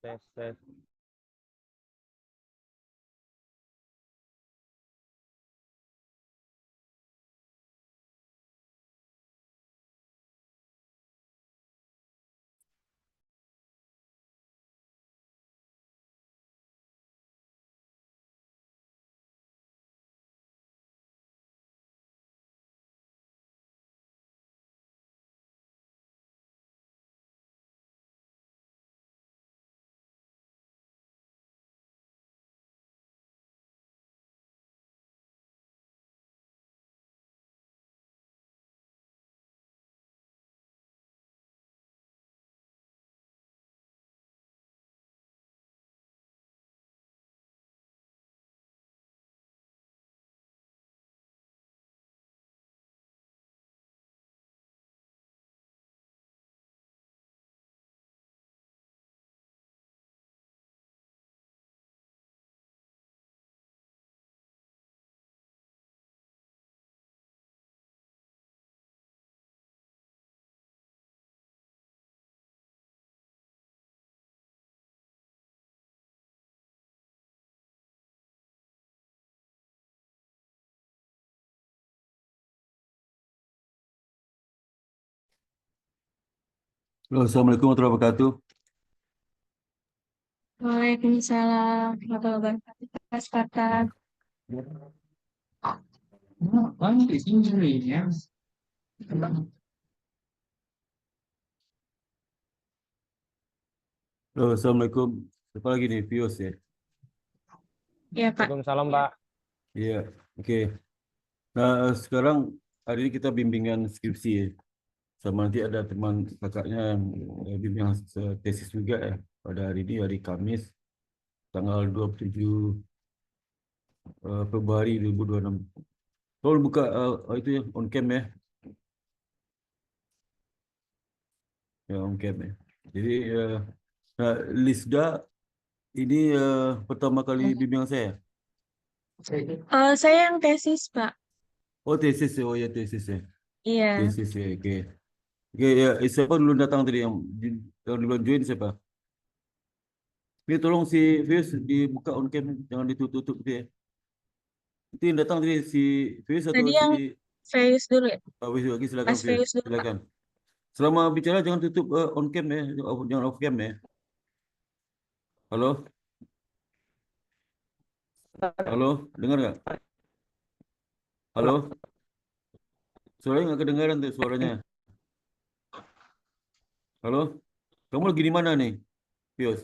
tes. Halo, Assalamualaikum warahmatullahi wabarakatuh. Waalaikumsalam warahmatullahi wabarakatuh. Mas Fatah. One is injury, yes. Halo, Assalamualaikum. Siapa lagi nih? Pius ya? Ya, Pak. Waalaikumsalam, Pak. Iya, oke. Nah, sekarang hari ini kita bimbingan skripsi ya. Sama nanti ada teman kakaknya yang bimbingan tesis juga ya. Pada hari ini, hari Kamis, tanggal 27 Februari 2026. Tolong buka itu ya, on cam ya. Ya, on cam ya. Jadi, nah, Lisda ini pertama kali bimbingan saya. Saya yang tesis, Pak. Oh, tesis ya. Oh ya, tesis ya. Iya. Tesis ya, oke. Oke, ya, siapa dulu datang tadi yang duluan join siapa? Ini tolong si Fius dibuka on cam, jangan ditutup dia. Itu yang datang tadi si Fius atau Tadi si yang Feus dulu ya. Fius lagi, silakan Mas Fius, Feus dulu, Pak. silakan. Selama bicara jangan tutup on cam ya, jangan off cam ya. Halo, halo, dengar nggak? Halo, suaranya nggak kedengaran tuh suaranya. Halo, kamu lagi di mana nih, Fius?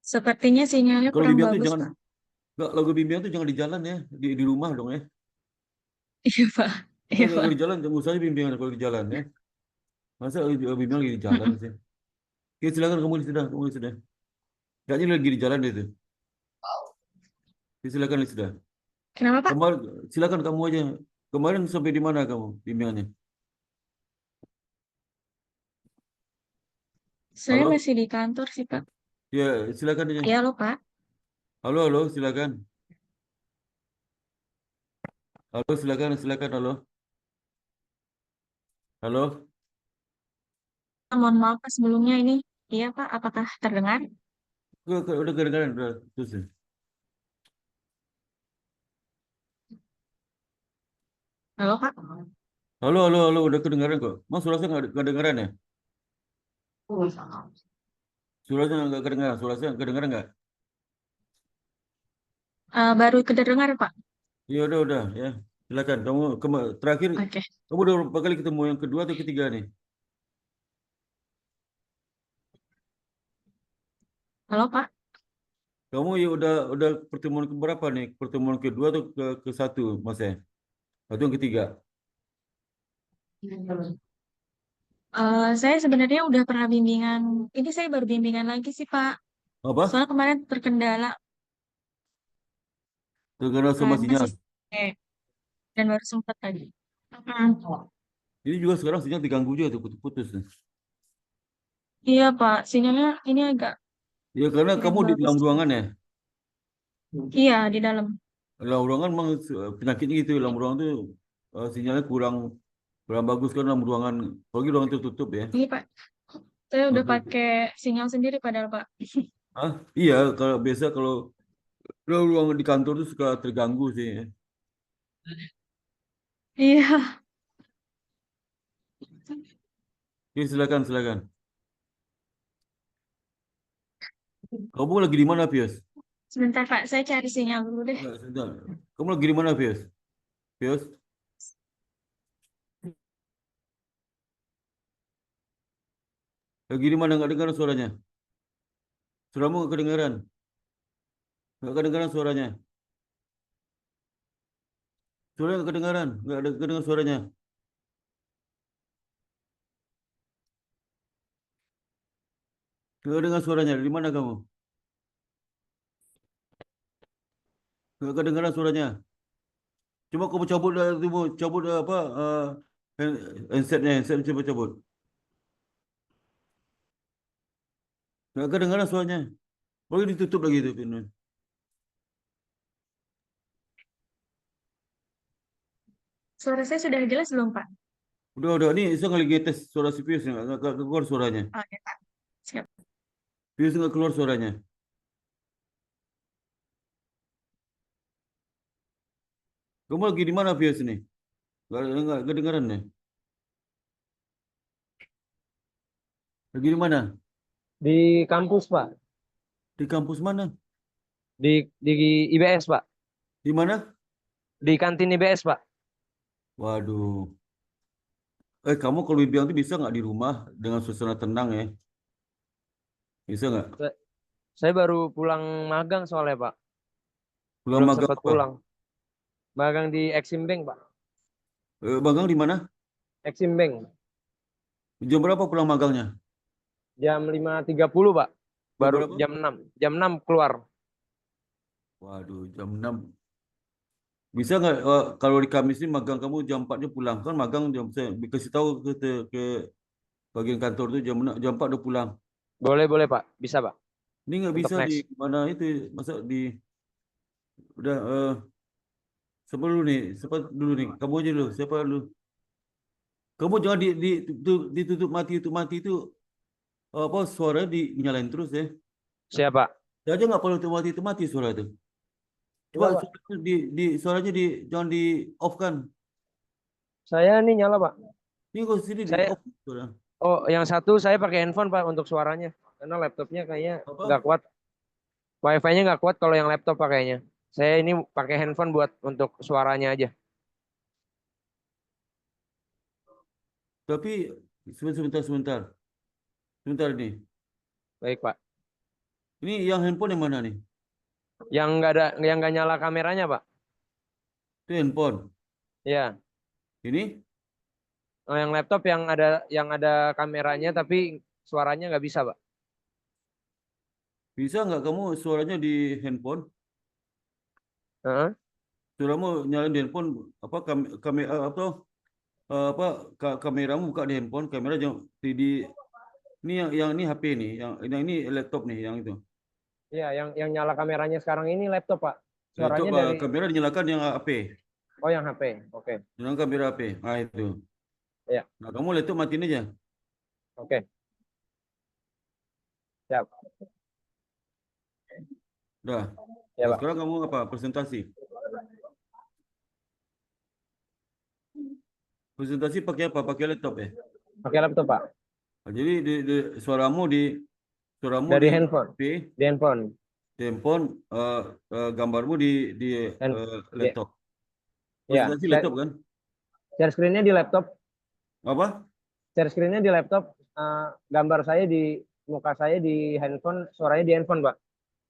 Sepertinya sinyalnya Kalau kurang bimbingan tuh bagus, jangan, Pak. nggak, lagu bimbingan tuh jangan di jalan ya, di rumah dong ya. Iya, Pak. Iya, Kalau Pak. di jalan, usahanya bimbingan kalau di jalan ya. Masa bimbingan lagi di jalan Mm-mm. sih? Oke, silakan kamu sudah. Kayaknya lagi di jalan itu. Silakan sudah. Kenapa, Pak? Kemarin, silakan kamu aja. Kemarin sampai di mana kamu bimbingannya? Saya Halo? masih di kantor sih, Pak. Ya, silakan aja. Ya, lo, Pak. Halo, silakan. Halo, silakan, halo. Halo? Mohon maaf, Pak, sebelumnya ini. Iya, Pak. Apakah terdengar? Udah kedengaran, udah. Terus. Halo, Pak. Halo, udah kedengaran kok. Mas, suara saya nggak kedengaran ya? Suara saya nggak kedengaran, suara saya kedengaran nggak? Baru kedengar, Pak. Ya udah, ya. Silakan. Kamu terakhir, Oke. kamu udah berapa kali ketemu yang kedua atau ketiga nih? Halo, Pak. Kamu ya udah pertemuan ke berapa nih? Pertemuan kedua atau ke satu, Mas ya? Atau yang ketiga? Saya sebenarnya udah pernah bimbingan. Ini saya baru bimbingan lagi sih, Pak. Apa? Soalnya kemarin terkendala Terkena sama karena sinyal. dan baru sempat tadi. Mm. Ini juga sekarang sinyal diganggu juga tuh, putus-putus. Iya, Pak. Sinyalnya ini agak Ya karena kurang kamu di bagus. dalam ruangan ya. Iya, di dalam. Dalam ruangan memang penyakitnya gitu. Dalam ruangan tuh sinyalnya kurang bagus kan dalam ruangan, apalagi ruangan tertutup ya. Ini Pak, saya udah Oke. pakai sinyal sendiri padahal Pak. Ah, iya, kalau biasa kalau ruangan di kantor itu suka terganggu sih ya. Iya, Oke, silakan, silakan. Kamu lagi di mana, Pius? sebentar Pak, saya cari sinyal dulu deh. Enggak, sebentar. Kamu lagi di mana, Pius? Pius? Lagi di mana? Nggak dengar suaranya. Suaramu nggak kedengaran. Nggak kedengaran suaranya. Suaranya nggak kedengaran. Nggak ada kedengaran suaranya. Nggak dengar suaranya. Di mana kamu? Nggak kedengaran suaranya. Cuma kamu cabut cabut apa? Handsetnya coba cabut. Nggak kedengaran suaranya. Boleh ditutup lagi itu, Pinus. Suara saya sudah jelas belum Pak? Udah. Ini saya lagi tes suara si Pius. Nggak keluar suaranya. Oke Pak, siap. Pius nggak keluar suaranya. Kamu lagi di mana, Pius ini? Nggak kedengaran ya? Lagi di mana? Di kampus, Pak. Di kampus mana? Di IBS, Pak. Di mana? Di kantin IBS, Pak. Waduh. Kamu kalau bilang itu bisa nggak di rumah dengan suasana tenang ya? Bisa nggak? Sa- Saya baru pulang magang soalnya, Pak. Pulang Belum magang sempat apa? pulang. Magang di Exim Bank, Pak. Magang di mana? Exim Bank. Jam berapa pulang magangnya? Jam 5.30, Pak. Jam Baru berapa? jam 6. Jam 6 keluar. Waduh, jam 6. Bisa nggak kalau di Kamis ini magang kamu jam 4-nya pulang? Kan magang saya kasih tahu ke bagian kantor tuh jam 4 udah pulang. Boleh, Pak. Bisa, Pak. Ini nggak Untuk bisa di next. mana itu, masa di udah siapa dulu nih? Siapa dulu nih? Kamu aja dulu. Siapa dulu? Kamu jangan ditutup mati itu apa suara dinyalain terus ya. Siapa? Saya aja nggak perlu itu mati suara itu. Coba Coba, Pak. suaranya jangan di off kan. Saya nih nyala, Pak. Ini kok sini di Saya off suara. Oh, yang satu saya pakai handphone, Pak, untuk suaranya. Karena laptopnya kayaknya Apa? nggak kuat. Wifi-nya nggak kuat kalau yang laptop pakainya. Saya ini pakai handphone buat untuk suaranya aja. Tapi sebentar. Sebentar nih. Baik, Pak. Ini yang handphone yang mana nih? Yang nggak nyala kameranya, Pak. Itu handphone. Ya. Ini Oh, yang laptop yang ada kameranya tapi suaranya nggak bisa, Pak. bisa nggak kamu suaranya di handphone? Heeh. Suaramu nyalain di handphone apa kamera apa kameramu buka di handphone, kamera jangan di ini yang ini HP nih, yang ini laptop nih, yang itu. Iya, yang nyala kameranya sekarang ini laptop, Pak. Laptop Suaranya dari kamera dinyalakan yang HP, Oh, yang HP. Oke. yang kamera HP. Ah itu. Iya, Nah, kamu laptop matiin aja. oke. Siap. Udah. Ya, Nah, Pak. sekarang kamu apa? Presentasi. Presentasi pakai apa? Pakai laptop ya? Pakai laptop, Pak. Nah, jadi suaramu Dari di handphone. HP, Di handphone. di handphone, gambarmu di Hand- di- laptop. Ya, Presentasi laptop kan? share screen-nya di laptop. Apa? Share screen-nya di laptop. Gambar saya di muka saya di handphone, suaranya di handphone, Pak.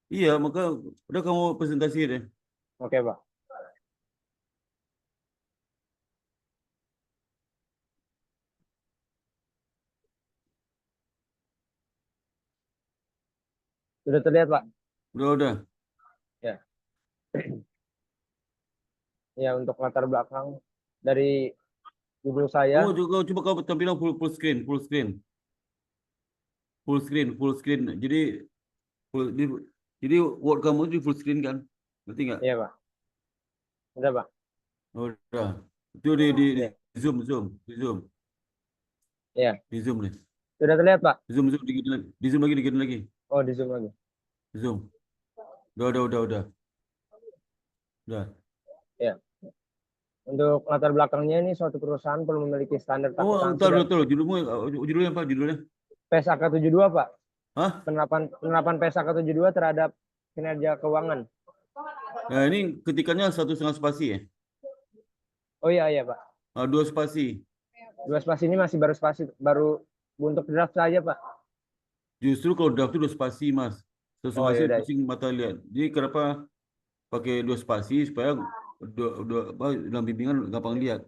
Iya, maka udah kamu presentasi deh. Oke, Pak. Sudah terlihat, Pak? Udah. Ya. Ya, untuk latar belakang dari judul saya. Coba kau tampilan full screen. Jadi full, di, jadi Word kamu di full screen kan? Ngerti nggak? Iya, Pak. Udah, Pak. Udah. Itu di Ya. di zoom, Iya. di zoom nih. Sudah terlihat, Pak? Zoom dikit lagi. Oh, di zoom lagi. Zoom. Udah. Ya. Untuk latar belakangnya ini suatu perusahaan perlu memiliki standar Oh, akuntansi ntar dan dulu. Judulnya apa judulnya? PSAK 72, Pak. Hah? Penerapan PSAK 72 terhadap kinerja keuangan. Nah, ini ketikannya 1,5 spasi ya? Oh iya, iya, Pak. 2 spasi. 2 spasi ini masih baru untuk draft saja, Pak. Justru kalau draft itu 2 spasi, Mas. Satu Oh, spasi ya udah. pusing mata lihat. Jadi kenapa pakai 2 spasi supaya dalam bimbingan gampang lihat.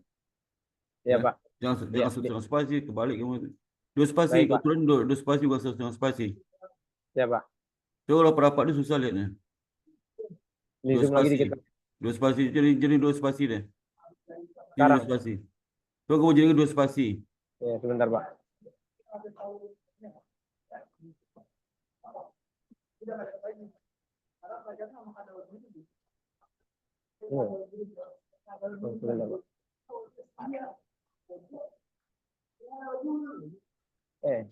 Iya, Ya. Pak. Jangan Iya, jangan 1,5 spasi kebalik kamu. 2 spasi, baik, Pak. kebetulan 2 spasi bukan 1,5 spasi. Ya, Pak. So, kalau perapat itu susah lihatnya. Di 2 zoom lagi spasi. dikit, Pak. 2 spasi jadi 2 spasi deh. Jadi 2 Sekarang. spasi. So, kamu jadi 2 spasi. Ya, sebentar, Pak. Oh, sebentar, Pak. Eh,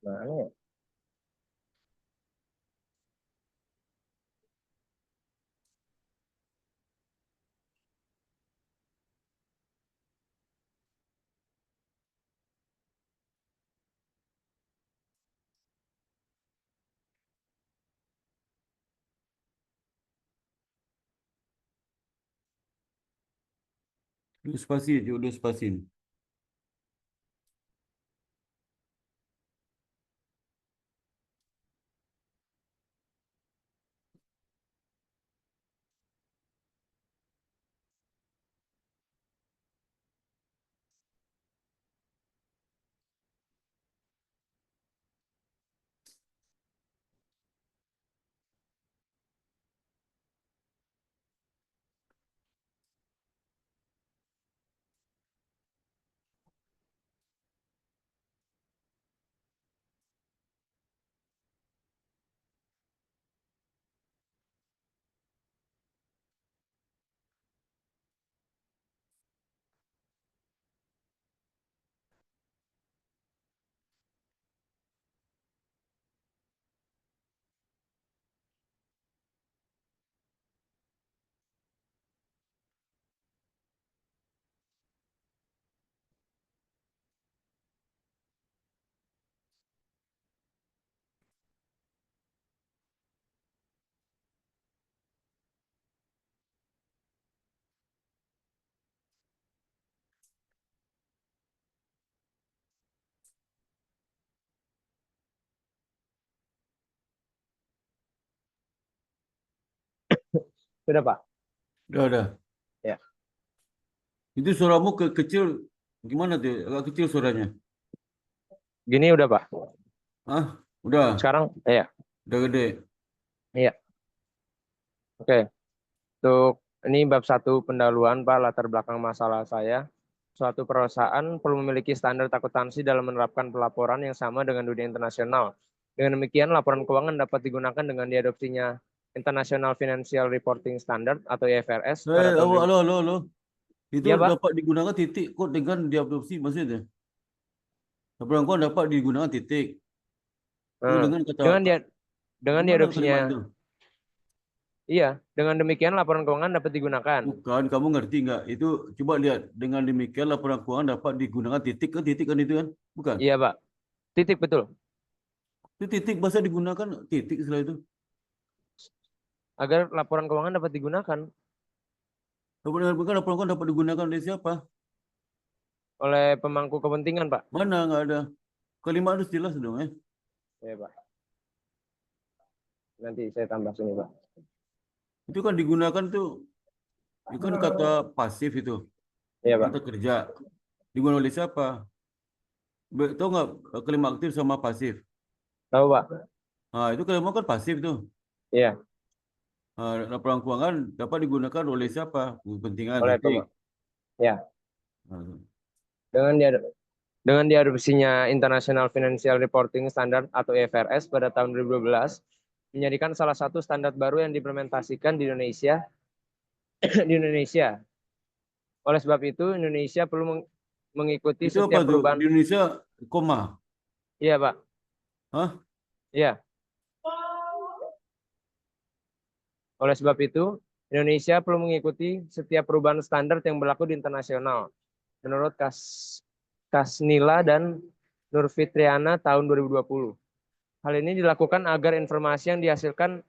mana ya? Dua spasi, 2 spasi. Sudah, Pak. Udah. Ya. Itu suaramu kecil gimana tuh? Agak kecil suaranya. Gini udah, Pak. Ah, udah. Sekarang, ya. Udah gede. Iya. Oke. Untuk ini bab 1 pendahuluan, Pak, latar belakang masalah saya. Suatu perusahaan perlu memiliki standar akuntansi dalam menerapkan pelaporan yang sama dengan dunia internasional. Dengan demikian, laporan keuangan dapat digunakan dengan diadopsinya International Financial Reporting Standard atau IFRS pada tahun Halo. Itu Iya, Pak. dapat digunakan titik kok dengan diadopsi maksudnya. Laporan keuangan dapat digunakan titik. Itu Nah, dengan kata dengan gimana kalimat itu? diadopsinya, iya, dengan demikian laporan keuangan dapat digunakan. Bukan, kamu ngerti nggak? Itu coba lihat dengan demikian laporan keuangan dapat digunakan titik kan itu kan? Bukan. Iya, Pak. Titik betul. Itu titik bahasa digunakan titik setelah itu. Agar laporan keuangan dapat digunakan. Bukan laporan keuangan dapat digunakan oleh siapa? Oleh pemangku kepentingan, Pak. Mana nggak ada. Kalimat harus jelas dong, ya. Ya, Pak. Nanti saya tambah sini, Pak. Itu kan digunakan tuh, itu kan kata pasif itu, Iya, Pak. kata kerja. Digunakan oleh siapa? Tahu nggak kalimat aktif sama pasif? Tahu, Pak? Nah, itu kalimat kan pasif tuh. Iya, Laporan keuangan dapat digunakan oleh siapa? Kepentingan oleh nanti. Ya, Nah, dengan diadopsinya International Financial Reporting Standard atau IFRS pada tahun 2012 menjadikan salah satu standar baru yang diimplementasikan di Indonesia. Di Indonesia. Oleh sebab itu, Indonesia perlu mengikuti itu apa setiap tuh? perubahan. Di Indonesia, koma. Iya, Pak. Hah? Iya. Oleh sebab itu, Indonesia perlu mengikuti setiap perubahan standar yang berlaku di internasional. Menurut Kasnila dan Nurfitriana tahun 2020. Hal ini dilakukan agar informasi yang dihasilkan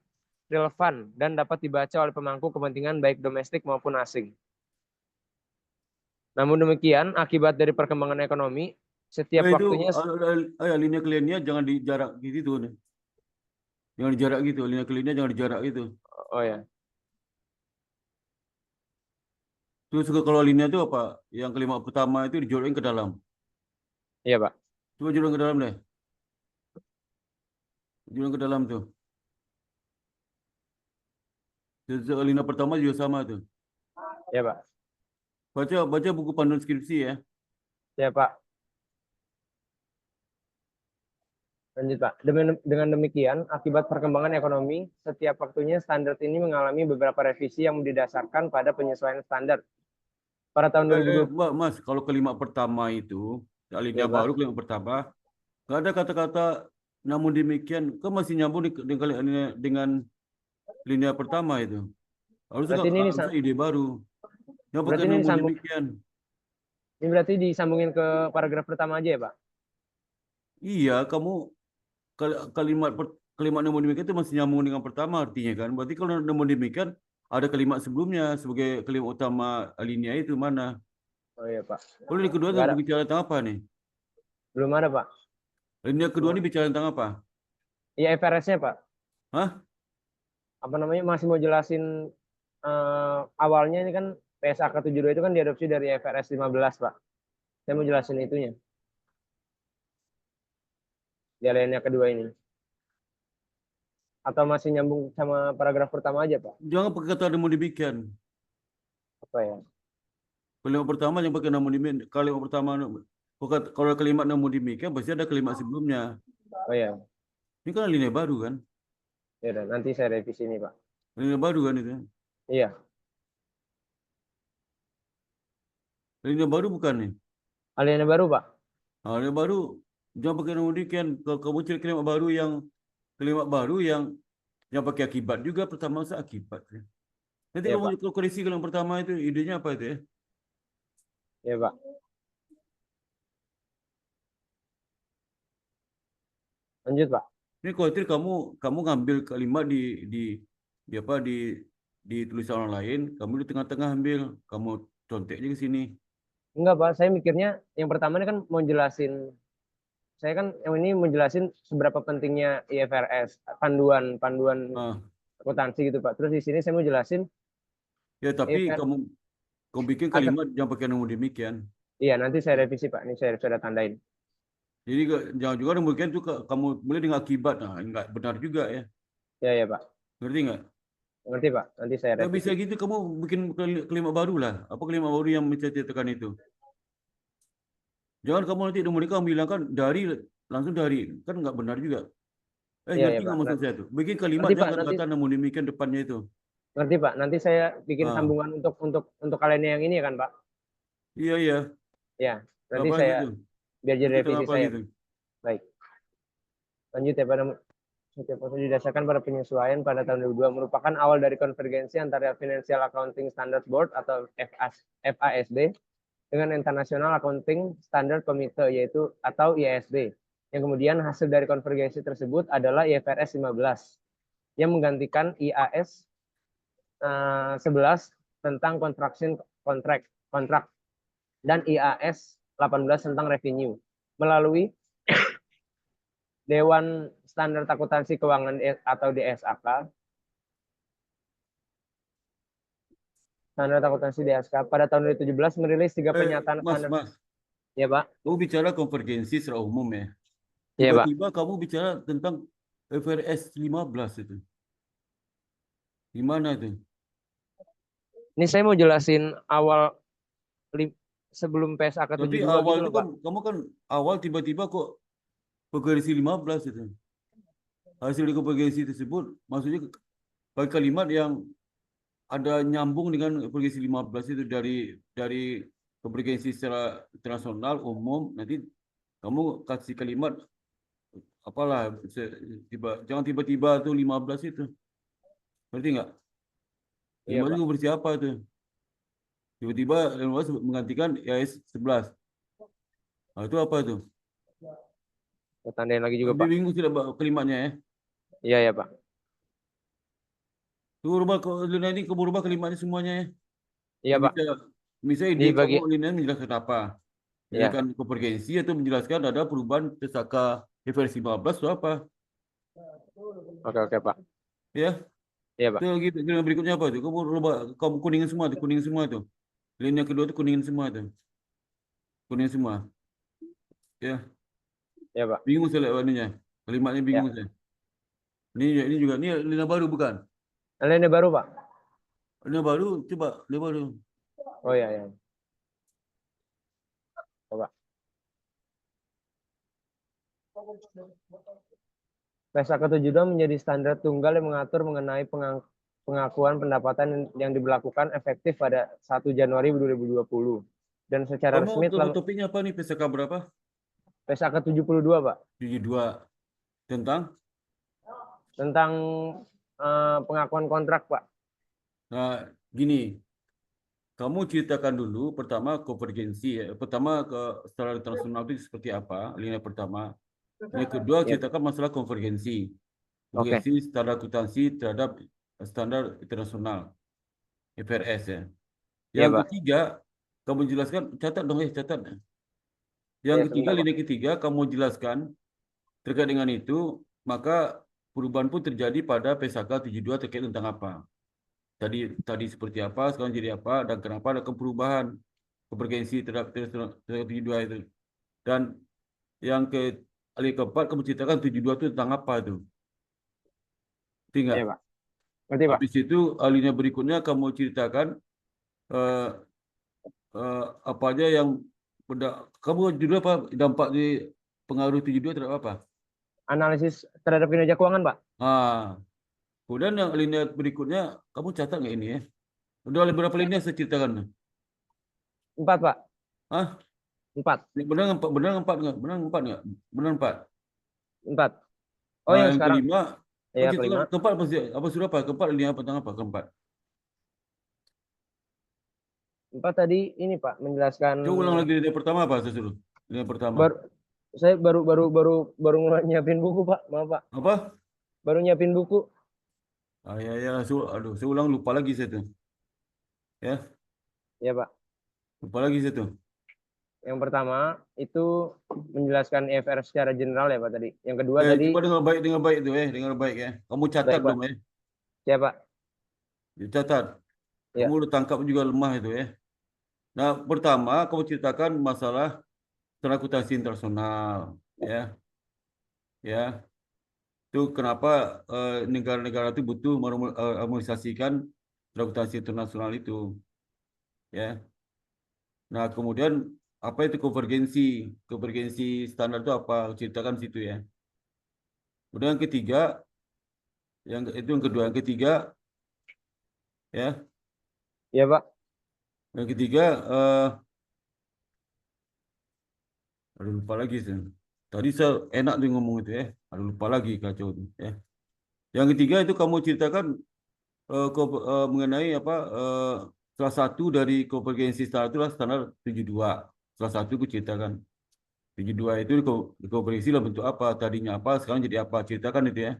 relevan dan dapat dibaca oleh pemangku kepentingan baik domestik maupun asing. Namun demikian, akibat dari perkembangan ekonomi, setiap itu waktunya linia kliennya jangan dijarak gitu nih. Jangan dijarak gitu, linia kliennya jangan dijarak gitu. oh ya, Terus kalau linia itu apa? Yang kalimat pertama itu dijodohin ke dalam. iya, Pak. Coba jodohin ke dalam deh. Jodohin ke dalam tuh. Terus linia pertama juga sama tuh. Iya, Pak. Baca buku panduan skripsi ya. Iya, Pak. Lanjut, Pak. Dengan demikian, akibat perkembangan ekonomi, setiap waktunya standar ini mengalami beberapa revisi yang didasarkan pada penyesuaian standar. Pada tahun 2020, Mas, kalau kalimat pertama itu, linia ya, Pak. baru kalimat pertama, nggak ada kata-kata namun demikian, kan masih nyambung dengan linia pertama itu. Berarti ini Harusnya ide baru. Yang pakai berarti ini namun disambung, demikian. ini berarti disambungin ke paragraf pertama aja ya, Pak? Iya, kamu kalimat namun demikian itu masih nyambung dengan pertama artinya kan. Berarti kalau namun demikian ada kalimat sebelumnya sebagai kalimat utama linia itu mana? Oh iya, Pak. Kalau di kedua Nggak ada. bicara tentang apa nih? Belum ada, Pak. Linia kedua ini bicara tentang apa? Iya, IFRS-nya, Pak. Hah? Apa namanya, masih mau jelasin awalnya ini kan PSAK 72 itu kan diadopsi dari IFRS 15, Pak. Saya mau jelasin itunya. Di alinea kedua ini. Atau masih nyambung sama paragraf pertama aja, Pak? Jangan pakai kata namun demikian. Apa ya? Kalimat pertama yang pakai namun demikian. Kalimat pertama kalau kalimat namun demikian pasti ada kalimat sebelumnya. Oh ya. Ini kan linia baru kan? Ya udah, nanti saya revisi ini, Pak. Linia baru kan itu? Iya. Linia baru bukan nih? Alinea baru, Pak. Nah, linia baru jangan pakai namun demikian. Kalau kamu cari kalimat baru yang pakai akibat juga pertama saya akibat. Nanti Iya, kamu Pak. kalau koresi kalau yang pertama itu idenya apa itu ya? Iya, Pak. Lanjut, Pak. Ini khawatir kamu ngambil kalimat di apa di tulisan orang lain, kamu di tengah-tengah ambil, kamu conteknya ke sini. Enggak, Pak. Saya mikirnya yang pertama ini kan mau jelasin. Saya kan yang ini mau jelasin seberapa pentingnya IFRS, panduan Ah, akuntansi gitu, Pak. Terus di sini saya mau jelasin ya tapi IFRS. kamu bikin kalimat yang pakai namun demikian. Iya, nanti saya revisi, Pak. Ini saya sudah tandain. Jadi jangan juga demikian juga kamu mulai dengan akibat. Nah, enggak benar juga ya. Ya, ya, Pak. Ngerti enggak? Ngerti, Pak. Nanti saya Nggak revisi. bisa gitu kamu bikin kalimat baru lah. Apa kalimat baru yang menceritakan itu? Jangan kamu nanti kamu bilang kan langsung dari kan nggak benar juga. Iya, ya, Ngerti Pak. nggak maksud saya tuh? Bikin kalimat Ngerti, Pak. jangan Nanti kata namun demikian depannya itu. ngerti, Pak. Nanti saya bikin Ah, sambungan untuk kalian yang ini ya kan, Pak? iya iya. Ya, nanti Apa saya gitu? biar jadi Itu revisi apa saya. gitu? Baik. Lanjut ya, pada setiap proses didasarkan pada penyesuaian pada tahun 2002 merupakan awal dari konvergensi antara Financial Accounting Standards Board atau FASB dengan International Accounting Standard Committee yaitu atau IASB. Yang kemudian hasil dari konvergensi tersebut adalah IFRS 15 yang menggantikan IAS 11 tentang kontrak dan IAS 18 tentang revenue melalui Dewan Standar Akuntansi Keuangan atau DSAK. Standar Akuntansi DSAK pada tahun 2017 merilis 3 pernyataan Mas, standar. Mas, Ya, Pak. kamu bicara konvergensi secara umum ya. Iya, Pak. Tiba-tiba kamu bicara tentang IFRS 15 itu. Gimana itu? Ini saya mau jelasin awal sebelum PSAK Tapi 72 awal gitu itu loh, kan, Pak. kamu kan awal tiba-tiba kok konvergensi 15 itu. Hasil dari konvergensi tersebut, maksudnya pakai kalimat yang ada nyambung dengan konvergensi 15 itu dari konvergensi secara internasional umum. Nanti kamu kasih kalimat apalah jangan tiba-tiba tuh 15 itu. Ngerti nggak? Iya, 15 Pak. itu konversi apa tuh? Tiba-tiba 15 menggantikan IAS 11. Nah, itu apa itu? Saya tandain lagi juga, Lebih Pak. bingung tidak kalimatnya ya. Iya, ya, Pak. Nanti kamu rubah kalimatnya semuanya ya. Iya, Pak. Misalnya Di ide kamu bagian Lina menjelaskan apa? ya. Menjelaskan konvergensi atau menjelaskan ada perubahan tersangka IFRS 15 atau apa? Oke, Pak. Ya, Iya, Pak. itu gitu. Yang berikutnya apa tuh? Kamu rubah, kamu kuningin semua tuh. Lini yang kedua tuh kuningin semua tuh. Kuning semua. Ya, Iya, Pak. bingung saya lihat warnanya. Kalimatnya bingung Ya. saya. Ini juga, ini lina baru bukan? Ini baru, Pak. Lina baru, coba lina baru. Oh, iya, ya. Coba. PSAK 72 menjadi standar tunggal yang mengatur mengenai pengakuan pendapatan yang diberlakukan efektif pada 1 Januari 2020 dan secara resmi Kamu telah topiknya apa nih? PSK berapa? PSAK 72, Pak, 72. Tentang? tentang pengakuan kontrak, Pak. Nah, gini. Kamu ceritakan dulu pertama konvergensi ya. Pertama secara internasional itu seperti apa? Lini pertama. Yang kedua Ya. ceritakan masalah konvergensi. Oke. Konvergensi standar akuntansi terhadap standar internasional IFRS ya. Ya, Yang Pak. ketiga kamu jelaskan, catat dong ya, catat. Ya, Yang ketiga, sebentar, Pak. lini ketiga kamu jelaskan terkait dengan itu, maka perubahan pun terjadi pada PSAK 72 terkait tentang apa? Tadi seperti apa, sekarang jadi apa, dan kenapa ada perubahan konvergensi terhadap 72 itu. Dan yang keempat, kamu ceritakan 72 itu tentang apa itu? Ya, Tinggal. Pak. Ngerti, Pak. Habis itu, alinia berikutnya kamu ceritakan eh, apa aja yang kamu judul apa? Dampak di pengaruh 72 terhadap apa? Analisis terhadap kinerja keuangan, Pak. Kemudian yang alinea berikutnya, kamu catat nggak ini ya? Udah berapa alinea saya ceritakan? 4, Pak. Hah? 4. Benar empat, benar empat nggak? Benar empat nggak? Benar empat. 4. Oh, yang Yang sekarang. kelima, Ya, kelima. keempat apa sudah apa? Keempat alinea apa tentang apa? Keempat. 4 tadi ini, Pak, menjelaskan Coba ulang lagi alinea pertama apa saya suruh? Alinea pertama. Saya baru nyiapin buku, Pak. Maaf, Pak. Apa? Baru nyiapin buku. Aduh, saya ulang lupa lagi saya tuh. Ya, Ya, Pak. lupa lagi saya tuh. Yang pertama itu menjelaskan IFRS secara general ya, Pak, tadi. Yang kedua tadi. Coba dengar baik tuh dengar baik ya. Kamu catat Baik, Pak. dong ya. Ya, Pak. Catat. Ya. Kamu udah tangkap juga lemah itu ya. Nah, pertama kamu ceritakan masalah transaksi internasional, ya, itu kenapa negara-negara itu butuh harmonisasikan transaksi internasional itu, ya. Nah, kemudian apa itu konvergensi standar itu apa? Ceritakan situ ya. Kemudian yang ketiga, yang kedua, yang ketiga, ya, Ya, Pak. yang ketiga, aduh lupa lagi sih. Tadi saya enak tuh ngomong itu ya, aduh lupa lagi kacau tuh, ya. Yang ketiga itu kamu ceritakan mengenai apa salah satu dari konvergensi standar itulah standar 72. Salah satu aku ceritakan 72 itu konvergensi dalam bentuk apa, tadinya apa, sekarang jadi apa, ceritakan itu ya.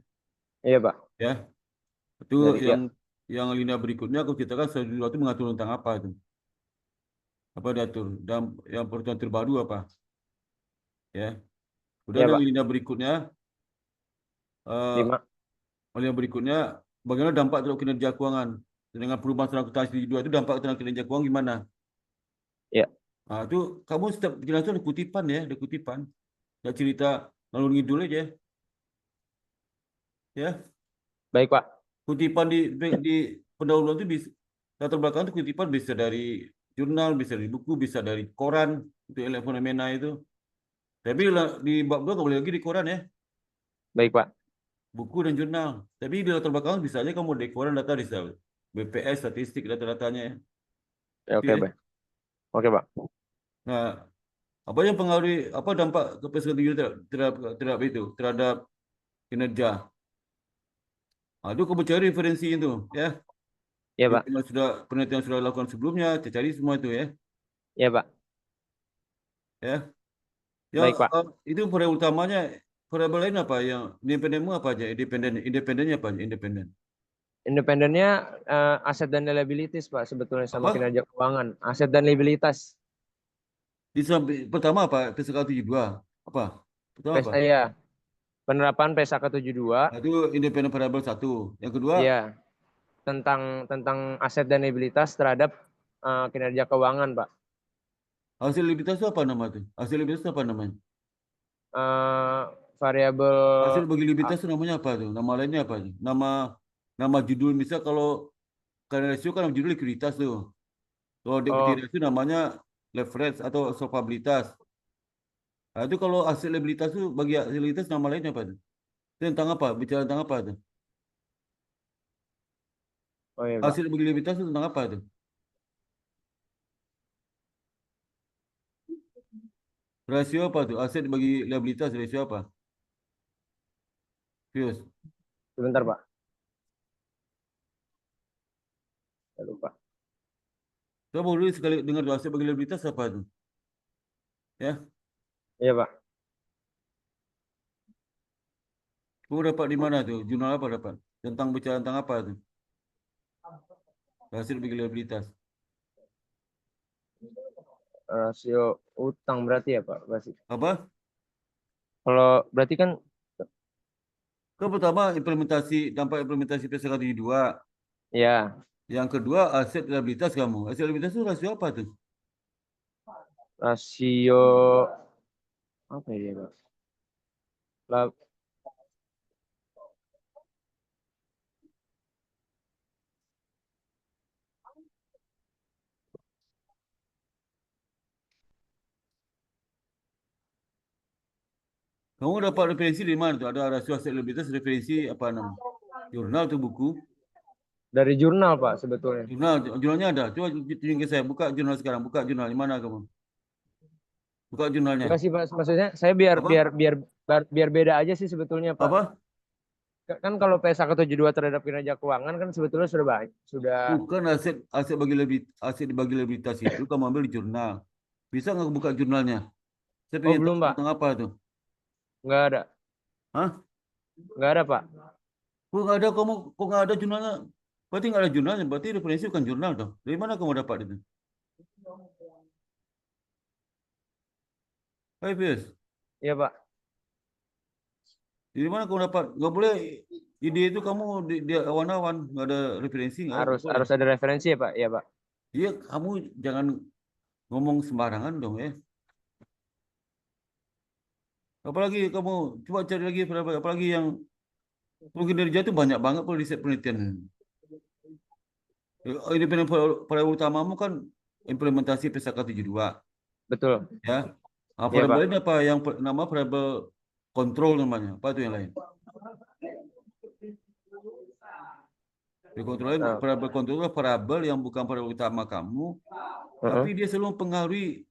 Iya, Pak. Ya. Itu Jadi, yang ya. yang alinea berikutnya aku ceritakan studi 2 itu mengatur tentang apa itu? Apa diatur? Dan yang peraturan terbaru apa? Ya. Kemudian Ya, yang Pak. alinea berikutnya, eh, 5. alinea berikutnya bagaimana dampak terhadap kinerja keuangan dengan perubahan saluran akuntansi studi 2 itu dampak terhadap kinerja keuangan gimana? Ya, Nah, itu kamu setiap penjelasan ada kutipan ya, ada kutipan. Nggak cerita ngalur ngidul aja ya. baik, Pak. Kutipan di pendahuluan itu bisa, latar belakang itu kutipan bisa dari jurnal, bisa dari buku, bisa dari koran untuk fenomena itu. Tapi di bab 2 nggak boleh lagi di koran ya, Baik, Pak. buku dan jurnal. Tapi di latar belakang bisa aja kamu dari koran data bisa BPS statistik data-datanya ya. Ya, Oke oke, ya. Pak. Oke, Pak. Nah, apa yang pengaruhi apa dampak kepesertaan terhadap itu terhadap kinerja? Nah, itu kamu cari referensi itu ya. Ya, Pak. Penelitian sudah dilakukan sebelumnya, cari semua itu ya. Ya, Pak. Ya. Ya, Baik, Pak. itu variabel utamanya, variabel lain apa yang independenmu apa aja? Independennya apa aja? Independen. Independennya aset dan liabilities, Pak, sebetulnya sama Apa? kinerja keuangan. Aset dan liabilitas. Di samping pertama apa? PSK 72. Apa? Pertama apa? Ya, penerapan PSAK 72. Nah, itu independen variabel 1. Yang kedua, Ya, tentang aset dan liabilitas terhadap kinerja keuangan, Pak. hasil likuiditas itu apa nama itu? Hasil likuiditas itu apa namanya? Eh, variabel Hasil bagi likuiditas itu namanya apa tuh? Nama lainnya apa tuh? Nama judul misal kalau karena rasio kan judul likuiditas tuh. Kalau equity oh ratio namanya leverage atau solvabilitas. Nah, itu kalau hasil likuiditas itu bagi hasil likuiditas nama lainnya apa tuh? Itu tentang apa? Bicara tentang apa tuh? oh ya, Pak. Hasil bagi likuiditas itu tentang apa tuh? Rasio apa tuh? Aset bagi liabilitas rasio apa? Fius. Sebentar, Pak. Saya lupa. Coba dulu sekali dengar dulu, aset bagi liabilitas apa tuh? Ya, Iya, Pak. kamu dapat di mana tuh? Jurnal apa dapat? Tentang bicara tentang apa tuh? Hasil bagi liabilitas. Rasio utang berarti ya, Pak. Berarti. Apa? Kalau berarti kan Ke pertama dampak implementasi PSK 72. ya Yang kedua aset liabilitas kamu. Aset liabilitas itu rasio apa tuh? rasio apa ya, Pak? Lah, Kamu dapat referensi di mana tuh? Ada rasio aset liabilitas referensi apa namanya? Jurnal atau buku? dari jurnal, Pak, sebetulnya. Jurnalnya ada. Coba tunjukin ke saya. Buka jurnal sekarang. Buka jurnal. Di mana kamu? Buka jurnalnya. Enggak sih, Pak. Maksudnya saya biar Apa? biar beda aja sih sebetulnya, Pak. Apa? Kan kalau PSAK 72 terhadap kinerja keuangan kan sebetulnya sudah baik. Sudah. Bukan aset bagi liabilitas itu kamu ambil di jurnal. Bisa nggak buka jurnalnya? Saya Oh, pengen tahu belum, Pak. tentang apa tuh? Enggak ada. Hah? Enggak ada, Pak. Kok nggak ada jurnalnya? Berarti nggak ada jurnalnya. Berarti referensi bukan jurnal dong. Dari mana kamu dapat itu? Hai, Fius. Iya, Pak. Dari mana kamu dapat? Nggak boleh ide itu kamu di awan-awan. Nggak ada referensi. Nggak boleh. Harus ada referensi ya, Pak. Iya, Pak. Iya, kamu jangan ngomong sembarangan dong ya. Apalagi kamu coba cari lagi apalagi yang mungkin kinerja itu banyak banget kalau riset penelitian. Independen pada utamamu kan implementasi PSAK 72 Betul. ya. Iya, Variabel Pak. ini apa yang nama variabel kontrol namanya? Apa itu yang lain? Variabel kontrol adalah variabel yang bukan variabel utama kamu, tapi dia selalu mempengaruhi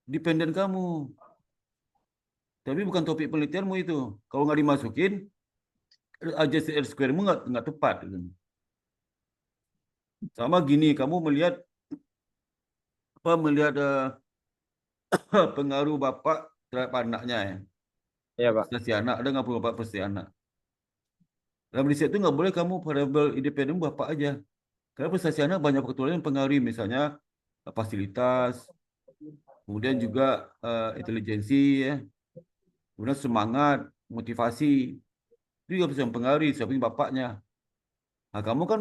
dependen kamu. Tapi bukan topik penelitianmu itu. Kalau nggak dimasukin, adjusted R square-mu nggak tepat. Gitu. Sama gini, kamu melihat pengaruh bapak terhadap anaknya ya. Iya, Pak. Prestasi anak ada nggak perlu bapak prestasi anak? Dalam riset itu nggak boleh kamu variabel independen bapak aja. Karena prestasi anak banyak faktor yang mempengaruhi, misalnya fasilitas, kemudian juga intelijensi, ya, kemudian semangat, motivasi, itu juga bisa mempengaruhi siapa bapaknya. Nah, kamu kan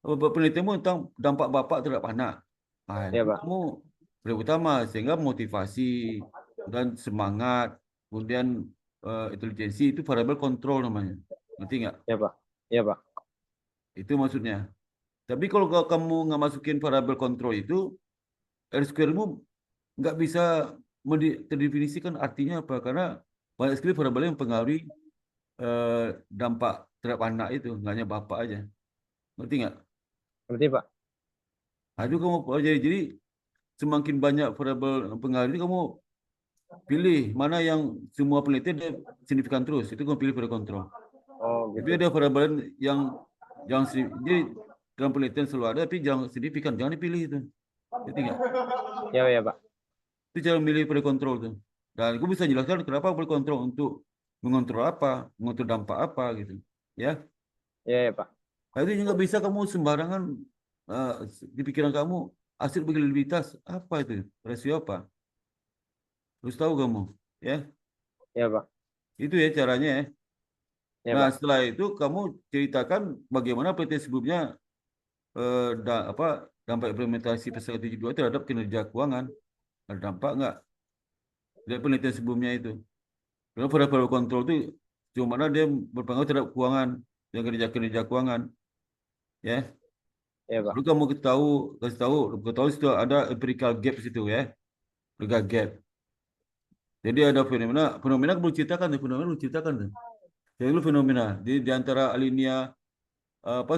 penelitianmu tentang dampak bapak terhadap anak. Nah, Iya, itu Pak. kamu yang utama sehingga motivasi dan semangat, kemudian intelijensi itu variabel kontrol namanya. Ngerti nggak? Iya, Pak. Iya, Pak. Itu maksudnya. Tapi kalau kamu nggak masukin variabel kontrol itu, R square-mu nggak bisa terdefinisikan artinya apa. Karena banyak sekali variabel yang mempengaruhi dampak terhadap anak itu, nggak hanya bapak aja. Ngerti nggak? Ngerti, Pak. Nah, itu kamu pelajari. Jadi semakin banyak variabel pengaruh ini kamu pilih mana yang semua penelitian dia signifikan terus. Itu kamu pilih variabel kontrol. Oh, Tapi gitu. ada variabel yang jadi dalam penelitian selalu ada, tapi jangan signifikan, jangan dipilih itu. Ngerti nggak? Iya, iya, Pak. Itu cara memilih variabel kontrol tuh. Dan aku bisa jelaskan kenapa variabel kontrol untuk mengontrol apa, mengontrol dampak apa gitu. Ya, Iya, iya, Pak. nah, itu nggak bisa kamu sembarangan di pikiran kamu hasil probabilitas apa itu, rasio apa, harus tahu kamu, ya. Iya, Pak. Itu ya caranya ya. Iya, Nah, Pak. setelah itu kamu ceritakan bagaimana penelitian sebelumnya dampak implementasi PSK 72 terhadap kinerja keuangan. Ada dampak nggak dari penelitian sebelumnya itu? Karena variabel kontrol itu cuma mana dia berpengaruh terhadap keuangan dan kinerja keuangan, ya. Iya, Pak. Lalu kamu kasih tahu situ ada empirical gap situ ya, empirical gap. Jadi ada fenomena kamu ceritakan tuh, fenomena kamu ceritakan tuh. Jadi lu fenomena di antara alinea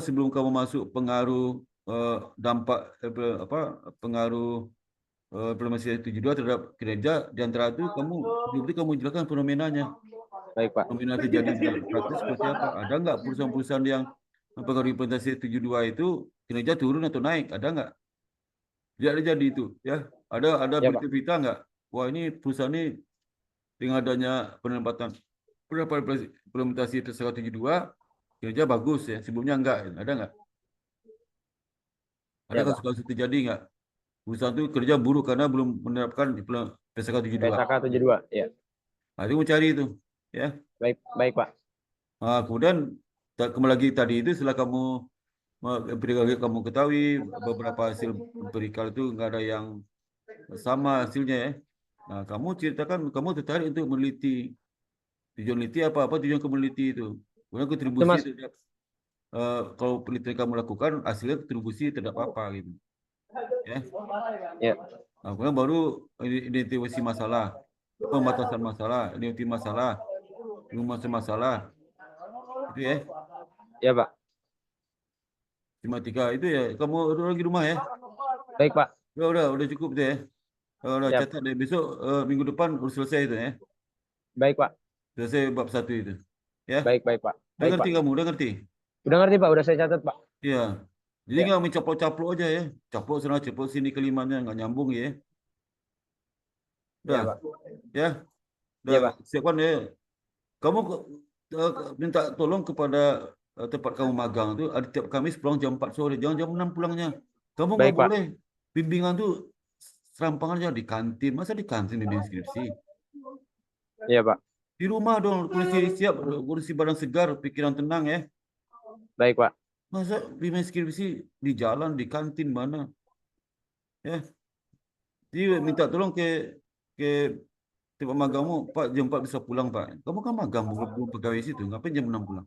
sebelum kamu masuk pengaruh dampak pengaruh implementasi 72 terhadap kinerja, di antara itu kamu jelaskan fenomenanya. Baik, Pak. Fenomena terjadi di praktis seperti apa? Ada nggak perusahaan-perusahaan yang mempengaruhi implementasi 72 itu kinerja turun atau naik? Ada nggak? Tidak ada jadi itu, ya. Ada Iya, Pak. berita nggak? Wah, ini perusahaan ini dengan adanya penempatan implementasi PSK 72 kinerja bagus ya. Sebelumnya enggak, ada nggak? Ada Iya, Pak. kasus-kasus terjadi nggak? Perusahaan itu kerja buruk karena belum menerapkan PSK 72. PSK 72. Iya. Nah, itu mau cari itu, ya. Baik, baik, Pak. Nah, kemudian kembali lagi tadi itu setelah kamu empirical kamu ketahui beberapa hasil empirical itu nggak ada yang sama hasilnya ya. Nah, kamu ceritakan kamu tertarik untuk meneliti. Tujuan meneliti apa tujuan kamu meneliti itu. Kemudian Itu, kontribusi Mas. terhadap kalau penelitian kamu lakukan hasilnya kontribusi terhadap apa gitu. Ya. Iya. Nah, kemudian baru identifikasi masalah, pembatasan masalah, identifikasi masalah, rumus masalah. Itu ya. Iya, Pak. Tematika itu ya. Kamu lagi rumah ya. Baik, Pak. Udah cukup deh. Udah Siap. catat deh. Besok minggu depan udah selesai itu ya. Baik, Pak. Selesai bab 1 itu. Ya. Baik, baik, Pak. Udah Baik, ngerti Pak. kamu, udah ngerti? Udah ngerti, Pak. Udah saya catat, Pak. Iya. Jadi Ya. nggak mencaplok-caplok aja ya. Caplok sana, caplok sini kelimanya nggak nyambung ya. Iya, Udah, Pak. ya. Udah Iya, Pak. siapkan ya. Kamu minta tolong kepada tempat kamu magang itu ada tiap Kamis pulang jam 4 sore, jangan jam 6 pulangnya. Kamu nggak Baik, Pak. boleh bimbingan tuh serampangan aja di kantin. Masa di kantin bimbing skripsi? Iya, Pak. Di rumah dong, kondisi siap, kondisi badan segar, pikiran tenang ya. Baik, Pak. Masa bimbing skripsi di jalan, di kantin mana? Ya. Jadi minta tolong ke tempat magangmu, Pak jam 4 bisa pulang, Pak. Kamu kan magang, belum pegawai situ, ngapain jam 6 pulang?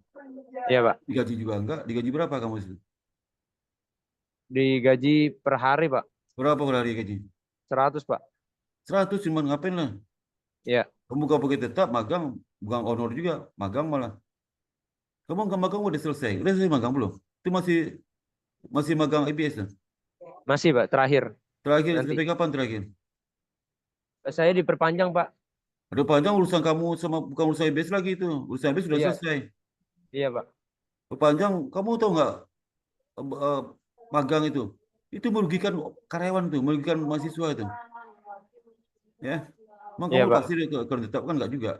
Iya, Pak. Digaji juga enggak? Digaji berapa kamu situ? Digaji per hari, Pak. Berapa per hari gaji? 100, Pak. 100 cuma ngapain lah? Iya. Kamu bukan pegawai tetap, magang, bukan honor juga, magang malah. Kamu nggak magang udah selesai magang belum? Itu masih magang IBS lah. Masih, Pak. Terakhir. Terakhir Nanti. sampai kapan terakhir? Saya diperpanjang, Pak. Ada panjang urusan kamu sama bukan urusan IBS lagi itu. Urusan IBS sudah Iya. selesai. Iya, Pak. Perpanjang, kamu tahu nggak magang itu? Itu merugikan karyawan itu, merugikan mahasiswa itu. Ya, emang Iya, kamu Pak. kasih kalau tetap kan nggak juga.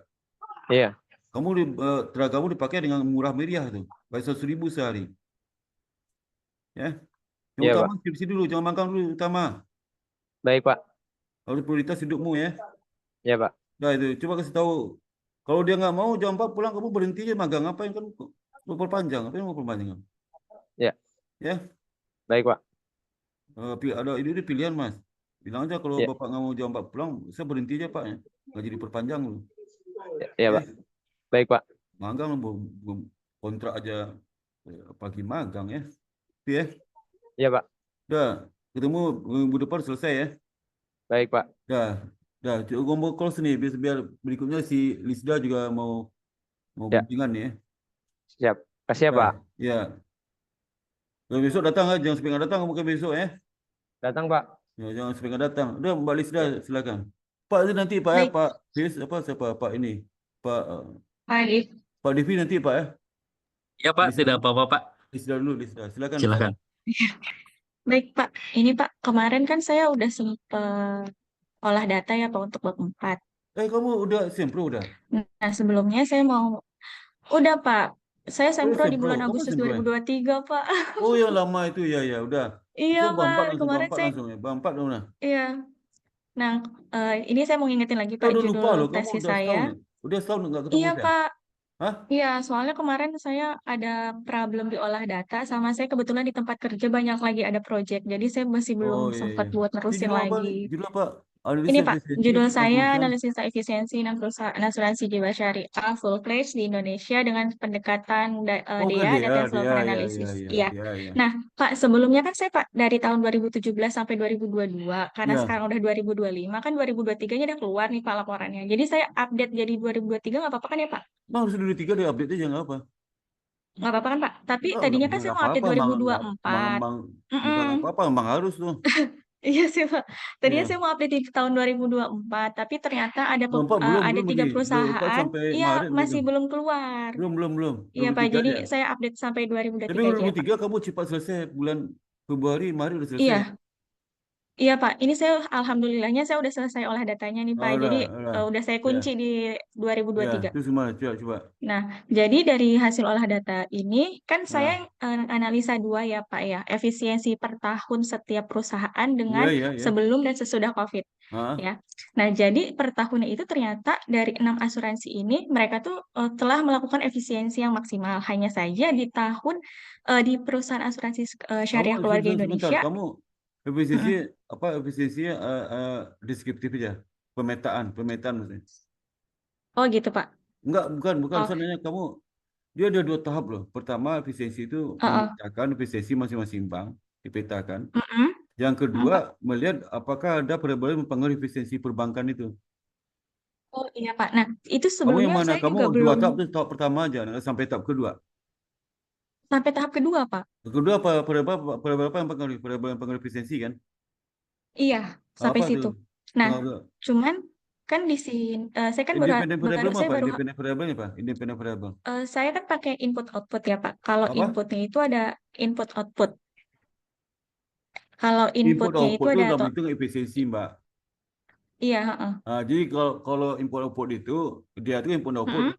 Iya. tenaga kamu dipakai dengan murah meriah tuh, bayar 100.000 sehari. Ya, yang Iya, utama Pak. skripsi dulu, jangan magang dulu utama. Baik, Pak. Harus prioritas hidupmu ya. Iya, Pak. Nah itu, coba kasih tahu. Kalau dia nggak mau jam 4 pulang, kamu berhenti aja magang. Ngapain kan mau perpanjang? Apa yang mau perpanjang? Ya, Ya, baik, Pak. ada ini pilihan Mas. Bilang aja kalau Ya, Bapak nggak mau jam 4 pulang, saya berhenti aja Pak ya. Nggak jadi perpanjang loh. ya, Ya, Pak. Baik, Pak. magang kontrak aja pagi magang ya. Itu ya. Iya, Pak. Udah, ketemu minggu depan selesai ya. Baik, Pak. Dah, cukup ngomong close nih, biar berikutnya si Lisda juga mau Ya, bimbingan nih ya. siap. Kasih ya, Dah, Pak. ya. Kalau besok datang aja, jangan sampai nggak datang, mungkin besok ya. Datang, Pak. Ya, jangan sampai nggak datang. Udah, Mbak Lisda silakan. Pak itu nanti Pak ya, Baik, Pak Fis, siapa Pak ini, Pak baik. Pak Divi nanti Pak ya. Ya Pak, Lisda, tidak apa-apa Pak. Lisda dulu, Lisda. Silakan Lisda. Silakan. Baik, Pak. Ini Pak, kemarin kan saya udah sempat olah data ya Pak untuk bab 4. Kamu udah sempro udah? Nah, sebelumnya saya mau, udah Pak, saya Oh, sempro di sempro. bulan Kamu Agustus sempro ya? 2023 Pak. Oh, yang lama itu ya, udah. Iya Itu Pak, bab kemarin 4 saya, langsung ya, bab 4 dong nah. iya. Nah, ini saya mau ngingetin lagi Saya Pak udah judul lupa loh, kamu tesis udah saya. setahun ya? Udah setahun nggak ketemu Iya saya? Pak, Hah? iya, soalnya kemarin saya ada problem di olah data, sama saya kebetulan di tempat kerja banyak lagi ada project, jadi saya masih belum Oh iya sempat iya. buat Ini nerusin judul apa lagi. nih? Judul apa? Ini Analisis Pak, efisiensi judul saya perusahaan. Analisis Efisiensi dan Perusahaan Asuransi Jiwa Syariah Full Fledged di Indonesia dengan pendekatan Oh kan DEA, dia, Data Flow dia ya Analysis. ya Iya. ya ya. Nah, Pak, sebelumnya kan saya Pak dari tahun 2017 sampai 2022, karena Ya. sekarang udah 2025, kan 2023-nya udah keluar nih Pak laporannya. Jadi saya update jadi 2023 nggak apa-apa kan ya Pak? Bang harus dulu 3 deh update aja nggak apa. Nggak apa-apa kan Pak? Tapi Enggak tadinya kan saya nggak mau update apa-apa, Bang. Enggak, 2024. Bang, bukan Mm-mm. apa-apa, Bang harus tuh. Iya sih Pak. Tadinya Iya. saya mau update di tahun 2024, tapi ternyata Bang, ada belum tiga ini. Belum perusahaan, sampai iya Maret gitu. masih belum keluar. Belum. Iya Pak, 2023 jadi aja. saya update sampai Tapi 2023 aja ya Pak. 2023 kamu cepat selesai bulan Februari, Maret udah selesai. Iya, iya Pak. Ini saya alhamdulillahnya saya udah selesai olah datanya nih Pak. Oh, Jadi udah. udah saya Ya. kunci di Ya, 2023. itu semua coba. Nah, jadi dari hasil olah data ini kan saya Nah, analisa dua ya Pak ya, efisiensi per tahun setiap perusahaan dengan ya. sebelum dan sesudah COVID Hah? ya. Nah, jadi per tahunnya itu ternyata dari 6 asuransi ini mereka tuh telah melakukan efisiensi yang maksimal. Hanya saja di tahun di perusahaan asuransi Kamu Syariah Keluarga sebentar, Indonesia, kamu efisiensi mm-mm. apa efisiensinya deskriptif aja, pemetaan maksudnya. Oh gitu Pak. Bukan. Oh, Saya nanya kamu, dia ada 2 tahap loh. Pertama efisiensi itu oh. memetakan efisiensi masing-masing bank, dipetakan. Mm-mm. Yang kedua Pak. melihat apakah ada variabel yang mempengaruhi efisiensi perbankan itu. Oh iya Pak. Nah, itu Kamu yang sebelumnya mana? saya Kamu juga 2 belum tahap itu tahap pertama aja, nggak sampai tahap kedua. sampai tahap kedua Pak. Kedua variabel apa yang mempengaruhi? Variabel yang mempengaruhi efisiensi kan? Iya, sampai Apa situ. tuh? Nah, Pengaruh. saya kan saya kan Independen variabel saya apa? baru Independen variabelnya apa? Independen variabel. saya kan pakai input output ya Pak. Kalau Apa? inputnya itu ada input output. Kalau Input inputnya itu output itu ada dalam hitung efisiensi, Mbak. iya, heeh. Jadi kalau input output itu dia itu input output Mm-mm,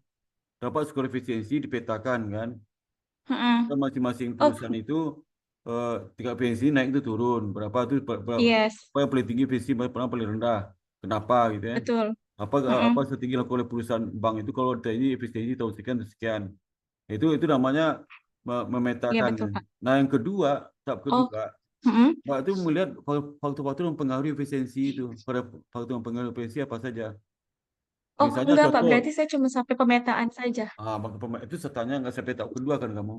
dapat skor efisiensi dipetakan kan. mm-mm. Dan masing-masing Oh, perusahaan itu tingkat efisiensi naik itu turun. Berapa itu yes, apa yang paling tinggi efisiensi, berapa paling rendah. Kenapa gitu ya? betul. Apa Mm-mm. strategi lakukan oleh perusahaan bank itu kalau ini efisiensi tahun sekian. Itu namanya Iya memetakan betul kan. Pak. Nah, yang kedua, tahap Oh, kedua, mm-mm. Mbak itu melihat faktor-faktor yang mempengaruhi efisiensi itu. Pada faktor yang mempengaruhi efisiensi apa saja? Oh, Misalnya enggak Pak, contoh, berarti saya cuma sampai pemetaan saja. itu sertanya nggak sampai tahap kedua kan kamu?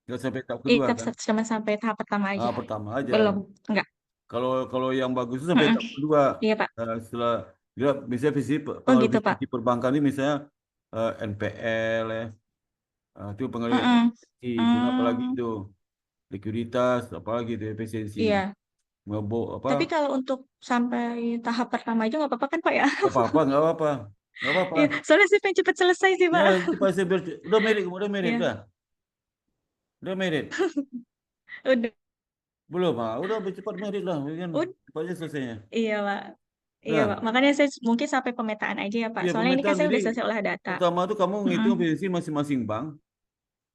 Nggak sampai tahap kedua Tetap kan? cuma sampai tahap pertama aja. Pertama aja. Belum, enggak. Kalau yang bagus itu sampai Mm-mm. tahap kedua. Iya Pak. Setelah dia misalnya Oh pengaruh gitu Pak. efisiensi perbankan ini misalnya NPL ya. Itu pengaruh Mm-mm. efisiensi. Kemudian apalagi Mm, itu likuiditas, apalagi itu efisiensi. iya. Ngebok apa? Tapi kalau untuk sampai tahap pertama aja nggak apa-apa kan Pak ya? Nggak apa-apa. Nggak apa-apa. Iya, soalnya saya pengen cepet selesai sih Ya, Pak. cepat saya udah merit, Iya, udah. Udah merit. udah, Belum, udah cepat merit lah, kan udah, cepatnya selesainya. iya Pak. Iya, Nah, Pak. Makanya saya mungkin sampai pemetaan aja ya, Pak. ya Soalnya ini kan pemetaan. saya udah Jadi selesai olah data. pertama tuh kamu Mm-mm. ngitung efisiensi masing-masing bank,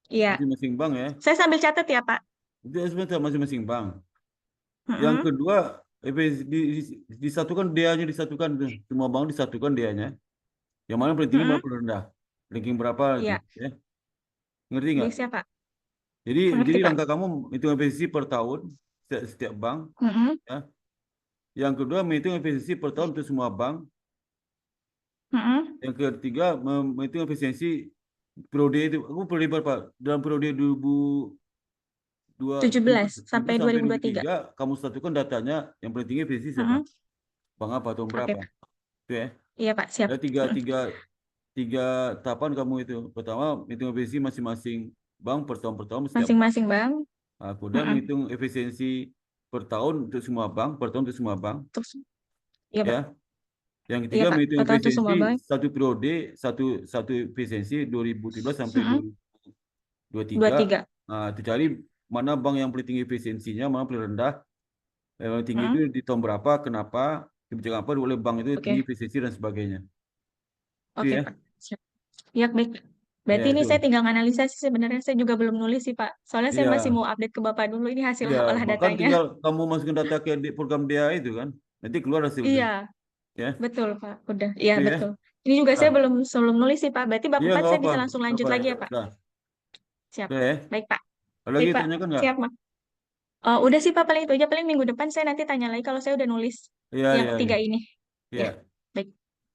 Iya. masing-masing bank ya. Saya sambil catat ya, Pak. Itu sebentar masing-masing bank. Yang Mm-mm. kedua, disatukan DA-nya disatukan tuh. Semua bank disatukan DA-nya. Yang mana paling tinggi, mana Mm-mm. paling rendah. Ranking berapa itu, Iya. ya. Ngerti nggak? Bisa, Pak. Jadi Ngerti, Pak. langkah kamu hitung efisiensi per tahun setiap bank, Mm-mm. ya. Yang kedua menghitung efisiensi per tahun untuk semua bank. Mm-mm. Yang ketiga menghitung efisiensi periode itu. Aku periode berapa? Dalam periode 17 2017 sampai sampai 2023. 2023 kamu satukan datanya yang paling tinggi efisiensi siapa? Mm-mm. Bank apa tahun Oke, berapa? Pak. Itu ya. Iya, Pak. Siap. Ada Mm-mm. tiga tahapan kamu itu. Pertama, menghitung efisiensi masing-masing bank per tahun setiap bank. Masing-masing bank. Kemudian Mm-mm. menghitung efisiensi per tahun untuk semua bank, per tahun untuk semua bank. Terus, iya, Pak. Ya. Yang Iya, ketiga Pak. menghitung Total untuk semua efisiensi bank. satu periode, satu efisiensi 2017 sampai Mm-mm. 2023. 23. Itu cari mana bank yang paling tinggi efisiensinya, mana paling rendah. Yang paling tinggi itu Mm-mm. di tahun berapa, kenapa, kebijakan apa oleh bank itu tinggi Oke. efisiensi dan sebagainya. Itu Oke, ya. Pak. Siap. Ya, baik. Berarti Ya ini itu. saya tinggal nganalisa sih sebenarnya. Saya juga belum nulis sih, Pak. Soalnya saya masih Iya. mau update ke Bapak dulu ini hasil Ya, olah bahkan datanya. tinggal kamu masukin data ke program DA itu kan, nanti keluar hasilnya. Iya, Ya, betul, Pak. Udah. Iya, itu ya. betul. Ini juga saya Nah, belum nulis sih, Pak. Berarti Bapak iya nggak saya apa, bisa langsung lanjut apa. lagi ya, Pak. Dah, Siap. dah ya. Baik, Pak. Ada Baik, lagi Pak. tanyakan nggak? Siap, Pak. Udah sih, Pak. Paling itu aja. Paling minggu depan saya nanti tanya lagi kalau saya udah nulis Iya, yang iya, 3 iya. ini. Iya, Ya, baik.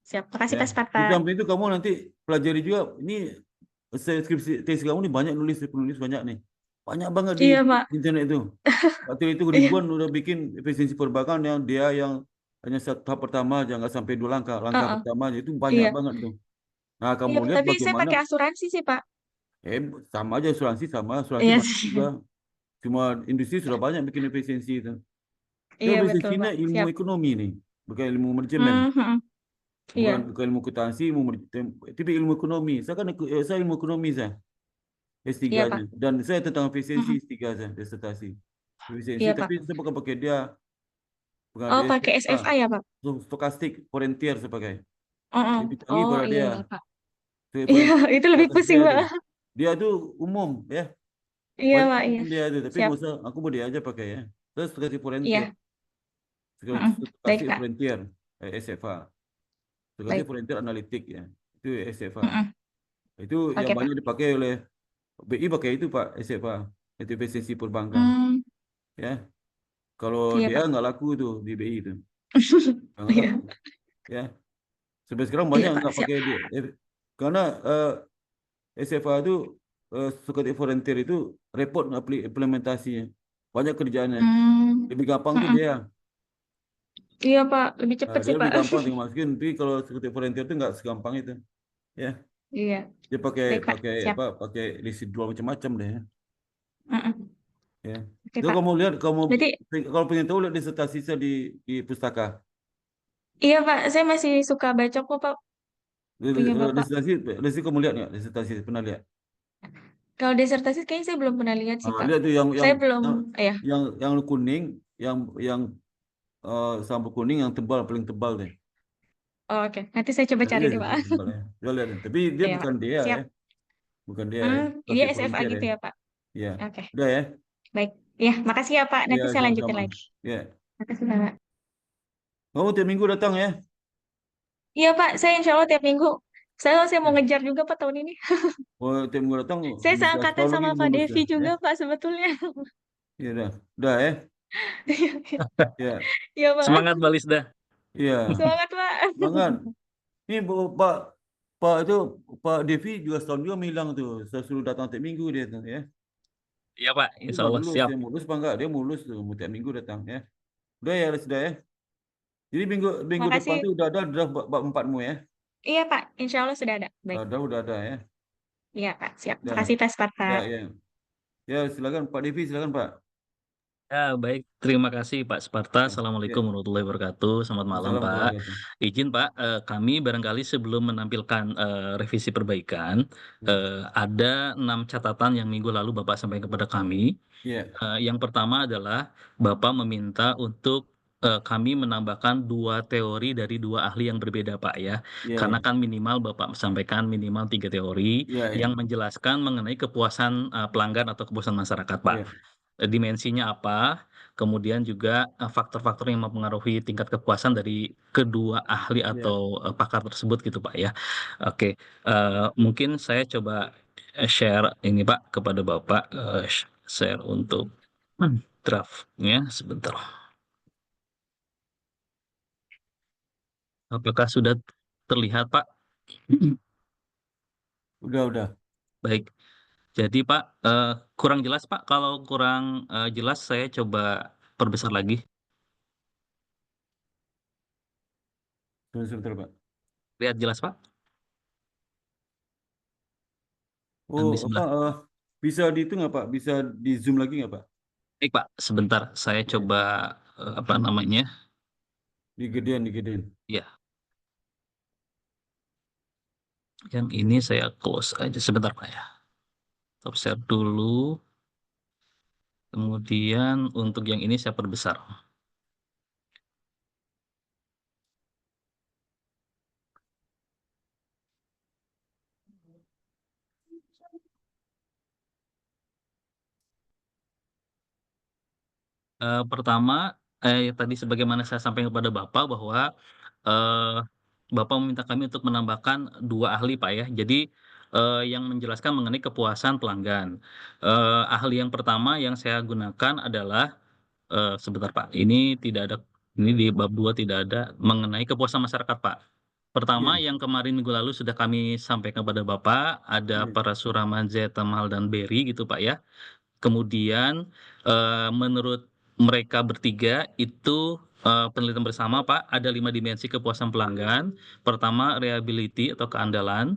Siap. Makasih, ya. Pak Sparta. Di samping itu kamu nanti pelajari juga ini skripsi tesis kamu nih banyak penulis banyak nih, banyak banget di Iya, Pak. internet itu. Waktu itu Iya. ribuan udah bikin efisiensi perbankan yang dia yang hanya satu tahap pertama aja nggak sampai 2 langkah. Langkah Heeh. pertama aja itu banyak Iya. banget itu. Nah, kamu Iya, lihat tapi saya bagaimana. pakai asuransi sih, Pak. Sama aja asuransi Iya banyak sih. juga. Cuma industri sudah banyak bikin efisiensi itu. Itu Iya, betul, efisiensinya Pak. ilmu Siap. ekonomi nih, bukan ilmu manajemen, Iya. bukan ilmu akuntansi, tapi ilmu ekonomi. Saya kan saya ilmu ekonomi saya Iya, Pak. S3-nya dan saya tentang efisiensi Mm-mm. S3 saya disertasi. Efisiensi Iya, Pak. tapi saya bukan pakai dia, bukan Oh, dia pakai SFA ya, Pak? stokastik, Frontier saya pakai. Oh, Lebih tinggi oh, pada iya, dia. iya, Pak. Itu Iya, Frontier itu di lebih atas pusing, dia Pak. itu. Dia itu umum ya. Iya, Banyak Pak. Iya. dia itu, tapi Siap. nggak usah, aku mau dia aja pakai ya. Terus stokastik Frontier, Iya. Mm-mm. Baik, stokastik Pak. Frontier, SFA. Stokastik Baik. Frontier Analitik ya. Itu SFA. Mm-mm. Itu yang Oke, Pak. banyak dipakai oleh BI pakai itu Pak, SFA. Itu efisiensi perbankan Hmm, ya. Kalau iya, dia Pak. nggak laku tuh di BI itu. Nggak Iya. laku ya. Sampai sekarang Iya, banyak Pak. nggak Siap. pakai dia. Karena SFA itu stokastik Frontier itu repot implementasinya. Banyak kerjaannya. Hmm, Lebih gampang tuh mm-mm. dia. Iya, Pak. Lebih cepat Dia sih, Pak. lebih gampang tinggal masukin. Tapi kalau stokastik Frontier itu nggak segampang itu. Ya, Iya. dia pakai Baik, Pak. pakai Siap. apa? Pakai residual macam-macam deh ya. Mm-mm. Ya. Oke, Jadi Pak. kamu lihat, Berarti, kalau pengen tahu lihat disertasi saya di pustaka. iya, Pak. Saya masih suka baca kok, Pak. Punya Bapak. Disertasi kamu lihat nggak? Disertasi pernah lihat? Kalau disertasi kayaknya saya belum pernah lihat sih, Pak. Lihat tuh Saya belum, yang ya. yang kuning, yang sampo kuning yang tebal paling tebal deh. Oh, oke. Nanti saya coba cari Iya, deh, Pak. tebal ya. Coba lihat. Tapi dia Iya, Pak. bukan dia Siap. ya, bukan dia ya. Dia Plastik SFA volunteer ya. gitu ya, Pak? Iya. Oke. Udah ya. Baik. Ya, makasih ya, Pak. Iya, Nanti saya lanjutin sama-sama. lagi. Ya. Makasih, Pak. Kamu tiap minggu datang ya? Iya, Pak. Saya insya Allah tiap minggu. Saya mau ngejar juga, Pak, tahun ini. Oh, tiap minggu datang Saya bisa seangkatan setahun lagi sama Pak lulus Devi dah ya. juga, Pak, sebetulnya. Iya udah ya. Ya. Iya, Pak. Semangat Mbak Lisda. Iya. Semangat, Pak. Semangat. Ini Pak itu Pak Devi juga setahun juga hilang tuh. Saya suruh datang tiap minggu dia tuh ya. Iya Pak, Dia insya baru Allah lulus, siap. dia mulus apa enggak? Dia mulus tuh, mau tiap minggu datang ya. Udah ya, sudah ya. Jadi minggu depan Makasih. tuh udah ada draft bab 4-mu ya. Iya, Pak. Insya Allah sudah ada. Baik. Udah ada ya. Iya, Pak. Siap. Udah. Makasih, Pak Sparta. Ya. Ya, silakan Pak Devi, silakan Pak. Ya, baik. Terima kasih Pak Sparta. Ya. Assalamualaikum warahmatullahi wabarakatuh. Selamat malam Pak. Izin Pak, kami barangkali sebelum menampilkan revisi perbaikan, ada 6 catatan yang minggu lalu Bapak sampaikan kepada kami. Iya. Yang pertama adalah Bapak meminta untuk kami menambahkan 2 teori dari 2 ahli yang berbeda, Pak, ya. Ya, Karena ya. kan minimal Bapak sampaikan minimal 3 teori Ya, ya. yang menjelaskan mengenai kepuasan pelanggan atau kepuasan masyarakat, Pak. Ya. Dimensinya apa, kemudian juga faktor-faktor yang mempengaruhi tingkat kepuasan dari kedua ahli Ya. atau pakar tersebut gitu, Pak, ya. Oke, mungkin saya coba share ini, Pak, kepada Bapak, share untuk draft-nya sebentar. Apakah sudah terlihat, Pak? Udah. Baik. Jadi, Pak, kurang jelas, Pak. Kalau kurang jelas, saya coba perbesar lagi. Sebentar, Pak. Lihat jelas, Pak? Yang di Oh, sebelah. bisa di itu nggak, Pak? Bisa di zoom lagi nggak, Pak? Baik, Pak. Sebentar, saya Oke. coba apa namanya? Digedein. Ya, yang ini saya close aja sebentar, Pak, ya. Stop share dulu. Kemudian untuk yang ini saya perbesar. Pertama, tadi sebagaimana saya sampaikan kepada Bapak bahwa eh, Bapak meminta kami untuk menambahkan 2 ahli, Pak, ya. Jadi yang menjelaskan mengenai kepuasan pelanggan. Ahli yang pertama yang saya gunakan adalah sebentar, Pak. Ini di bab 2 tidak ada mengenai kepuasan masyarakat, Pak. Pertama, Iya. yang kemarin minggu lalu sudah kami sampaikan kepada Bapak, ada Iya. Parashurama, Tamal, dan Berry gitu, Pak, ya. Kemudian menurut mereka bertiga itu penelitian bersama, Pak, ada 5 dimensi kepuasan pelanggan. Pertama, reliability atau keandalan.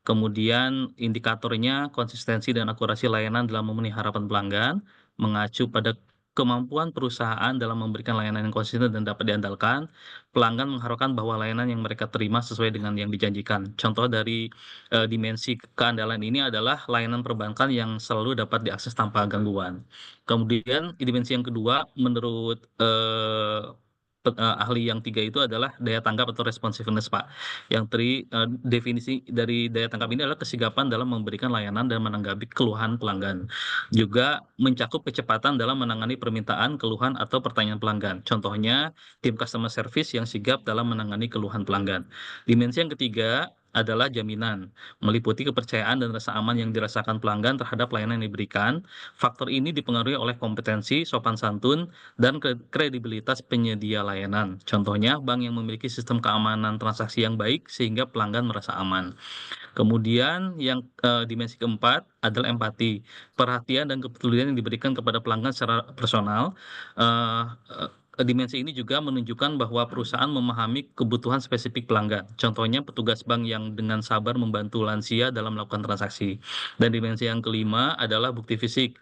Kemudian indikatornya konsistensi dan akurasi layanan dalam memenuhi harapan pelanggan, mengacu pada kemampuan perusahaan dalam memberikan layanan yang konsisten dan dapat diandalkan. Pelanggan mengharapkan bahwa layanan yang mereka terima sesuai dengan yang dijanjikan. Contoh dari dimensi keandalan ini adalah layanan perbankan yang selalu dapat diakses tanpa gangguan. Kemudian dimensi yang kedua menurut ahli yang 3 itu adalah daya tanggap atau responsiveness, Pak. Definisi dari daya tanggap ini adalah kesigapan dalam memberikan layanan dan menanggapi keluhan pelanggan. Juga mencakup kecepatan dalam menangani permintaan, keluhan, atau pertanyaan pelanggan. Contohnya, tim customer service yang sigap dalam menangani keluhan pelanggan. Dimensi yang ketiga adalah jaminan, meliputi kepercayaan dan rasa aman yang dirasakan pelanggan terhadap layanan yang diberikan. Faktor ini dipengaruhi oleh kompetensi, sopan santun, dan kredibilitas penyedia layanan. Contohnya, bank yang memiliki sistem keamanan transaksi yang baik sehingga pelanggan merasa aman. Kemudian yang dimensi keempat adalah empati, perhatian dan kepedulian yang diberikan kepada pelanggan secara personal. Dimensi ini juga menunjukkan bahwa perusahaan memahami kebutuhan spesifik pelanggan. Contohnya petugas bank yang dengan sabar membantu lansia dalam melakukan transaksi. Dan dimensi yang kelima adalah bukti fisik.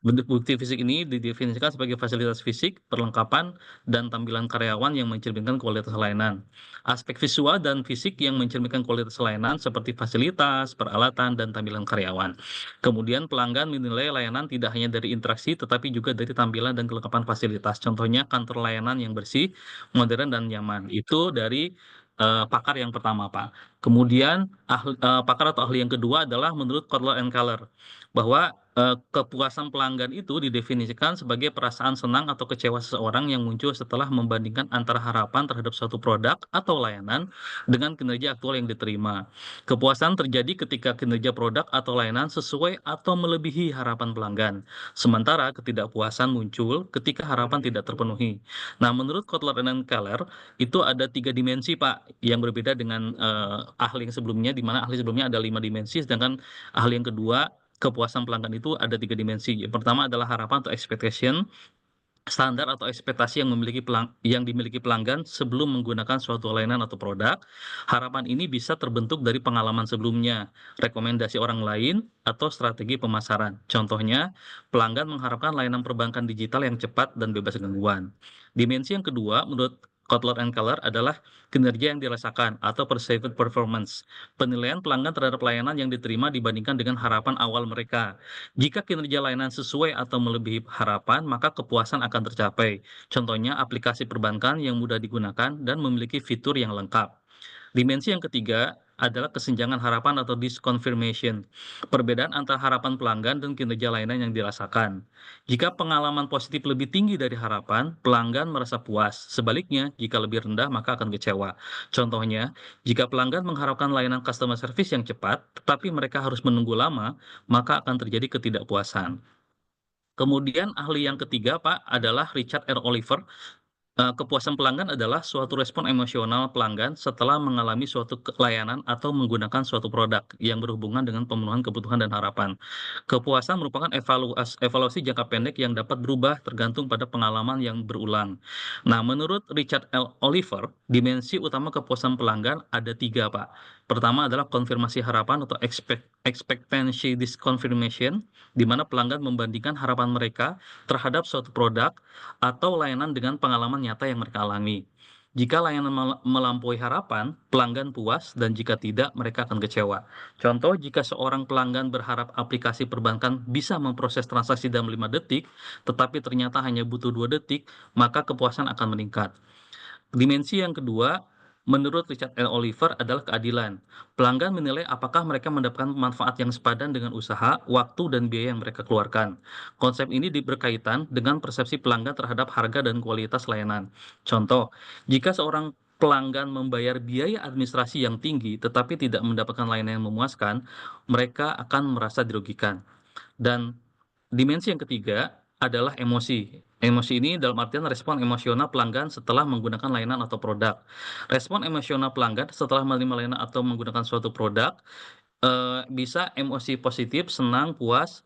Bukti fisik ini didefinisikan sebagai fasilitas fisik, perlengkapan, dan tampilan karyawan yang mencerminkan kualitas layanan. Aspek visual dan fisik yang mencerminkan kualitas layanan seperti fasilitas, peralatan, dan tampilan karyawan. Kemudian pelanggan menilai layanan tidak hanya dari interaksi tetapi juga dari tampilan dan kelengkapan fasilitas. Contohnya kantor layanan yang bersih, modern, dan nyaman. Itu dari pakar yang pertama, Pak. Kemudian pakar atau ahli yang kedua adalah menurut Kotler and Keller bahwa kepuasan pelanggan itu didefinisikan sebagai perasaan senang atau kecewa seseorang yang muncul setelah membandingkan antara harapan terhadap suatu produk atau layanan dengan kinerja aktual yang diterima. Kepuasan terjadi ketika kinerja produk atau layanan sesuai atau melebihi harapan pelanggan. Sementara ketidakpuasan muncul ketika harapan tidak terpenuhi. Nah, menurut Kotler dan Keller, itu ada 3 dimensi, Pak, yang berbeda dengan ahli yang sebelumnya, di mana ahli sebelumnya ada 5 dimensi, sedangkan ahli yang kedua, kepuasan pelanggan itu ada 3 dimensi. Yang pertama adalah harapan atau expectation, standar atau ekspektasi yang dimiliki pelanggan sebelum menggunakan suatu layanan atau produk. Harapan ini bisa terbentuk dari pengalaman sebelumnya, rekomendasi orang lain, atau strategi pemasaran. Contohnya, pelanggan mengharapkan layanan perbankan digital yang cepat dan bebas gangguan. Dimensi yang kedua, menurut Kotler and Keller adalah kinerja yang dirasakan atau perceived performance. Penilaian pelanggan terhadap layanan yang diterima dibandingkan dengan harapan awal mereka. Jika kinerja layanan sesuai atau melebihi harapan, maka kepuasan akan tercapai. Contohnya aplikasi perbankan yang mudah digunakan dan memiliki fitur yang lengkap. Dimensi yang ketiga adalah kesenjangan harapan atau disconfirmation. Perbedaan antara harapan pelanggan dan kinerja layanan yang dirasakan. Jika pengalaman positif lebih tinggi dari harapan, pelanggan merasa puas. Sebaliknya, jika lebih rendah, maka akan kecewa. Contohnya, jika pelanggan mengharapkan layanan customer service yang cepat, tetapi mereka harus menunggu lama, maka akan terjadi ketidakpuasan. Kemudian ahli yang ketiga, Pak, adalah Richard R. Oliver. Kepuasan pelanggan adalah suatu respon emosional pelanggan setelah mengalami suatu layanan atau menggunakan suatu produk yang berhubungan dengan pemenuhan kebutuhan dan harapan. Kepuasan merupakan evaluasi jangka pendek yang dapat berubah tergantung pada pengalaman yang berulang. Nah, menurut Richard L. Oliver, dimensi utama kepuasan pelanggan ada 3, Pak. Pertama adalah konfirmasi harapan atau expectancy disconfirmation, di mana pelanggan membandingkan harapan mereka terhadap suatu produk atau layanan dengan pengalaman nyata yang mereka alami. Jika layanan melampaui harapan, pelanggan puas, dan jika tidak, mereka akan kecewa. Contoh, jika seorang pelanggan berharap aplikasi perbankan bisa memproses transaksi dalam 5 detik, tetapi ternyata hanya butuh 2 detik, maka kepuasan akan meningkat. Dimensi yang kedua, menurut Richard L. Oliver, adalah keadilan. Pelanggan menilai apakah mereka mendapatkan manfaat yang sepadan dengan usaha, waktu, dan biaya yang mereka keluarkan. Konsep ini berkaitan dengan persepsi pelanggan terhadap harga dan kualitas layanan. Contoh, jika seorang pelanggan membayar biaya administrasi yang tinggi tetapi tidak mendapatkan layanan yang memuaskan, mereka akan merasa dirugikan. Dan dimensi yang ketiga adalah emosi. Emosi ini dalam artian respon emosional pelanggan setelah menggunakan layanan atau produk. Respon emosional pelanggan setelah menerima layanan atau menggunakan suatu produk bisa emosi positif, senang, puas,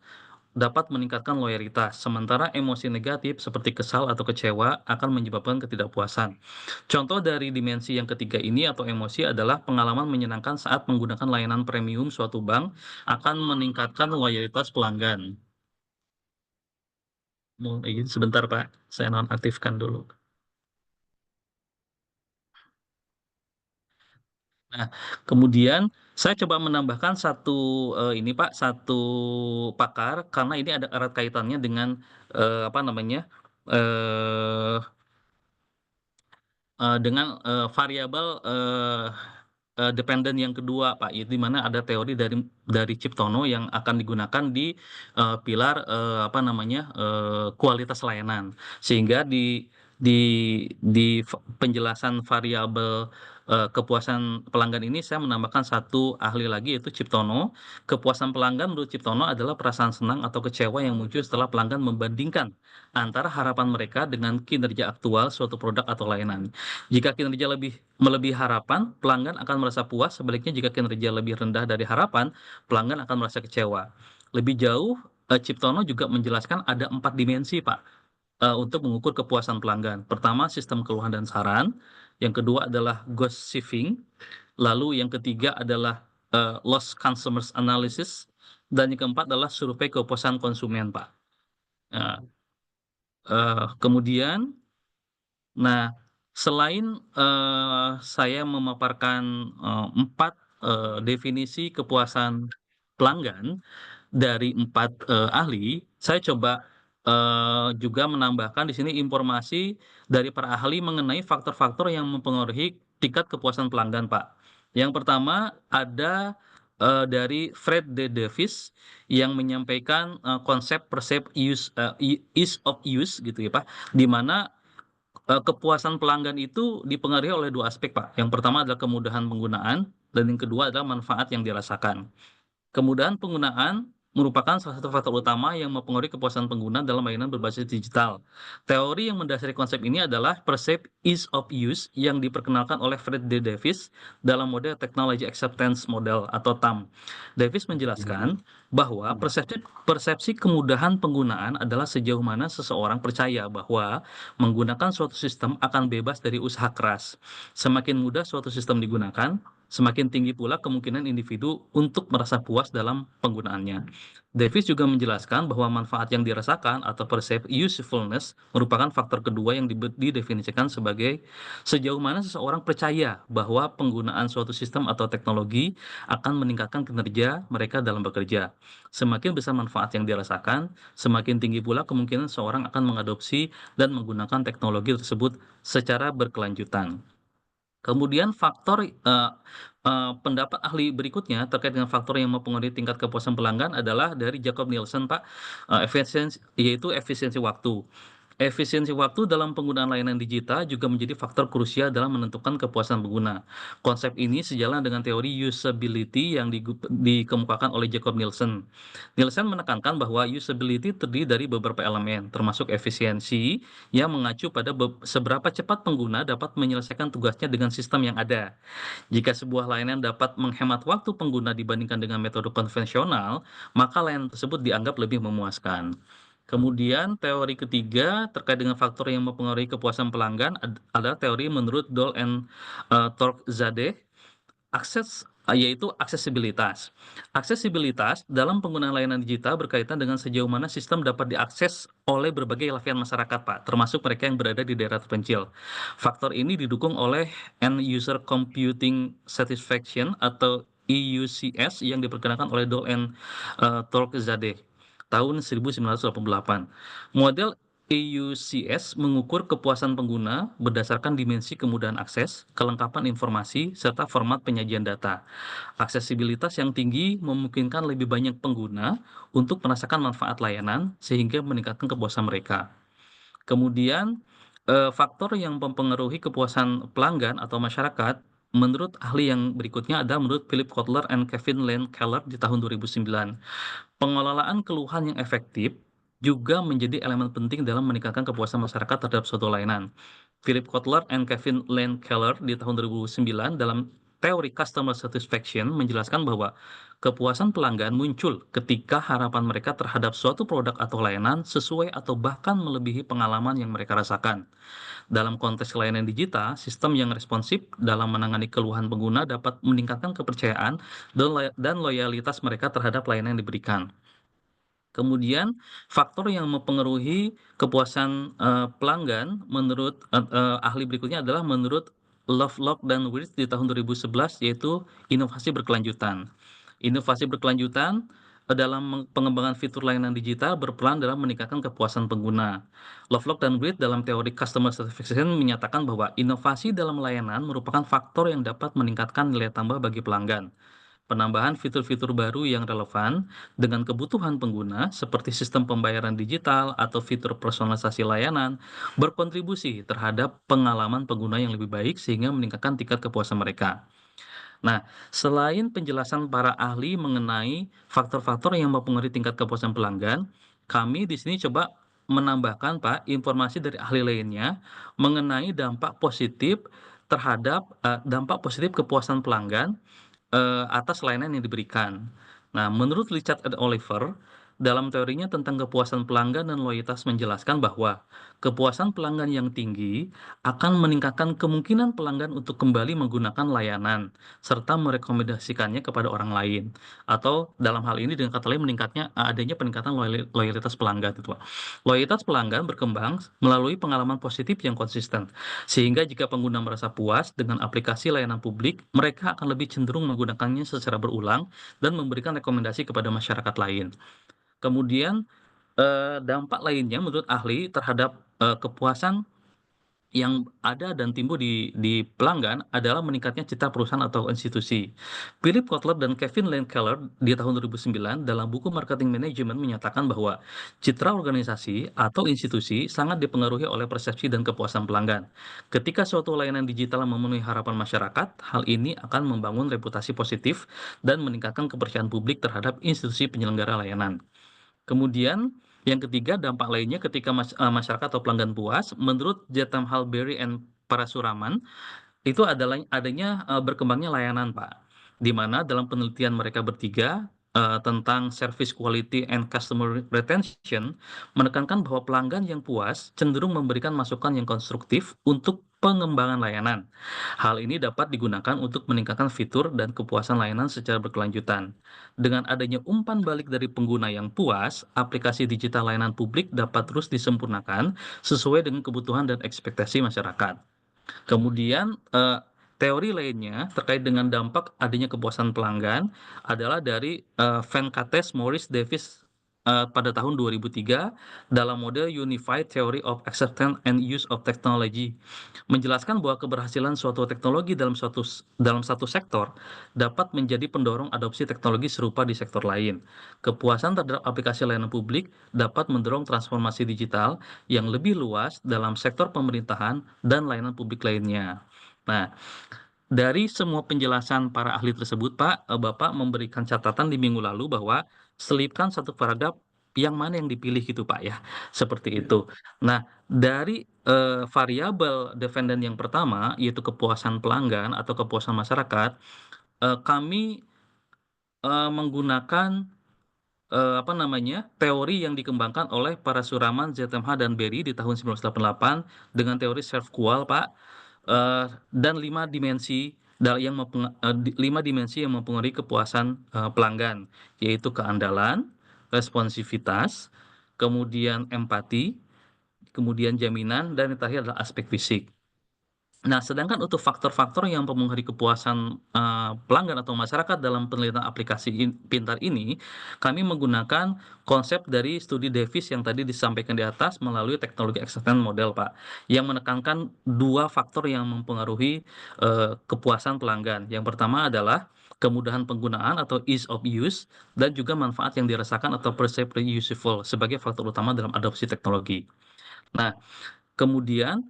dapat meningkatkan loyalitas. Sementara emosi negatif seperti kesal atau kecewa akan menyebabkan ketidakpuasan. Contoh dari dimensi yang ketiga ini atau emosi adalah pengalaman menyenangkan saat menggunakan layanan premium suatu bank akan meningkatkan loyalitas pelanggan. Izin sebentar, Pak. Saya nonaktifkan dulu. Nah, kemudian saya coba menambahkan ini Pak, satu pakar karena ini ada erat kaitannya dengan apa namanya? eh dengan variabel dependen yang kedua, Pak, di mana ada teori dari Ciptono yang akan digunakan di pilar apa namanya kualitas layanan, sehingga di penjelasan variabel kepuasan pelanggan ini saya menambahkan satu ahli lagi yaitu Ciptono. Kepuasan pelanggan menurut Ciptono adalah perasaan senang atau kecewa yang muncul setelah pelanggan membandingkan antara harapan mereka dengan kinerja aktual suatu produk atau layanan. Jika kinerja melebihi harapan, pelanggan akan merasa puas. Sebaliknya, jika kinerja lebih rendah dari harapan, pelanggan akan merasa kecewa. Lebih jauh, Ciptono juga menjelaskan ada 4 dimensi, Pak, untuk mengukur kepuasan pelanggan. Pertama, sistem keluhan dan saran. Yang kedua adalah ghost shifting. Lalu yang ketiga adalah lost customers analysis. Dan yang keempat adalah survei kepuasan konsumen, Pak. Kemudian, nah, selain saya memaparkan 4 definisi kepuasan pelanggan dari 4 ahli, saya coba juga menambahkan di sini informasi dari para ahli mengenai faktor-faktor yang mempengaruhi tingkat kepuasan pelanggan, Pak. Yang pertama ada dari Fred D. Davis yang menyampaikan konsep perceived ease of use gitu ya, Pak, di mana kepuasan pelanggan itu dipengaruhi oleh 2 aspek, Pak. Yang pertama adalah kemudahan penggunaan dan yang kedua adalah manfaat yang dirasakan. Kemudahan penggunaan merupakan salah satu faktor utama yang mempengaruhi kepuasan pengguna dalam layanan berbasis digital. Teori yang mendasari konsep ini adalah perceived ease of use yang diperkenalkan oleh Fred D. Davis dalam model Technology Acceptance Model atau TAM. Davis menjelaskan bahwa persepsi kemudahan penggunaan adalah sejauh mana seseorang percaya bahwa menggunakan suatu sistem akan bebas dari usaha keras. Semakin mudah suatu sistem digunakan, Semakin tinggi pula kemungkinan individu untuk merasa puas dalam penggunaannya. Davis juga menjelaskan bahwa manfaat yang dirasakan atau perceived usefulness merupakan faktor kedua yang didefinisikan sebagai sejauh mana seseorang percaya bahwa penggunaan suatu sistem atau teknologi akan meningkatkan kinerja mereka dalam bekerja. Semakin besar manfaat yang dirasakan, semakin tinggi pula kemungkinan seseorang akan mengadopsi dan menggunakan teknologi tersebut secara berkelanjutan. Kemudian pendapat ahli berikutnya terkait dengan faktor yang mempengaruhi tingkat kepuasan pelanggan adalah dari Jacob Nielsen, Pak, yaitu efisiensi waktu. Efisiensi waktu dalam penggunaan layanan digital juga menjadi faktor krusial dalam menentukan kepuasan pengguna. Konsep ini sejalan dengan teori usability yang dikemukakan oleh Jacob Nielsen. Nielsen menekankan bahwa usability terdiri dari beberapa elemen, termasuk efisiensi yang mengacu pada seberapa cepat pengguna dapat menyelesaikan tugasnya dengan sistem yang ada. Jika sebuah layanan dapat menghemat waktu pengguna dibandingkan dengan metode konvensional, maka layanan tersebut dianggap lebih memuaskan. Kemudian teori ketiga terkait dengan faktor yang mempengaruhi kepuasan pelanggan adalah teori menurut Doll and Torczadeh, yaitu aksesibilitas. Aksesibilitas dalam penggunaan layanan digital berkaitan dengan sejauh mana sistem dapat diakses oleh berbagai lapisan masyarakat, Pak, termasuk mereka yang berada di daerah terpencil. Faktor ini didukung oleh End User Computing Satisfaction atau EUCS yang diperkenalkan oleh Doll and Torczadeh tahun 1988. Model EUCS mengukur kepuasan pengguna berdasarkan dimensi kemudahan akses, kelengkapan informasi, serta format penyajian data. Aksesibilitas yang tinggi memungkinkan lebih banyak pengguna untuk merasakan manfaat layanan sehingga meningkatkan kepuasan mereka. Kemudian, faktor yang mempengaruhi kepuasan pelanggan atau masyarakat menurut ahli yang berikutnya adalah menurut Philip Kotler and Kevin Lane Keller di tahun 2009. Pengelolaan keluhan yang efektif juga menjadi elemen penting dalam meningkatkan kepuasan masyarakat terhadap suatu layanan. Philip Kotler and Kevin Lane Keller di tahun 2009 dalam teori customer satisfaction menjelaskan bahwa kepuasan pelanggan muncul ketika harapan mereka terhadap suatu produk atau layanan sesuai atau bahkan melebihi pengalaman yang mereka rasakan. Dalam konteks layanan digital, sistem yang responsif dalam menangani keluhan pengguna dapat meningkatkan kepercayaan dan loyalitas mereka terhadap layanan yang diberikan. Kemudian faktor yang mempengaruhi kepuasan pelanggan menurut ahli berikutnya adalah menurut Lovelock dan Wirtz di tahun 2011 yaitu inovasi berkelanjutan. Inovasi berkelanjutan dalam pengembangan fitur layanan digital berperan dalam meningkatkan kepuasan pengguna. Lovelock dan Wirtz dalam teori customer satisfaction menyatakan bahwa inovasi dalam layanan merupakan faktor yang dapat meningkatkan nilai tambah bagi pelanggan. Penambahan fitur-fitur baru yang relevan dengan kebutuhan pengguna seperti sistem pembayaran digital atau fitur personalisasi layanan berkontribusi terhadap pengalaman pengguna yang lebih baik sehingga meningkatkan tingkat kepuasan mereka. Nah, selain penjelasan para ahli mengenai faktor-faktor yang mempengaruhi tingkat kepuasan pelanggan, kami di sini coba menambahkan, Pak, informasi dari ahli lainnya mengenai dampak positif kepuasan pelanggan atas layanan yang diberikan. Nah, menurut Richard and Oliver, dalam teorinya tentang kepuasan pelanggan dan loyalitas menjelaskan bahwa kepuasan pelanggan yang tinggi akan meningkatkan kemungkinan pelanggan untuk kembali menggunakan layanan serta merekomendasikannya kepada orang lain. Atau dalam hal ini dengan kata lain adanya peningkatan loyalitas pelanggan itu, Pak. Loyalitas pelanggan berkembang melalui pengalaman positif yang konsisten. Sehingga jika pengguna merasa puas dengan aplikasi layanan publik, mereka akan lebih cenderung menggunakannya secara berulang dan memberikan rekomendasi kepada masyarakat lain. Kemudian dampak lainnya menurut ahli terhadap kepuasan yang ada dan timbul di pelanggan adalah meningkatnya citra perusahaan atau institusi. Philip Kotler dan Kevin Lane Keller di tahun 2009 dalam buku Marketing Management menyatakan bahwa citra organisasi atau institusi sangat dipengaruhi oleh persepsi dan kepuasan pelanggan. Ketika suatu layanan digital memenuhi harapan masyarakat, hal ini akan membangun reputasi positif dan meningkatkan kepercayaan publik terhadap institusi penyelenggara layanan. Kemudian yang ketiga, dampak lainnya ketika masyarakat atau pelanggan puas, menurut Jetham Halberry and Parasuraman, itu adalah adanya berkembangnya layanan, Pak. Di mana dalam penelitian mereka bertiga, tentang service quality and customer retention menekankan bahwa pelanggan yang puas cenderung memberikan masukan yang konstruktif untuk pengembangan layanan. Hal ini dapat digunakan untuk meningkatkan fitur dan kepuasan layanan secara berkelanjutan. Dengan adanya umpan balik dari pengguna yang puas, aplikasi digital layanan publik dapat terus disempurnakan sesuai dengan kebutuhan dan ekspektasi masyarakat. Kemudian teori lainnya terkait dengan dampak adanya kepuasan pelanggan adalah dari Venkatesh Maurice Davis pada tahun 2003 dalam model Unified Theory of Acceptance and Use of Technology, menjelaskan bahwa keberhasilan suatu teknologi dalam satu sektor dapat menjadi pendorong adopsi teknologi serupa di sektor lain. Kepuasan terhadap aplikasi layanan publik dapat mendorong transformasi digital yang lebih luas dalam sektor pemerintahan dan layanan publik lainnya. Nah, dari semua penjelasan para ahli tersebut, Pak, Bapak memberikan catatan di minggu lalu bahwa selipkan satu paragraf yang mana yang dipilih gitu, Pak, ya. Seperti itu. Nah, dari variabel defendant yang pertama, yaitu kepuasan pelanggan atau kepuasan masyarakat, kami menggunakan teori yang dikembangkan oleh Parasuraman, ZMH, dan Berry di tahun 1988 dengan teori self-qual, Pak, dan 5 dimensi yang mempengaruhi kepuasan pelanggan, yaitu keandalan, responsivitas, kemudian empati, kemudian jaminan, dan yang terakhir adalah aspek fisik. Nah, sedangkan untuk faktor-faktor yang mempengaruhi kepuasan pelanggan atau masyarakat dalam penelitian aplikasi pintar ini, kami menggunakan konsep dari studi Davis yang tadi disampaikan di atas melalui teknologi acceptance model, Pak, yang menekankan 2 faktor yang mempengaruhi kepuasan pelanggan. Yang pertama adalah kemudahan penggunaan atau ease of use, dan juga manfaat yang dirasakan atau perceived useful sebagai faktor utama dalam adopsi teknologi. Nah, kemudian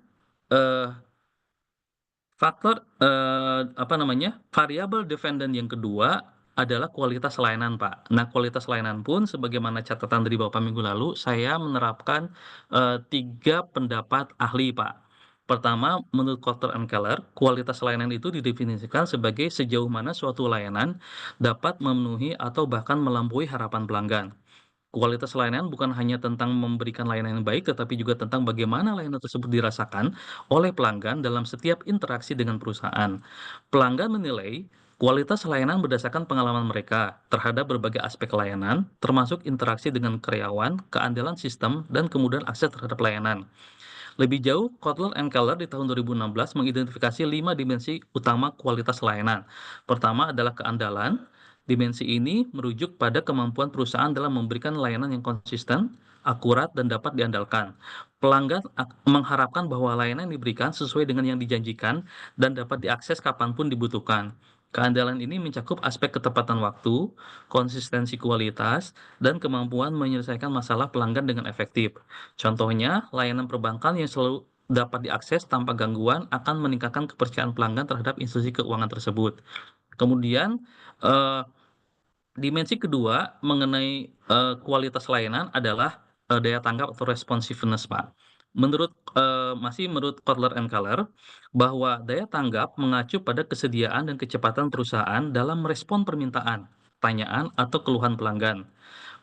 variabel defendant yang kedua adalah kualitas layanan, Pak. Nah, kualitas layanan pun sebagaimana catatan dari Bapak minggu lalu, saya menerapkan 3 pendapat ahli, Pak. Pertama, menurut Kotler and Keller, kualitas layanan itu didefinisikan sebagai sejauh mana suatu layanan dapat memenuhi atau bahkan melampaui harapan pelanggan. Kualitas layanan bukan hanya tentang memberikan layanan yang baik, tetapi juga tentang bagaimana layanan tersebut dirasakan oleh pelanggan dalam setiap interaksi dengan perusahaan. Pelanggan menilai kualitas layanan berdasarkan pengalaman mereka terhadap berbagai aspek layanan, termasuk interaksi dengan karyawan, keandalan sistem, dan kemudahan akses terhadap layanan. Lebih jauh, Kotler and Keller di tahun 2016 mengidentifikasi 5 dimensi utama kualitas layanan. Pertama adalah keandalan. Dimensi ini merujuk pada kemampuan perusahaan dalam memberikan layanan yang konsisten, akurat, dan dapat diandalkan. Pelanggan mengharapkan bahwa layanan yang diberikan sesuai dengan yang dijanjikan dan dapat diakses kapanpun dibutuhkan. Keandalan ini mencakup aspek ketepatan waktu, konsistensi kualitas, dan kemampuan menyelesaikan masalah pelanggan dengan efektif. Contohnya, layanan perbankan yang selalu dapat diakses tanpa gangguan akan meningkatkan kepercayaan pelanggan terhadap institusi keuangan tersebut. Kemudian, dimensi kedua mengenai kualitas layanan adalah daya tanggap atau responsiveness, Pak. Masih menurut Kotler and Keller, bahwa daya tanggap mengacu pada kesediaan dan kecepatan perusahaan dalam merespon permintaan, pertanyaan, atau keluhan pelanggan.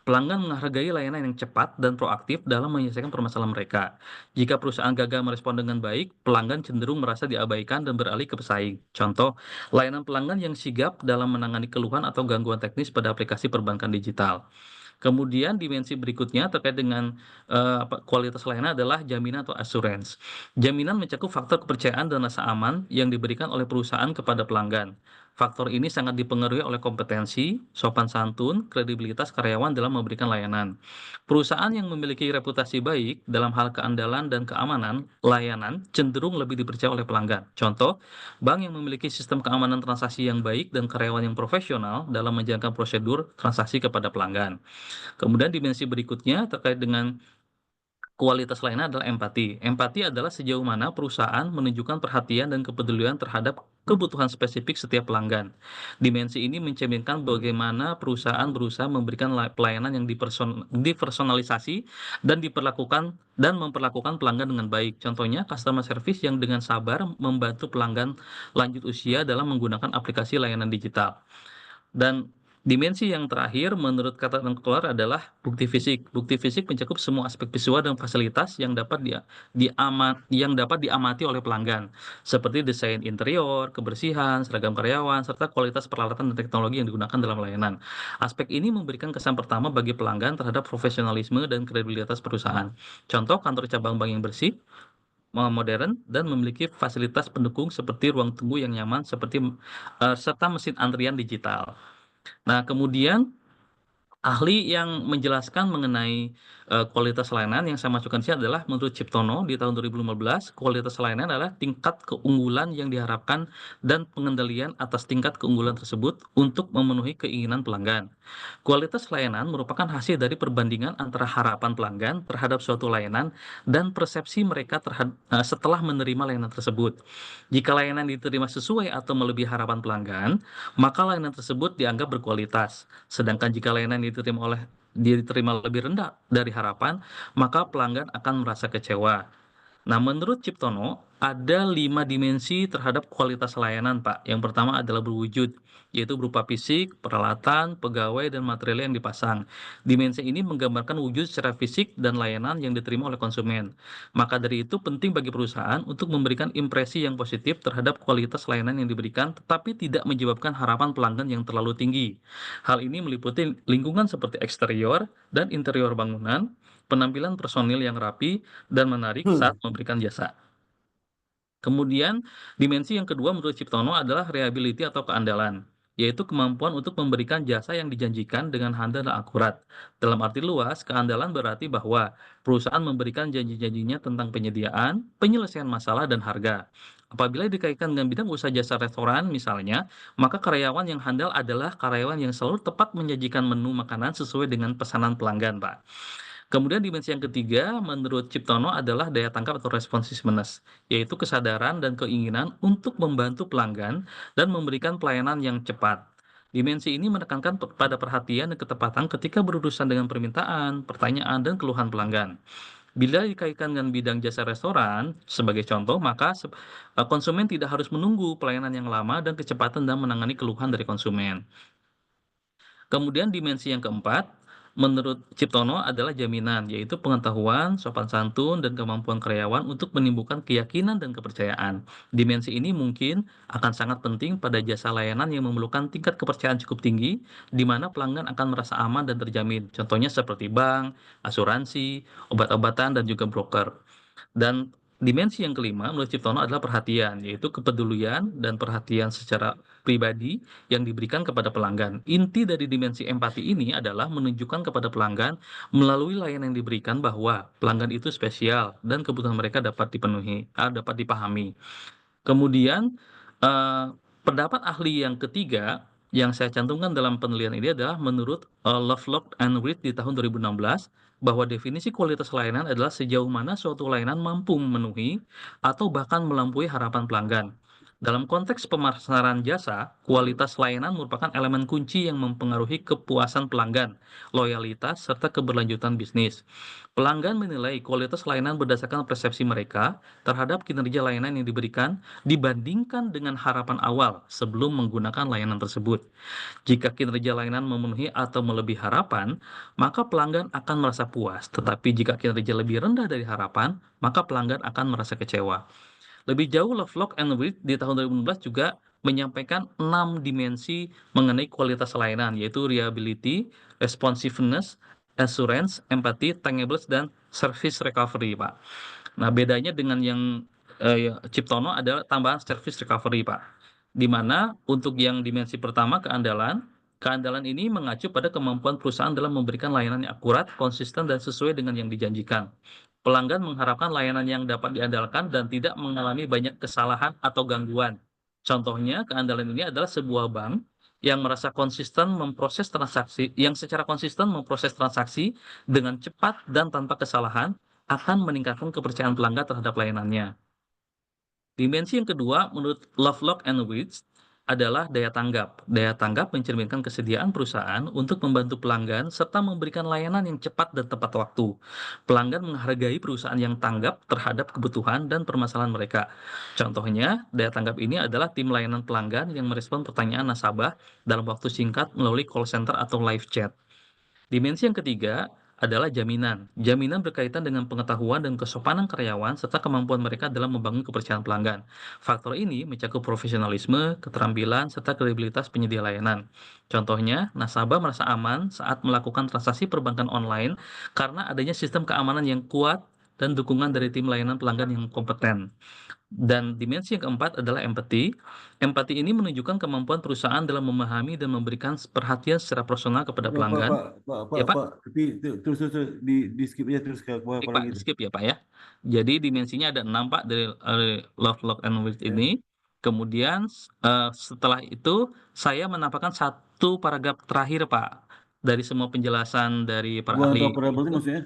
Pelanggan menghargai layanan yang cepat dan proaktif dalam menyelesaikan permasalahan mereka. Jika perusahaan gagal merespon dengan baik, pelanggan cenderung merasa diabaikan dan beralih ke pesaing. Contoh, layanan pelanggan yang sigap dalam menangani keluhan atau gangguan teknis pada aplikasi perbankan digital. Kemudian dimensi berikutnya terkait dengan kualitas layanan adalah jaminan atau assurance. Jaminan mencakup faktor kepercayaan dan rasa aman yang diberikan oleh perusahaan kepada pelanggan. Faktor ini sangat dipengaruhi oleh kompetensi, sopan santun, kredibilitas karyawan dalam memberikan layanan. Perusahaan yang memiliki reputasi baik dalam hal keandalan dan keamanan layanan cenderung lebih dipercaya oleh pelanggan. Contoh, bank yang memiliki sistem keamanan transaksi yang baik dan karyawan yang profesional dalam menjalankan prosedur transaksi kepada pelanggan. Kemudian dimensi berikutnya terkait dengan kualitas lainnya adalah empati. Empati adalah sejauh mana perusahaan menunjukkan perhatian dan kepedulian terhadap kebutuhan spesifik setiap pelanggan. Dimensi ini mencerminkan bagaimana perusahaan berusaha memberikan pelayanan yang dipersonalisasi dan memperlakukan pelanggan dengan baik. Contohnya, customer service yang dengan sabar membantu pelanggan lanjut usia dalam menggunakan aplikasi layanan digital. Dan Dimensi yang terakhir menurut kata keluar adalah bukti fisik. Bukti fisik mencakup semua aspek visual dan fasilitas yang dapat diamati oleh pelanggan, seperti desain interior, kebersihan, seragam karyawan, serta kualitas peralatan dan teknologi yang digunakan dalam layanan. Aspek ini memberikan kesan pertama bagi pelanggan terhadap profesionalisme dan kredibilitas perusahaan. Contoh, kantor cabang bank yang bersih, modern, dan memiliki fasilitas pendukung seperti ruang tunggu yang nyaman serta mesin antrian digital. Nah, kemudian ahli yang menjelaskan mengenai kualitas layanan yang saya masukkan di sini adalah menurut Ciptono di tahun 2015, kualitas layanan adalah tingkat keunggulan yang diharapkan dan pengendalian atas tingkat keunggulan tersebut untuk memenuhi keinginan pelanggan. Kualitas layanan merupakan hasil dari perbandingan antara harapan pelanggan terhadap suatu layanan dan persepsi mereka setelah menerima layanan tersebut. Jika layanan diterima sesuai atau melebihi harapan pelanggan, maka layanan tersebut dianggap berkualitas. Sedangkan jika layanan diterima lebih rendah dari harapan, maka pelanggan akan merasa kecewa. Nah, menurut Ciptono, ada 5 dimensi terhadap kualitas layanan, Pak. Yang pertama adalah berwujud, yaitu berupa fisik, peralatan, pegawai, dan material yang dipasang. Dimensi ini menggambarkan wujud secara fisik dan layanan yang diterima oleh konsumen. Maka dari itu penting bagi perusahaan untuk memberikan impresi yang positif terhadap kualitas layanan yang diberikan, tetapi tidak menyebabkan harapan pelanggan yang terlalu tinggi. Hal ini meliputi lingkungan seperti eksterior dan interior bangunan, penampilan personil yang rapi dan menarik saat memberikan jasa. Kemudian, dimensi yang kedua menurut Ciptono adalah reliability atau keandalan, yaitu kemampuan untuk memberikan jasa yang dijanjikan dengan handal dan akurat. Dalam arti luas, keandalan berarti bahwa perusahaan memberikan janji-janjinya tentang penyediaan, penyelesaian masalah, dan harga. Apabila dikaitkan dengan bidang usaha jasa restoran misalnya, maka karyawan yang handal adalah karyawan yang selalu tepat menyajikan menu makanan sesuai dengan pesanan pelanggan, Pak. Kemudian dimensi yang ketiga menurut Ciptono adalah daya tangkap atau responsiveness, yaitu kesadaran dan keinginan untuk membantu pelanggan dan memberikan pelayanan yang cepat. Dimensi ini menekankan pada perhatian dan ketepatan ketika berurusan dengan permintaan, pertanyaan, dan keluhan pelanggan. Bila dikaitkan dengan bidang jasa restoran, sebagai contoh, maka konsumen tidak harus menunggu pelayanan yang lama dan kecepatan dalam menangani keluhan dari konsumen. Kemudian dimensi yang keempat, menurut Ciptono adalah jaminan, yaitu pengetahuan, sopan santun, dan kemampuan karyawan untuk menimbulkan keyakinan dan kepercayaan. Dimensi ini mungkin akan sangat penting pada jasa layanan yang memerlukan tingkat kepercayaan cukup tinggi, di mana pelanggan akan merasa aman dan terjamin. Contohnya seperti bank, asuransi, obat-obatan, dan juga broker. Dan dimensi yang kelima menurut Ciptono adalah perhatian, yaitu kepedulian dan perhatian secara pribadi yang diberikan kepada pelanggan. Inti dari dimensi empati ini adalah menunjukkan kepada pelanggan melalui layanan yang diberikan bahwa pelanggan itu spesial dan kebutuhan mereka dapat dipahami. Kemudian pendapat ahli yang ketiga yang saya cantumkan dalam penelitian ini adalah menurut Lovelock and Reed di tahun 2016 bahwa definisi kualitas layanan adalah sejauh mana suatu layanan mampu memenuhi atau bahkan melampaui harapan pelanggan. Dalam konteks pemasaran jasa, kualitas layanan merupakan elemen kunci yang mempengaruhi kepuasan pelanggan, loyalitas, serta keberlanjutan bisnis. Pelanggan menilai kualitas layanan berdasarkan persepsi mereka terhadap kinerja layanan yang diberikan dibandingkan dengan harapan awal sebelum menggunakan layanan tersebut. Jika kinerja layanan memenuhi atau melebihi harapan, maka pelanggan akan merasa puas. Tetapi jika kinerja lebih rendah dari harapan, maka pelanggan akan merasa kecewa. Lebih jauh, Lovelock and Reed di tahun 2016 juga menyampaikan 6 dimensi mengenai kualitas layanan, yaitu reliability, responsiveness, assurance, empathy, tangibles, dan service recovery, Pak. Nah, bedanya dengan yang Ciptono adalah tambahan service recovery, Pak. Di mana untuk yang dimensi pertama keandalan ini mengacu pada kemampuan perusahaan dalam memberikan layanan yang akurat, konsisten, dan sesuai dengan yang dijanjikan. Pelanggan mengharapkan layanan yang dapat diandalkan dan tidak mengalami banyak kesalahan atau gangguan. Contohnya, keandalan ini adalah sebuah bank yang secara konsisten memproses transaksi dengan cepat dan tanpa kesalahan akan meningkatkan kepercayaan pelanggan terhadap layanannya. Dimensi yang kedua, menurut Lovelock and Reed, adalah daya tanggap. Daya tanggap mencerminkan kesediaan perusahaan untuk membantu pelanggan serta memberikan layanan yang cepat dan tepat waktu. Pelanggan menghargai perusahaan yang tanggap terhadap kebutuhan dan permasalahan mereka. Contohnya, daya tanggap ini adalah tim layanan pelanggan yang merespon pertanyaan nasabah dalam waktu singkat melalui call center atau live chat. Dimensi yang ketiga adalah jaminan. Jaminan berkaitan dengan pengetahuan dan kesopanan karyawan serta kemampuan mereka dalam membangun kepercayaan pelanggan. Faktor ini mencakup profesionalisme, keterampilan, serta kredibilitas penyedia layanan. Contohnya, nasabah merasa aman saat melakukan transaksi perbankan online karena adanya sistem keamanan yang kuat dan dukungan dari tim layanan pelanggan yang kompeten. Dan dimensi yang keempat adalah empati. Empati ini menunjukkan kemampuan perusahaan dalam memahami dan memberikan perhatian secara personal kepada pelanggan. Ya, Pak. Tapi terus di skip aja terus ke Baik, apa Pak, lagi itu? skip ya, Pak ya. Jadi dimensinya ada 6, Pak, dari love, lock, and with Ya. ini. Kemudian setelah itu saya menampakkan satu paragraf terakhir, Pak, dari semua penjelasan dari para Hubungan ahli interoperable itu itu. maksudnya?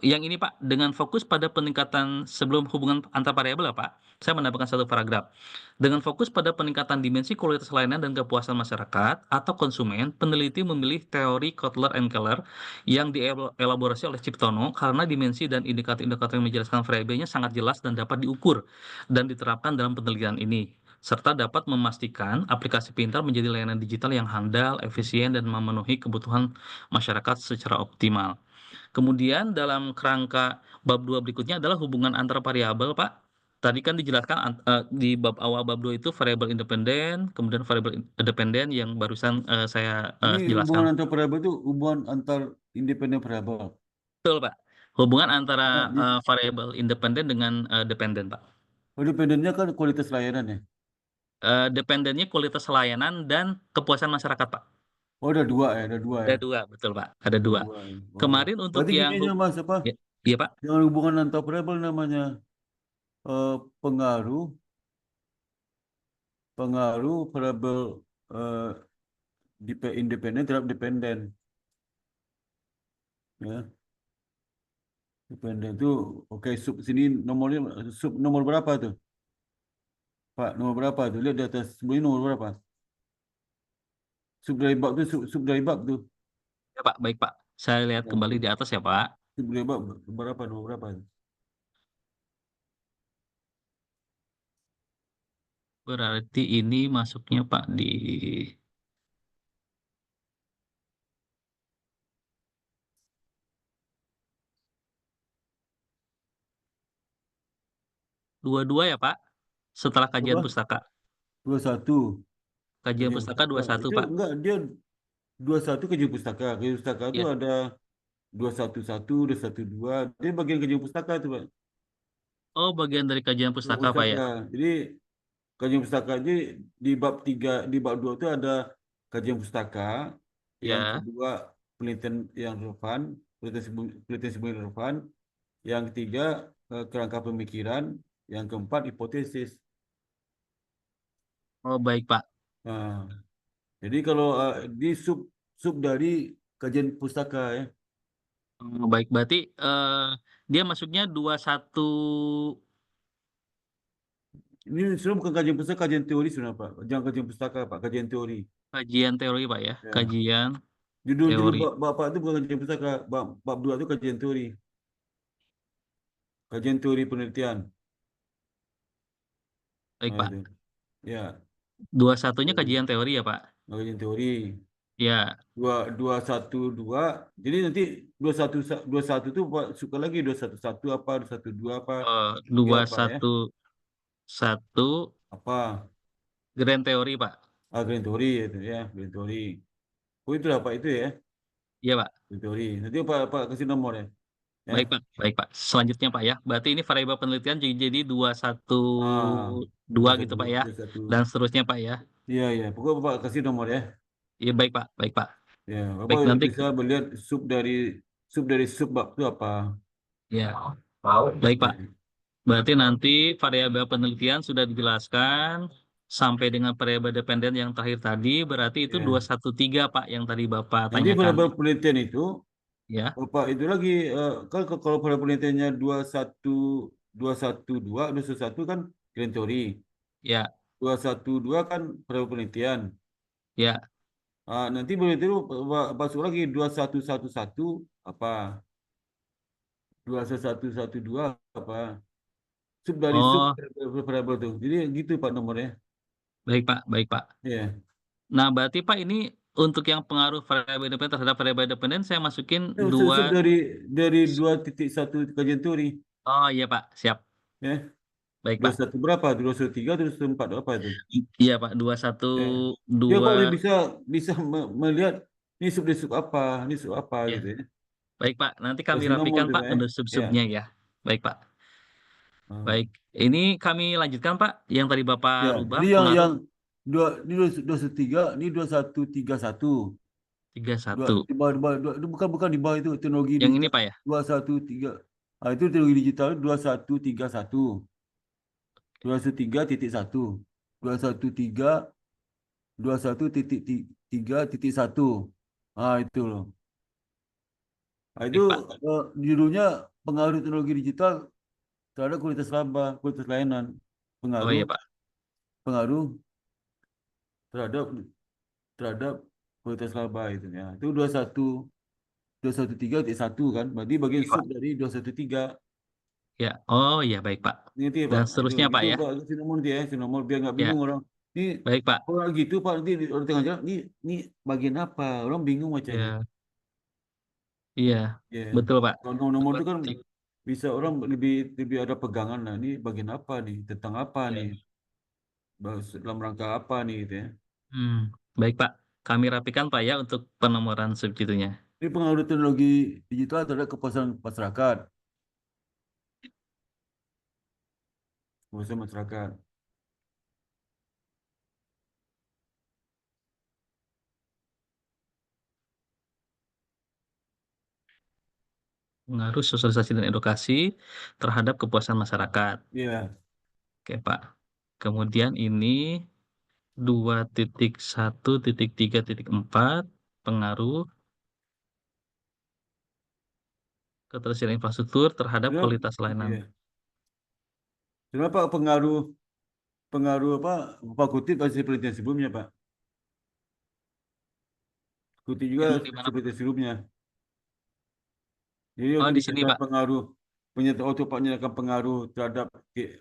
Yang ini, Pak, dengan fokus pada peningkatan sebelum hubungan antar variabel ya, Pak, saya menambahkan satu paragraf. Dengan fokus pada peningkatan dimensi kualitas layanan dan kepuasan masyarakat atau konsumen, peneliti memilih teori Kotler and Keller yang dielaborasi oleh Ciptono karena dimensi dan indikator-indikator yang menjelaskan variabelnya sangat jelas dan dapat diukur dan diterapkan dalam penelitian ini, serta dapat memastikan aplikasi pintar menjadi layanan digital yang handal, efisien, dan memenuhi kebutuhan masyarakat secara optimal. Kemudian dalam kerangka bab 2 berikutnya adalah hubungan antar variabel, Pak. Tadi kan dijelaskan di bab awal bab 2 itu variabel independen, kemudian variabel independen yang barusan saya Ini jelaskan. hubungan antar variabel itu hubungan antar independen variabel. Betul, Pak. Hubungan antara Nah, variabel independen dengan dependen, Pak. independennya kan kualitas layanan ya. Dependennya kualitas layanan dan kepuasan masyarakat, Pak. Oh, ada dua ya. Ada dua, betul, Pak. Ada Ada dua. dua ya. Oh. Kemarin untuk Berarti yang gini aja Mas apa? ya, iya, Pak. Yang hubungan antar variabel namanya pengaruh variabel independen terhadap dependen. Ya. Dependen itu oke, sub sini nomornya sub nomor berapa tuh? Pak, nomor berapa tuh? Lihat di atas sebelum ini nomor berapa? Sub dari bab tuh sub dari bab tuh. Ya, Pak. Baik, Pak. Saya lihat Ya. kembali di atas ya, Pak. Sub dari bab berapa nomor berapa? Berarti ini masuknya, Pak, di dua-dua ya, Pak? Setelah kajian Apa? pustaka. 21. Kajian pustaka 21, Itu Pak. enggak, dia 21 kajian pustaka. Kajian pustaka itu Ya. ada 211, 212. Dia bagian kajian pustaka itu, Pak. Oh, bagian dari kajian pustaka, Pak ya? Jadi kajian pustaka ini di bab 3, di bab 2 itu ada kajian pustaka. Yang Ya. kedua penelitian yang relevan, penelitian sebuah relevan. Yang ketiga kerangka pemikiran. Yang keempat hipotesis. Oh, baik, Pak. Nah, jadi kalau di sub dari kajian pustaka ya. Oh, baik, berarti dia masuknya 21 Ini sebenarnya bukan kajian pustaka, kajian teori sebenarnya Pak. Jangan kajian pustaka Pak, kajian teori. kajian teori, Pak ya? Ya. Kajian Judul teori. Bapak itu bukan kajian pustaka, bab 2 itu kajian teori. Kajian teori penelitian. Baik, Nah, Pak. itu. Ya, 21-nya kajian teori ya, Pak? kajian teori. Ya. 212. Jadi nanti 21 itu Pak suka lagi 211 apa, 212 apa, 3 apa ya? 211 Apa? grand teori, Pak. Grand teori itu ya, grand teori. Oh itu Pak itu ya, Iya, Pak. grand teori. Nanti Pak kasih nomor ya. Ya. Baik, Pak. Baik, Pak. Selanjutnya, Pak ya. Berarti ini variabel penelitian jadi 212 gitu, Pak ya. 21. Dan seterusnya, Pak ya. Iya, iya. Pokoknya Bapak kasih nomor ya. Iya, baik, Pak. Baik, Pak. Ya, Bapak Baik, nanti bisa melihat sub dari sub bab itu apa. ya. Baik, Pak. Berarti nanti variabel penelitian sudah dijelaskan sampai dengan variabel dependen yang terakhir tadi, berarti itu Ya. 213, Pak, yang tadi Bapak Nanti tanyakan. variabel penelitian itu, Ya. Bapak itu lagi kan kalau variabel penelitiannya 212, 211 kan grand teori. Ya. 212 kan penelitian. Ya. Nanti boleh tiru masuk lagi 2111 apa? 2112 apa? Sub dari sub Oh, variabel tuh. Jadi gitu Pak nomornya. baik Pak, baik Pak. Iya. Nah, berarti Pak ini untuk yang pengaruh variabel independen terhadap variabel dependen saya masukin Sub 2. dari 2.1 kajian teori. Oh iya Pak, siap. Ya. Baik Pak. 21 berapa? 213 terus 4 apa itu? Iya Pak, Ya. Dia kok 212. bisa melihat ini sub apa, ini sub apa Ya, gitu ya. baik Pak. Nanti kami Kasih nomor rapikan tuh Pak Pak ya. untuk Ya. sub-subnya ya. Baik Pak. Ah. Baik. Ini kami lanjutkan Pak. Yang tadi Bapak Ya, rubah jadi pengaruh yang ini 213, ini 2131. 31. Di bawah, bukan di bawah itu teknologi Yang ini digital Pak ya. 213. Itu teknologi digital 2131. 213.1. 213 21.3.1. Itu loh. Itu Baik Pak. judulnya pengaruh teknologi digital terhadap kualitas laba, kualitas layanan. Oh iya Pak. Pengaruh terhadap kualitas laba itu ya. Itu 213.1 kan, berarti bagian Baik sub Pak. dari 213. Ya. Oh iya baik Pak. Ngerti ya Dan Pak? seterusnya Pak Itu ya. Pak, itu nomor dia, itu nomor biar nggak Ya. bingung orang. Ini Baik Pak. kalau gitu Pak, nanti orang tengah jalan, ini bagian apa? Orang bingung bacanya. Ya. Iya. Ya. Betul Pak. Kalau nomor itu kan Berarti- bisa orang lebih ada pegangan. Nah, ini bagian apa nih? Tentang apa nih? Ya. Dalam rangka apa nih gitu ya. Baik Pak. Kami rapikan Pak ya untuk penomoran subjitunya. Ini pengaruh teknologi digital terhadap kepuasan masyarakat. Kepuasan masyarakat. Pengaruh sosialisasi dan edukasi terhadap kepuasan masyarakat. Iya. Oke Pak. Kemudian ini 2.1.3.4 pengaruh ketersediaan infrastruktur terhadap Kenapa? kualitas layanan. Iya. Kenapa pengaruh apa? Pak kutip hasil penelitian sebelumnya Pak. Kutip juga Yang di mana hasil Pak? penelitian sebelumnya. Jadi Oh, waktu di sini Pak. pengaruh menyatakan pengaruh terhadap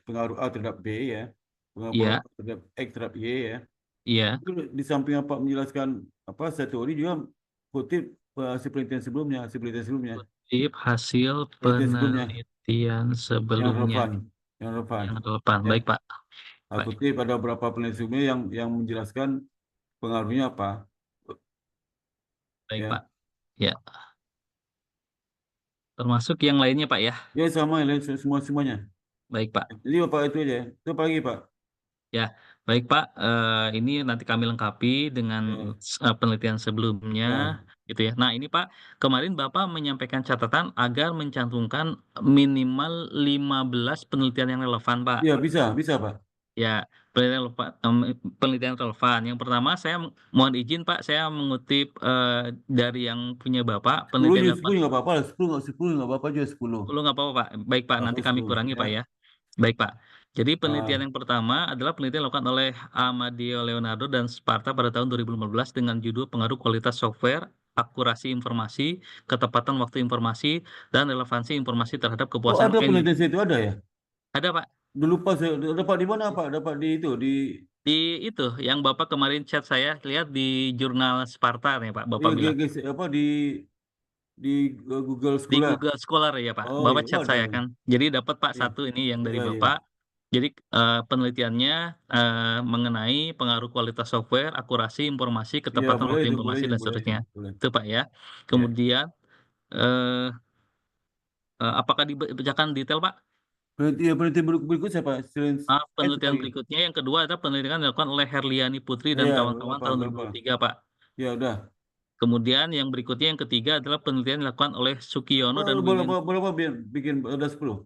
pengaruh A terhadap B ya. Pengaruh Iya, A terhadap X terhadap Y ya. iya. Itu di samping apa menjelaskan apa satu teori juga kutip hasil penelitian sebelumnya, Kutip hasil penelitian sebelumnya penelitian yang sebelumnya relevan. yang relevan. Ya. Baik Pak. Baik. Kutip ada beberapa penelitian sebelumnya yang menjelaskan pengaruhnya apa. Baik Ya. Pak. Ya. Termasuk yang lainnya Pak ya. Ya sama semuanya. Baik Pak. Jadi Bapak itu aja. Itu apa lagi Pak? Ya, baik Pak. Ini nanti kami lengkapi dengan penelitian sebelumnya, gitu ya. Nah, ini Pak, kemarin Bapak menyampaikan catatan agar mencantumkan minimal 15 penelitian yang relevan, Pak. Iya bisa Pak. Ya, penelitian relevan. Yang pertama, saya mohon izin Pak, saya mengutip dari yang punya Bapak, 10 penelitian juga relevan. 10 nggak apa-apa, 10 nggak apa-apa juga 10. 10 nggak apa-apa Pak. Baik Pak, nanti kami 10 kurangi ya. Pak ya. Baik Pak. Jadi penelitian yang pertama adalah penelitian dilakukan oleh Amadeo Leonardo dan Sparta pada tahun 2015 dengan judul Pengaruh Kualitas Software, Akurasi Informasi, Ketepatan Waktu Informasi, dan Relevansi Informasi terhadap Oh Kepuasan ada penelitian saya itu ada ya? Ada Pak. Lupa saya dapat di mana Pak? Dapat di itu di Di itu yang Bapak kemarin chat saya lihat di jurnal Sparta nih Pak, Bapak bilang. apa di Google Di Scholar. Google Scholar ya Pak. Oh Bapak iya chat ada. saya kan. Jadi dapat Pak Iya. satu ini yang dari Iya, iya. Bapak. Jadi penelitiannya mengenai pengaruh kualitas software, akurasi informasi, Iya ketepatan boleh waktu itu informasi dan seterusnya. boleh. Itu Pak ya. Kemudian apakah dibacakan detail Pak? Penelitian berikut siapa? Penelitian berikutnya yang kedua adalah penelitian dilakukan oleh Herliani Putri dan Iya, kawan-kawan tahun berapa? 2003 Pak. Ya udah. Kemudian yang berikutnya yang ketiga adalah penelitian dilakukan oleh Sukiono dan Wiwin. Berapa bikin ada 10?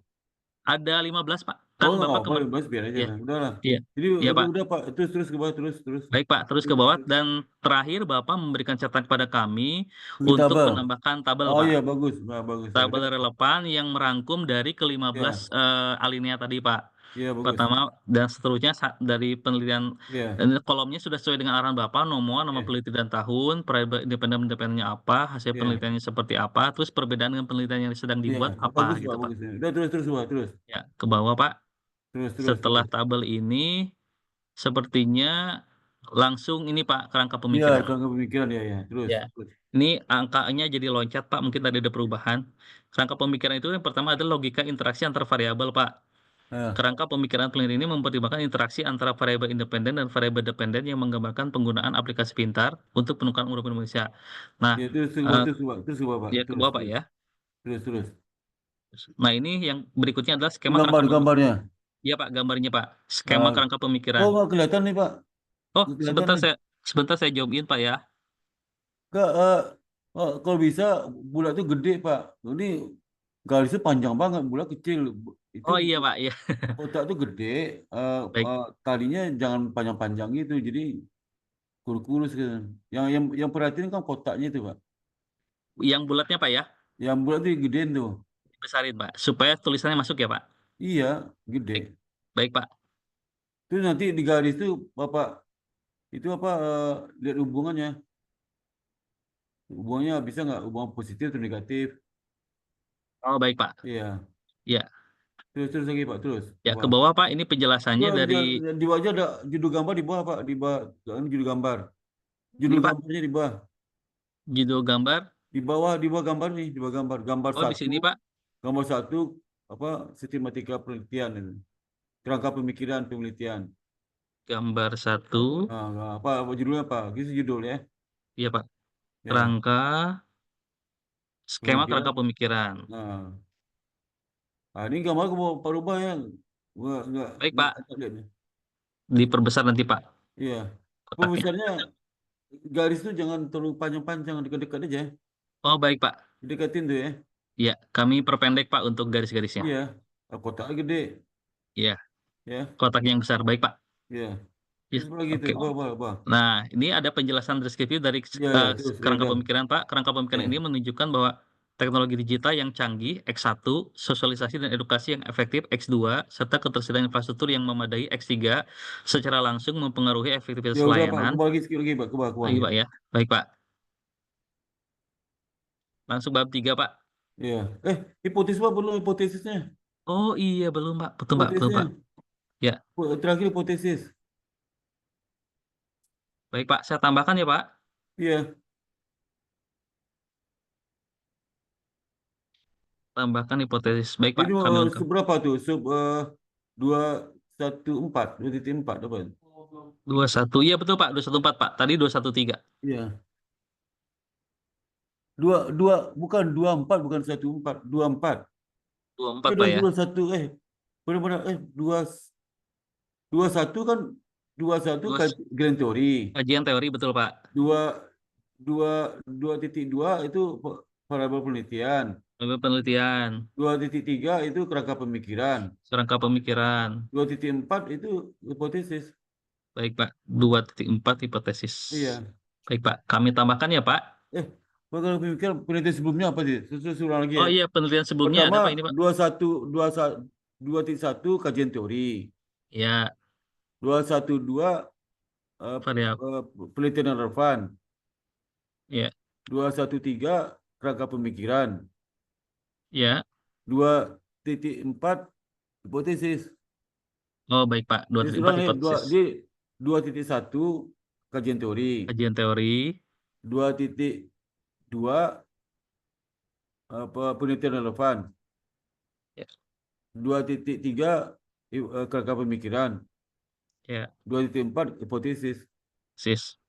Ada 15 Pak. Kan Bapak kemarin. Biar aja Iya. lah. Udahlah. Iya. Jadi Iya, Pak. udah Pak, terus ke bawah terus. Baik Pak, terus ke bawah dan terakhir Bapak memberikan catatan kepada kami Ini untuk tabel. menambahkan tabel Oh Pak. iya bagus. Tabel relevan yang merangkum dari ke-15 Ya. alinea tadi Pak. Iya, bagus. pertama dan seterusnya dari penelitian Iya, dan kolomnya sudah sesuai dengan arahan Bapak, nomor, nama Iya. peneliti dan tahun, variabel independennya apa, hasil Iya. penelitiannya seperti apa, terus perbedaan dengan penelitian yang sedang Iya, dibuat bagus apa Pak, gitu Pak. bagus. Udah terus Pak, terus. Ya, ke bawah Pak. Terus. Setelah tabel ini sepertinya langsung ini Pak kerangka Iya, pemikiran. kerangka pemikiran ya. Terus. Ya. Ini angkanya jadi loncat Pak, mungkin tadi ada perubahan. Kerangka pemikiran itu yang pertama adalah logika interaksi antar variabel Pak. Nah, Kerangka pemikiran peneliti ini mempertimbangkan interaksi antara variabel independen dan variabel dependen yang menggambarkan penggunaan aplikasi pintar untuk penukaran uang rupiah Indonesia. Nah, ya terus Pak. ya kedua Pak ya. Terus. Nah, ini yang berikutnya adalah Ini skema kerangka pemikiran. gambarnya. Iya Pak, gambarnya Pak. Skema Nah, kerangka oh, pemikiran. nggak kelihatan nih Pak. Oh, Nggak kelihatan nih. sebentar saya jawabin Pak ya. Kak, kalau bisa bulat itu gede Pak. Ini garisnya panjang banget, bulat kecil. Itu Oh iya Pak, ya. kotak itu gede. Baik. Talinya jangan panjang-panjang gitu. Jadi kurus gitu. Yang perhatiin kan kotaknya itu Pak. Yang bulatnya Pak ya, Yang bulat itu gedein tuh. dibesarin Pak, supaya tulisannya masuk ya Pak. Iya, gede. Baik, baik Pak. Terus nanti di garis itu Bapak itu apa lihat hubungannya. Hubungannya bisa nggak hubungan positif atau negatif? Oh baik Pak. Iya. Ya, Terus lagi Pak, terus. ya ke Apa? bawah Pak. Ini penjelasannya dari Di wajah ada judul gambar di bawah Pak, di bawah judul gambar. ini Judul Pak, gambarnya di bawah. judul gambar. Di bawah gambar nih, di bawah gambar. Gambar Oh di sini Pak, gambar satu apa sistematika penelitian itu. Kerangka pemikiran penelitian. gambar 1. Nah, apa judulnya apa? Gitu judul ya. Iya Pak, Ya. kerangka skema Pemikiran. kerangka pemikiran. Nah, ini gambar aku mau rubah ya. Baik Pak, Nggak lihat nih. diperbesar nanti Pak Iya. kotaknya. Pembesarnya garis itu jangan terlalu panjang-panjang, dekat-dekat aja. Oh baik Pak, Dekatin tuh ya. ya kami perpendek Pak untuk garis-garisnya. Iya. Kotaknya gede. Iya, Ya. kotaknya yang besar. Baik Pak. Iya. Ya, Terus lagi oke. tuh, apa? Nah, ini ada penjelasan deskriptif dari Terus kerangka udah. pemikiran, Pak. Kerangka pemikiran Iya. ini menunjukkan bahwa teknologi digital yang canggih, X1, sosialisasi dan edukasi yang efektif, X2, serta ketersediaan infrastruktur yang memadai, X3, secara langsung mempengaruhi efektivitas Ya udah Pak, layanan. ke bawah lagi sedikit lagi Pak, ke bawah. Iya, Pak ya. Baik, Pak. Langsung bab 3, Pak. Iya. Hipotesis Pak, belum hipotesisnya. Oh iya, belum, Pak. Betul, Pak. Betul, Pak. Ya. Terakhir hipotesis. Baik, Pak. Saya tambahkan ya, Pak. Iya. Tambahkan hipotesis. Baik, Pak. Ini Kami lengkap. seberapa tuh? 2.4 apa? 21. Iya, betul, Pak. 214, Pak. Tadi 213. Iya. Bukan 24, bukan 14, 24. 24, Pak ya. 21 benar-benar 21 kan 21 grand teori. Kajian teori, betul, Pak. 2.2 itu variabel penelitian. Penelitian. 2.3 itu kerangka pemikiran. Kerangka pemikiran. 2.4 itu hipotesis. Baik, Pak. 2.4 hipotesis. Iya. Baik, Pak. Kami tambahkan ya, Pak. Kalau pemikiran penelitian sebelumnya apa sih? Ulang lagi ya. Oh iya, penelitian sebelumnya Pertama, ada apa ini, Pak? 2.1 kajian teori. Ya. 2.1.2 penelitian yang relevan. Ya. 2.1.3 kerangka pemikiran. Ya. 2.4 hipotesis. Oh baik Pak. 2.4 hipotesis. 2.1 kajian teori. Kajian teori. 2.2 penelitian relevan. Ya. 2.3 kerangka pemikiran. Ya. 2.4 hipotesis.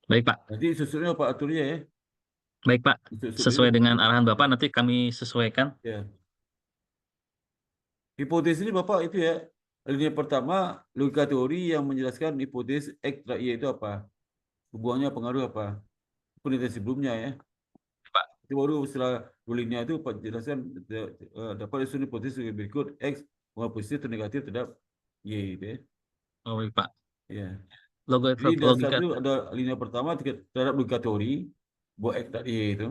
Baik Pak. Nanti susunnya Pak aturnya ya. Baik Pak. Sesuai dengan arahan Bapak nanti kami sesuaikan. Ya. Hipotesis ini Bapak itu ya. Alinea pertama, logika teori yang menjelaskan hipotesis X dan Y itu apa. Hubungannya pengaruh apa. Penelitian sebelumnya ya. Pak. Itu baru setelah linear itu Pak jelaskan dapat disusun hipotesis berikut X positif atau negatif terhadap Y itu ya. Oh baik Pak. Ya. Logika itu ada linear pertama terhadap logika teori buat X dan Y itu.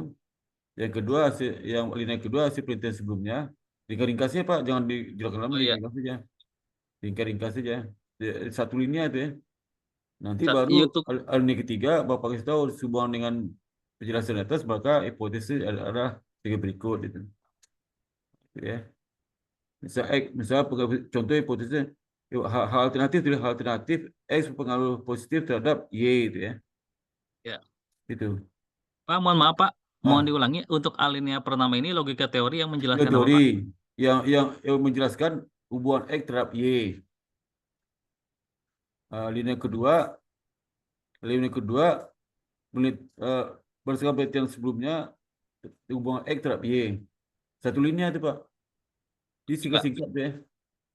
Yang kedua, linear kedua hasil penelitian sebelumnya. Ringkas-ringkasnya Pak, jangan dijelaskan lama, ringkas saja. ringkas saja. Satu linia itu ya. Nanti Sa- baru iya, untuk alinea ketiga Bapak kasih tahu sehubungan dengan penjelasan atas, maka hipotesis adalah sebagai berikut itu. Ya. Misal contoh hipotesisnya hal alternatif X berpengaruh positif terhadap Y itu ya. ya. Itu. Pak, mohon maaf Pak, mohon Ah, diulangi untuk alinea pertama ini logika teori yang ya, menjelaskan apa Pak? teori yang menjelaskan hubungan X terhadap Y. Linear kedua berdasarkan penelitian sebelumnya hubungan X terhadap Y. Satu linear itu Pak. Jadi Pak, singkat-singkat ya.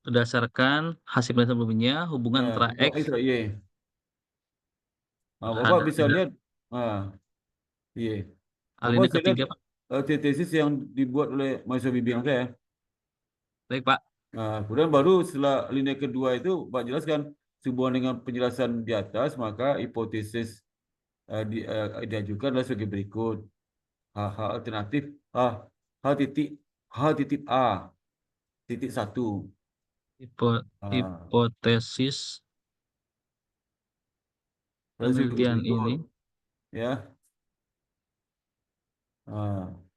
berdasarkan hasil penelitian sebelumnya hubungan antara Hubungan X X terhadap Y. Bapak terhadap bisa lihat, iya. Bapak alinea bisa lihat ketiga Pak. tesis yang dibuat oleh mahasiswa bimbingan saya. Baik Pak. Kemudian baru setelah linear kedua itu Pak jelaskan sehubungan dengan penjelasan di atas, maka hipotesis diajukan adalah sebagai berikut. H alternatif H titik A titik 1. Hipotesis Adalah sebagai penelitian berikut, ini ya.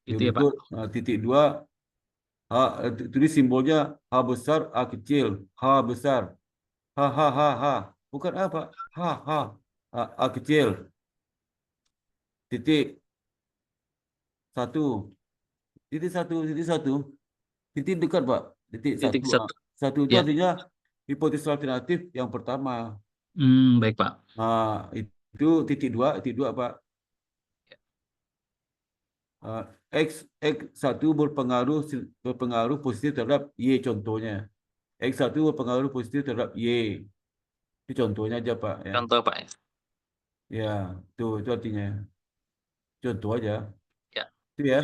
itu ya Pak. Berikut titik 2 tulis simbolnya H besar A kecil, H besar H bukan apa A kecil titik 1 titik dekat Pak, titik Titik 1. satu. Satu itu Ya. artinya hipotesis alternatif yang pertama. Baik Pak. Itu titik 2 Pak. X1 berpengaruh positif terhadap Y contohnya. X1 berpengaruh positif terhadap Y. Itu contohnya aja Pak ya. Contoh Pak. Ya, itu artinya. Contoh aja. Ya. Itu ya.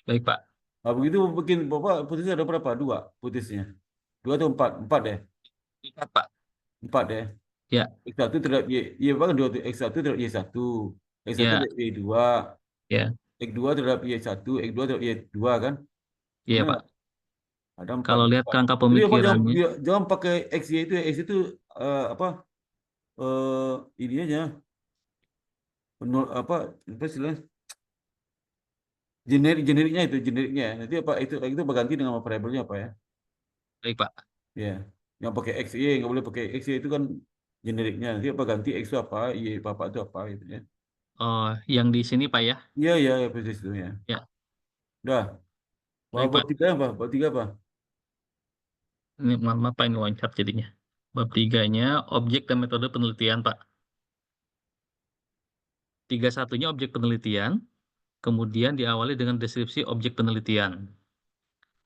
Baik Pak. Begitu bikin Bapak putusnya ada berapa? 2 putusnya. 2 atau 4? 4 deh. 4 Pak. 4 deh. Ya. X1 terhadap Y bahkan 2 X1 terhadap Y1. X1 Ya. terhadap Y2. Ya. X2 terhadap Y1, X2 terhadap Y2 kan? Iya Nah, Pak. ada 4. Kalau lihat kerangka Jadi Bapak pemikirannya, jangan pakai XY itu. X itu ini aja. Apa istilahnya? Generiknya itu generiknya. Nanti apa itu berganti dengan variabelnya apa ya? baik Pak. Ya, yang pakai XY nggak boleh pakai XY itu kan generiknya. Nanti apa ganti X itu apa, Y apa itu apa gitu ya. Oh, yang di sini Pak ya. Iya persis itu ya. Ya. Udah. Baik Bab Pak. 3 apa? Bab 3 apa? Ini mohon maaf Pak, ini loncat jadinya. Bab 3-nya objek dan metode penelitian Pak. 31-nya objek penelitian, kemudian diawali dengan deskripsi objek penelitian.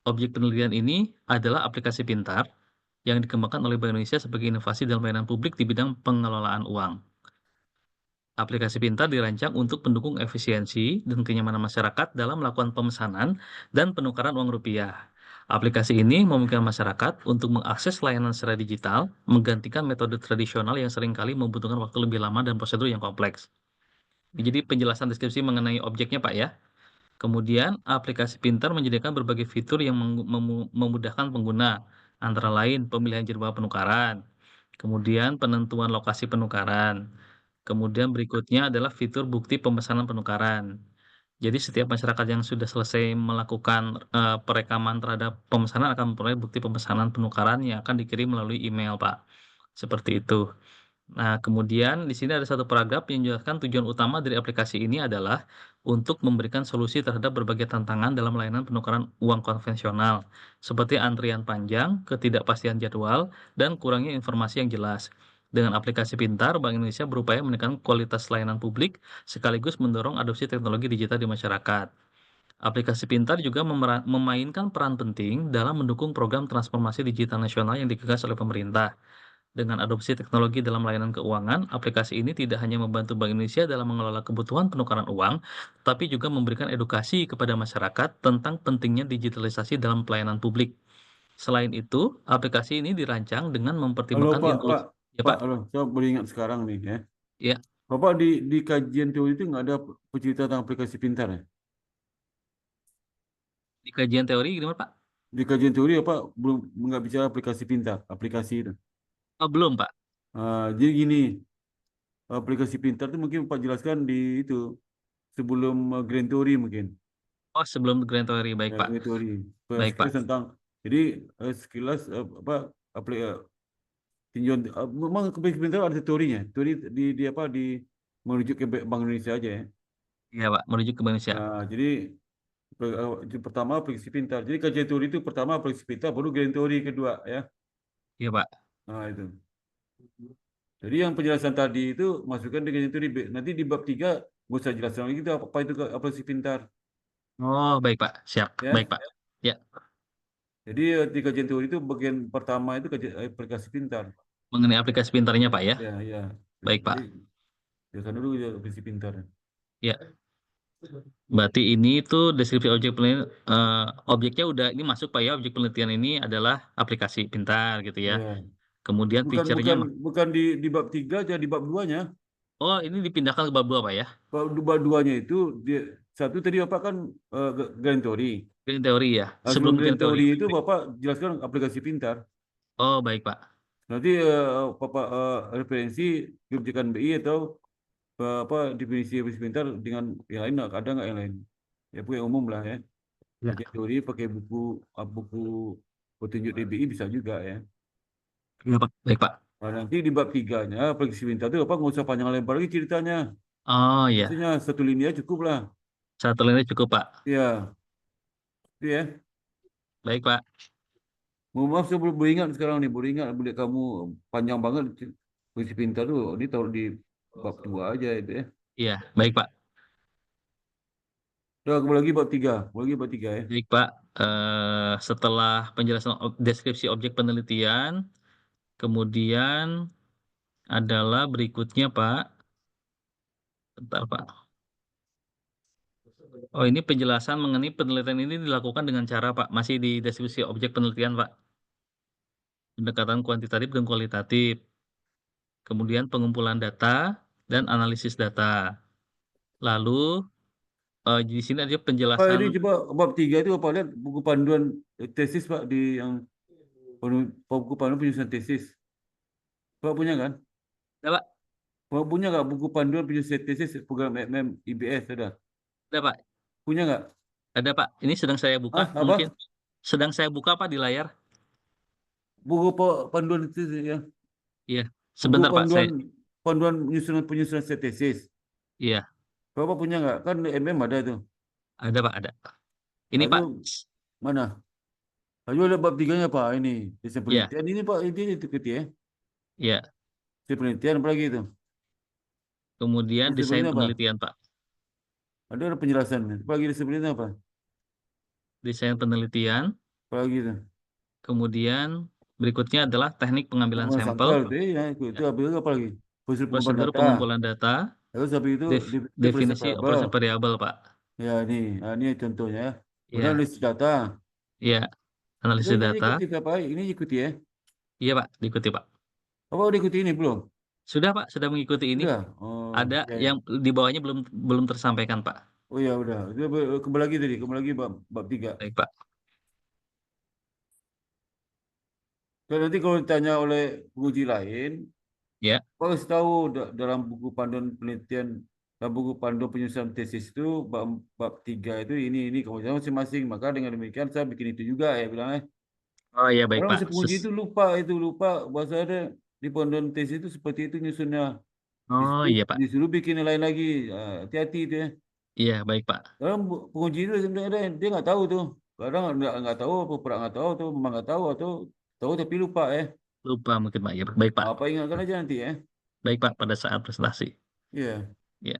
Objek penelitian ini adalah aplikasi pintar yang dikembangkan oleh Bank Indonesia sebagai inovasi dalam pelayanan publik di bidang pengelolaan uang. Aplikasi pintar dirancang untuk mendukung efisiensi dan kenyamanan masyarakat dalam melakukan pemesanan dan penukaran uang rupiah. Aplikasi ini memungkinkan masyarakat untuk mengakses layanan secara digital, menggantikan metode tradisional yang seringkali membutuhkan waktu lebih lama dan prosedur yang kompleks. Jadi penjelasan deskripsi mengenai objeknya Pak ya. Kemudian aplikasi pintar menyediakan berbagai fitur yang memudahkan pengguna, antara lain pemilihan jadwal penukaran, kemudian penentuan lokasi penukaran, kemudian berikutnya adalah fitur bukti pemesanan penukaran. Jadi setiap masyarakat yang sudah selesai melakukan perekaman terhadap pemesanan akan memperoleh bukti pemesanan penukaran yang akan dikirim melalui email, Pak. Seperti itu. Nah, kemudian di sini ada satu paragraf yang menjelaskan tujuan utama dari aplikasi ini adalah untuk memberikan solusi terhadap berbagai tantangan dalam layanan penukaran uang konvensional, seperti antrian panjang, ketidakpastian jadwal, dan kurangnya informasi yang jelas. Dengan aplikasi pintar, Bank Indonesia berupaya menekan kualitas layanan publik sekaligus mendorong adopsi teknologi digital di masyarakat. Aplikasi pintar juga memainkan peran penting dalam mendukung program transformasi digital nasional yang digagas oleh pemerintah. Dengan adopsi teknologi dalam layanan keuangan, aplikasi ini tidak hanya membantu Bank Indonesia dalam mengelola kebutuhan penukaran uang, tapi juga memberikan edukasi kepada masyarakat tentang pentingnya digitalisasi dalam pelayanan publik. Selain itu, aplikasi ini dirancang dengan Halo mempertimbangkan Ya, Pak. halo, saya baru ingat sekarang nih ya. Ya. Bapak di kajian teori itu nggak ada cerita tentang aplikasi pintar ya? Di kajian teori gimana, Pak? Di kajian teori apa belum nggak bicara aplikasi pintar, aplikasi itu? Oh, belum, Pak. Jadi gini, aplikasi pintar itu mungkin Pak jelaskan di itu sebelum Grand Theory mungkin. Oh, sebelum Grand Theory. Baik, Ya, Pak. Grand Theory. Baik, Pak. Sekilas tentang, jadi sekilas apa tinjauan, memang aplikasi pintar ada teorinya. Teori di apa di merujuk ke Bank Indonesia aja ya. Iya, Pak. Menuju ke Indonesia. Jadi pertama aplikasi pintar. Jadi kajian teori itu pertama aplikasi pintar, baru Grand Theory kedua ya. Iya, Pak. Nah itu. Jadi yang penjelasan tadi itu masukkan dengan itu nanti di bab 3 gue usah jelaskan lagi itu apa itu aplikasi pintar Oh, baik, Pak. Siap. ya. Baik, Pak. Ya, Jadi di kajian teori itu bagian pertama itu kajian aplikasi pintar. mengenai aplikasi pintarnya, Pak ya. Ya, ya. Baik, Pak. Jadi jelaskan dulu ya aplikasi pintar. Ya. Berarti ini tuh deskripsi objek penelitian, objeknya udah ini masuk Pak ya, objek penelitian ini adalah aplikasi pintar gitu ya. Ya. Kemudian feature-nya, Bukan di bab 3 aja, di bab 2-nya. oh ini dipindahkan ke bab 2 Pak ya. Bab 2-nya itu satu tadi Bapak kan grand teori. Grand teori ya. Sebelum Sebelum grand grand teori. teori itu Bapak jelaskan aplikasi pintar. Oh baik Pak. Nanti Bapak referensi kebijakan BI atau apa definisi aplikasi pintar dengan yang lain ada nggak yang lain? Ya pokoknya umum lah ya. Ya. Kajian teori pakai buku petunjuk DBI bisa juga ya. Iya Pak. Baik Pak. Nah, nanti di bab 3-nya aplikasi pintar itu apa nggak usah panjang lebar lagi ceritanya. Oh iya. Maksudnya satu linia cukup lah. Satu lainnya cukup Pak. Iya. Itu ya. Baik Pak. Mohon maaf saya baru ingat sekarang nih, baru ingat boleh kamu panjang banget aplikasi pintar tuh. Ini taruh di bab 2 aja itu ya. Iya. Baik Pak. Udah, kembali lagi bab 3. Kembali lagi bab 3 ya. Baik Pak. Setelah penjelasan deskripsi objek penelitian, kemudian adalah berikutnya Pak. Bentar Pak. Oh ini penjelasan mengenai penelitian ini dilakukan dengan cara Pak, masih di deskripsi objek penelitian Pak. Pendekatan kuantitatif dan kualitatif. Kemudian pengumpulan data dan analisis data. Lalu di sini ada Pak, penjelasan. ini coba bab 3 itu Bapak lihat buku panduan tesis Pak di yang buku panduan penyusunan tesis. Bapak punya kan? Ada Pak? Bapak punya nggak buku panduan penyusunan tesis program MM IBS ada? Ada Pak? Punya nggak? Ada Pak. Ini sedang saya buka. Apa? Mungkin sedang saya buka Pak di layar. Buku panduan tesis ya. Iya. Buku Sebentar Pak. panduan penyusunan tesis. Iya. Bapak punya nggak? Kan MM ada tuh. Ada Pak. Ada. Ini Lalu, Pak. Mana? Lalu ada bab 3-nya Pak. Ini desain Iya. penelitian. Ini Pak ini itu ya. Iya. Desain penelitian apa lagi itu? Kemudian Ini desain sebenarnya apa? penelitian Pak. Ada penjelasan. Apa lagi desain penelitian apa? Desain penelitian. Apa lagi itu? Kemudian berikutnya adalah teknik pengambilan sampel. Itu ya, itu apa lagi? Prosedur pengumpulan data. Terus habis itu Definisi operasi variabel Pak. Ya ini contohnya. Ya. Kemudian analisis data. Iya, analisis data. Ini ikuti ya. Iya Pak, diikuti Pak. Apa udah ikuti ini belum? Sudah Pak, sudah mengikuti ini. Sudah? Oh, ada ya. yang di bawahnya belum tersampaikan Pak. Oh ya udah. Itu kembali lagi tadi, kembali lagi bab 3. Baik Pak. Dan nanti kalau ditanya oleh penguji lain, Ya. Pak harus tahu dalam buku panduan penelitian, dalam buku panduan penyusunan tesis itu bab 3 itu ini kemudian masing-masing. Maka dengan demikian saya bikin itu juga ya bilangnya. Oh iya baik Orang Pak. penguji itu lupa bahasa ada di panduan tesis itu seperti itu nyusunnya. Oh iya Pak. Disuruh bikin yang lain lagi. Hati-hati itu ya. Iya baik Pak. Orang penguji itu sebenarnya dia nggak tahu tuh. Kadang nggak tahu, pura nggak tahu atau memang nggak tahu atau tahu tapi lupa ya. Lupa mungkin Pak. Ya baik Pak. Apa ingatkan aja nanti ya. Baik Pak pada saat presentasi. Iya. Ya.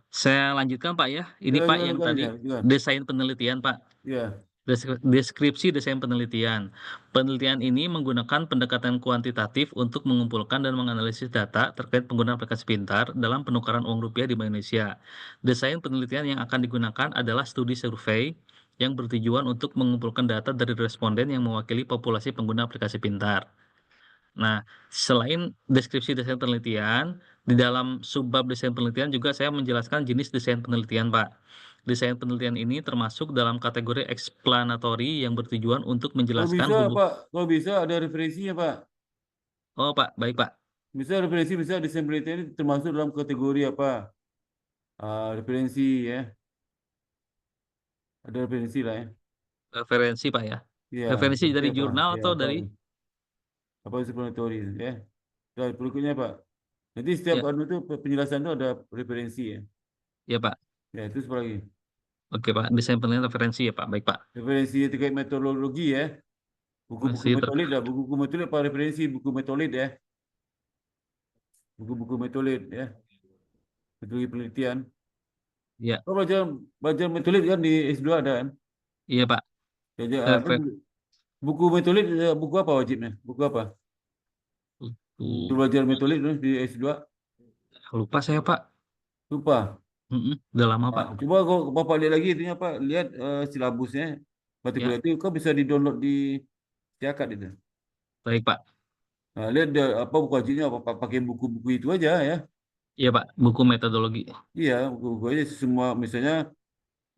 Saya lanjutkan Pak ya. Ini Pak yang tadi desain penelitian Pak. Iya. Deskripsi desain penelitian. Penelitian ini menggunakan pendekatan kuantitatif untuk mengumpulkan dan menganalisis data terkait penggunaan aplikasi pintar dalam penukaran uang rupiah di Bank Indonesia. Desain penelitian yang akan digunakan adalah studi survei yang bertujuan untuk mengumpulkan data dari responden yang mewakili populasi pengguna aplikasi pintar. Nah, selain deskripsi desain penelitian, di dalam subbab desain penelitian juga saya menjelaskan jenis desain penelitian, Pak. Desain penelitian ini termasuk dalam kategori explanatory yang bertujuan untuk Kalau menjelaskan bisa Pak, kalau bisa ada referensinya Pak. Oh, Pak, baik, Pak. Bisa referensi, bisa desain penelitian ini termasuk dalam kategori apa? Referensi ya. Ada referensi lah ya. Referensi, Pak ya. Iya, Referensi dari apa? jurnal Ya, atau apa? dari Apa explanatory ya. Dan berikutnya Pak. Nanti setiap ya, anu itu penjelasan itu ada referensi ya. ya, Pak. Ya, itu apa lagi? Oke, Pak. Desain penelitian referensi ya, Pak. Baik, Pak. Referensi terkait metodologi ya. Buku-buku Masih metodologi lah, buku-buku metodologi apa referensi buku metodologi ya. Buku-buku metodologi ya. Metodologi penelitian. ya, Oh, belajar metodologi kan di S2 ada kan? iya, Pak. Belajar, Refer buku metodologi buku apa wajibnya? Buku apa? Untuk belajar metodologi di S2 lupa saya, Pak. lupa. Udah lama, Pak. Coba kau Bapak lihat lagi itunya Pak, lihat silabusnya. Mata Ya, kuliah itu kau bisa di-download di Siakat itu. baik, Pak. Nah, lihat apa buku wajibnya apa pakai buku-buku itu aja ya. Iya, Pak. Buku metodologi. Iya, buku-buku aja semua misalnya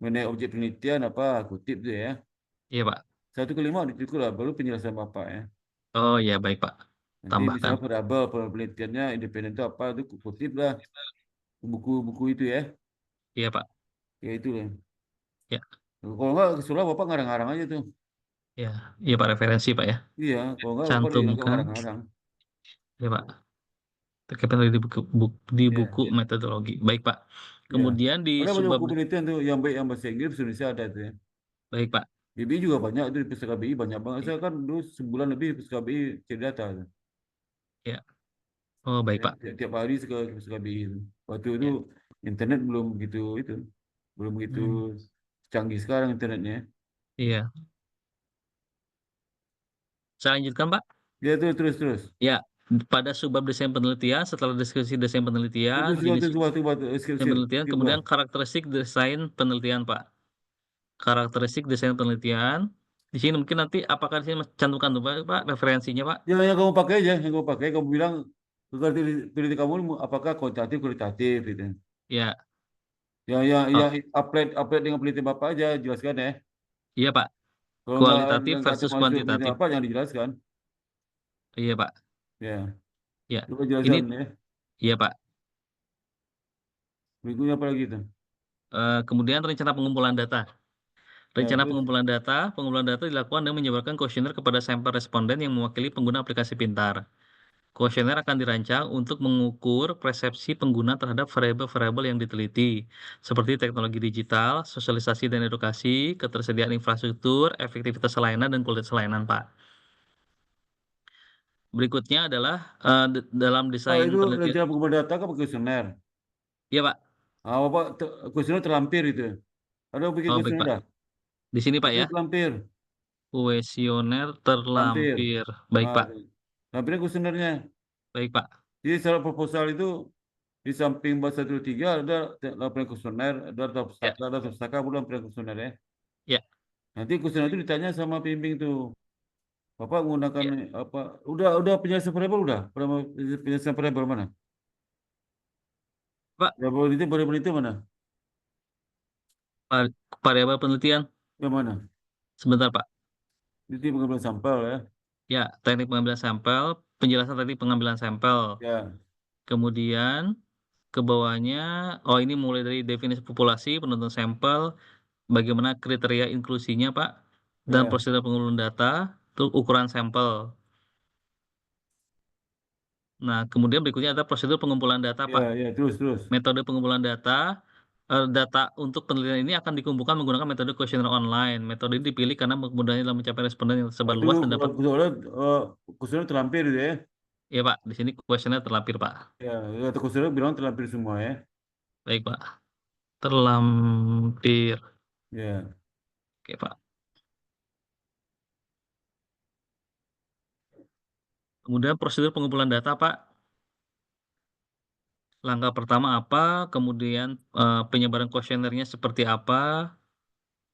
mengenai objek penelitian apa kutip tuh ya. Iya, Pak. 1 ke 5 cukup lah, baru penjelasan Bapak ya. Oh, ya, baik, Pak. Nanti Tambahkan. misalnya variabel penelitiannya independen itu apa itu kutip lah buku-buku itu ya. Iya, Pak. Ya itu lah. Ya, Kalau enggak kesulah Bapak ngarang-ngarang aja tuh. ya. Iya, Pak. Referensi, Pak ya. Iya, kalau enggak Bapak agak Cantumkan. ngarang-ngarang. Ya, Pak. Terkait di buku Iya, metodologi. Baik, Pak. iya. Kemudian di Ada banyak subbab buku penelitian tuh yang baik yang bahasa Inggris Indonesia ada tuh ya. baik, Pak. BBI juga banyak itu di Pustaka BI banyak banget. Saya kan dulu sebulan lebih di Pustaka BI cari data tuh. Ya. Oh, baik, Ya, Pak. tiap hari ke Pustaka BI itu. Waktu itu Ya. internet belum begitu itu, belum begitu Hmm. canggih sekarang internetnya. Iya. Saya lanjutkan, Pak. Ya tuh terus. Ya, pada subbab desain penelitian, setelah deskripsi desain penelitian, Itu jenis skripsi. desain penelitian, kemudian karakteristik desain penelitian, Pak. Karakteristik desain penelitian. Di sini mungkin nanti apakah di sini cantumkan tuh, Pak, referensinya, Pak? Yang kamu pakai aja, yang kamu pakai, kamu bilang penelitian kamu apakah kuantitatif, kualitatif gitu. Ya. Yang Oh, upload dengan penelitian Bapak aja jelaskan ya. iya, Pak. Kalau Kualitatif nggak versus termasuk penelitian kuantitatif. Bapak jangan dijelaskan. Iya, Pak. Ya, Ya. coba Ini jelaskan ya. iya, Pak. Berikutnya apa lagi itu? Kemudian rencana pengumpulan data. Ya, Rencana terus. pengumpulan data dilakukan dengan menyebarkan kuesioner kepada sampel responden yang mewakili pengguna aplikasi pintar. Kuesioner akan dirancang untuk mengukur persepsi pengguna terhadap variabel-variabel yang diteliti, seperti teknologi digital, sosialisasi dan edukasi, ketersediaan infrastruktur, efektivitas layanan, dan kualitas layanan, Pak. Berikutnya adalah dalam desain Itu penelitian. rencana pengumpulan data kan pakai kuesioner. Iya, Pak. Bapak kuesioner terlampir itu. Ada yang bikin Oh, baik, kuesioner Pak. dah. Di sini, Pak ya. Kuesioner terlampir. Kuesioner Terlampir. terlampir. Baik, Pak. Terlampirnya kuesionernya. Baik, Pak. Jadi syarat proposal itu di samping bab 1-3 ada laporan kuesioner, ada Ya, daftar pustaka, belum laporan kuesioner ya. ya, Nanti kuesioner itu ditanya sama pembimbing tuh. Bapak menggunakan ya. apa? Udah penjelasan variabel udah? Penjelasan variabel mana? Pak, Variabel itu mana? variabel penelitian. Yang mana? Sebentar, Pak. Itu pengambilan sampel ya. Ya, teknik pengambilan sampel, penjelasan teknik pengambilan sampel. Ya. Kemudian ke bawahnya, oh ini mulai dari definisi populasi, penentuan sampel, bagaimana kriteria inklusinya, Pak, dan Ya. prosedur pengumpulan data, itu ukuran sampel. Nah, kemudian berikutnya ada prosedur pengumpulan data, Pak. Ya, terus. Metode pengumpulan data, data untuk penelitian ini akan dikumpulkan menggunakan metode kuesioner online. Metode ini dipilih karena memudahnya dalam mencapai responden yang tersebar Itu luas dan dapat. kuesioner terlampir itu ya. Ya, Pak, di sini kuesioner terlampir, Pak. Ya, atau kuesioner bilang terlampir semua ya. Baik, Pak. Terlampir. Ya. Oke, Pak. Kemudian prosedur pengumpulan data, Pak. Langkah pertama apa, kemudian penyebaran kuesionernya seperti apa,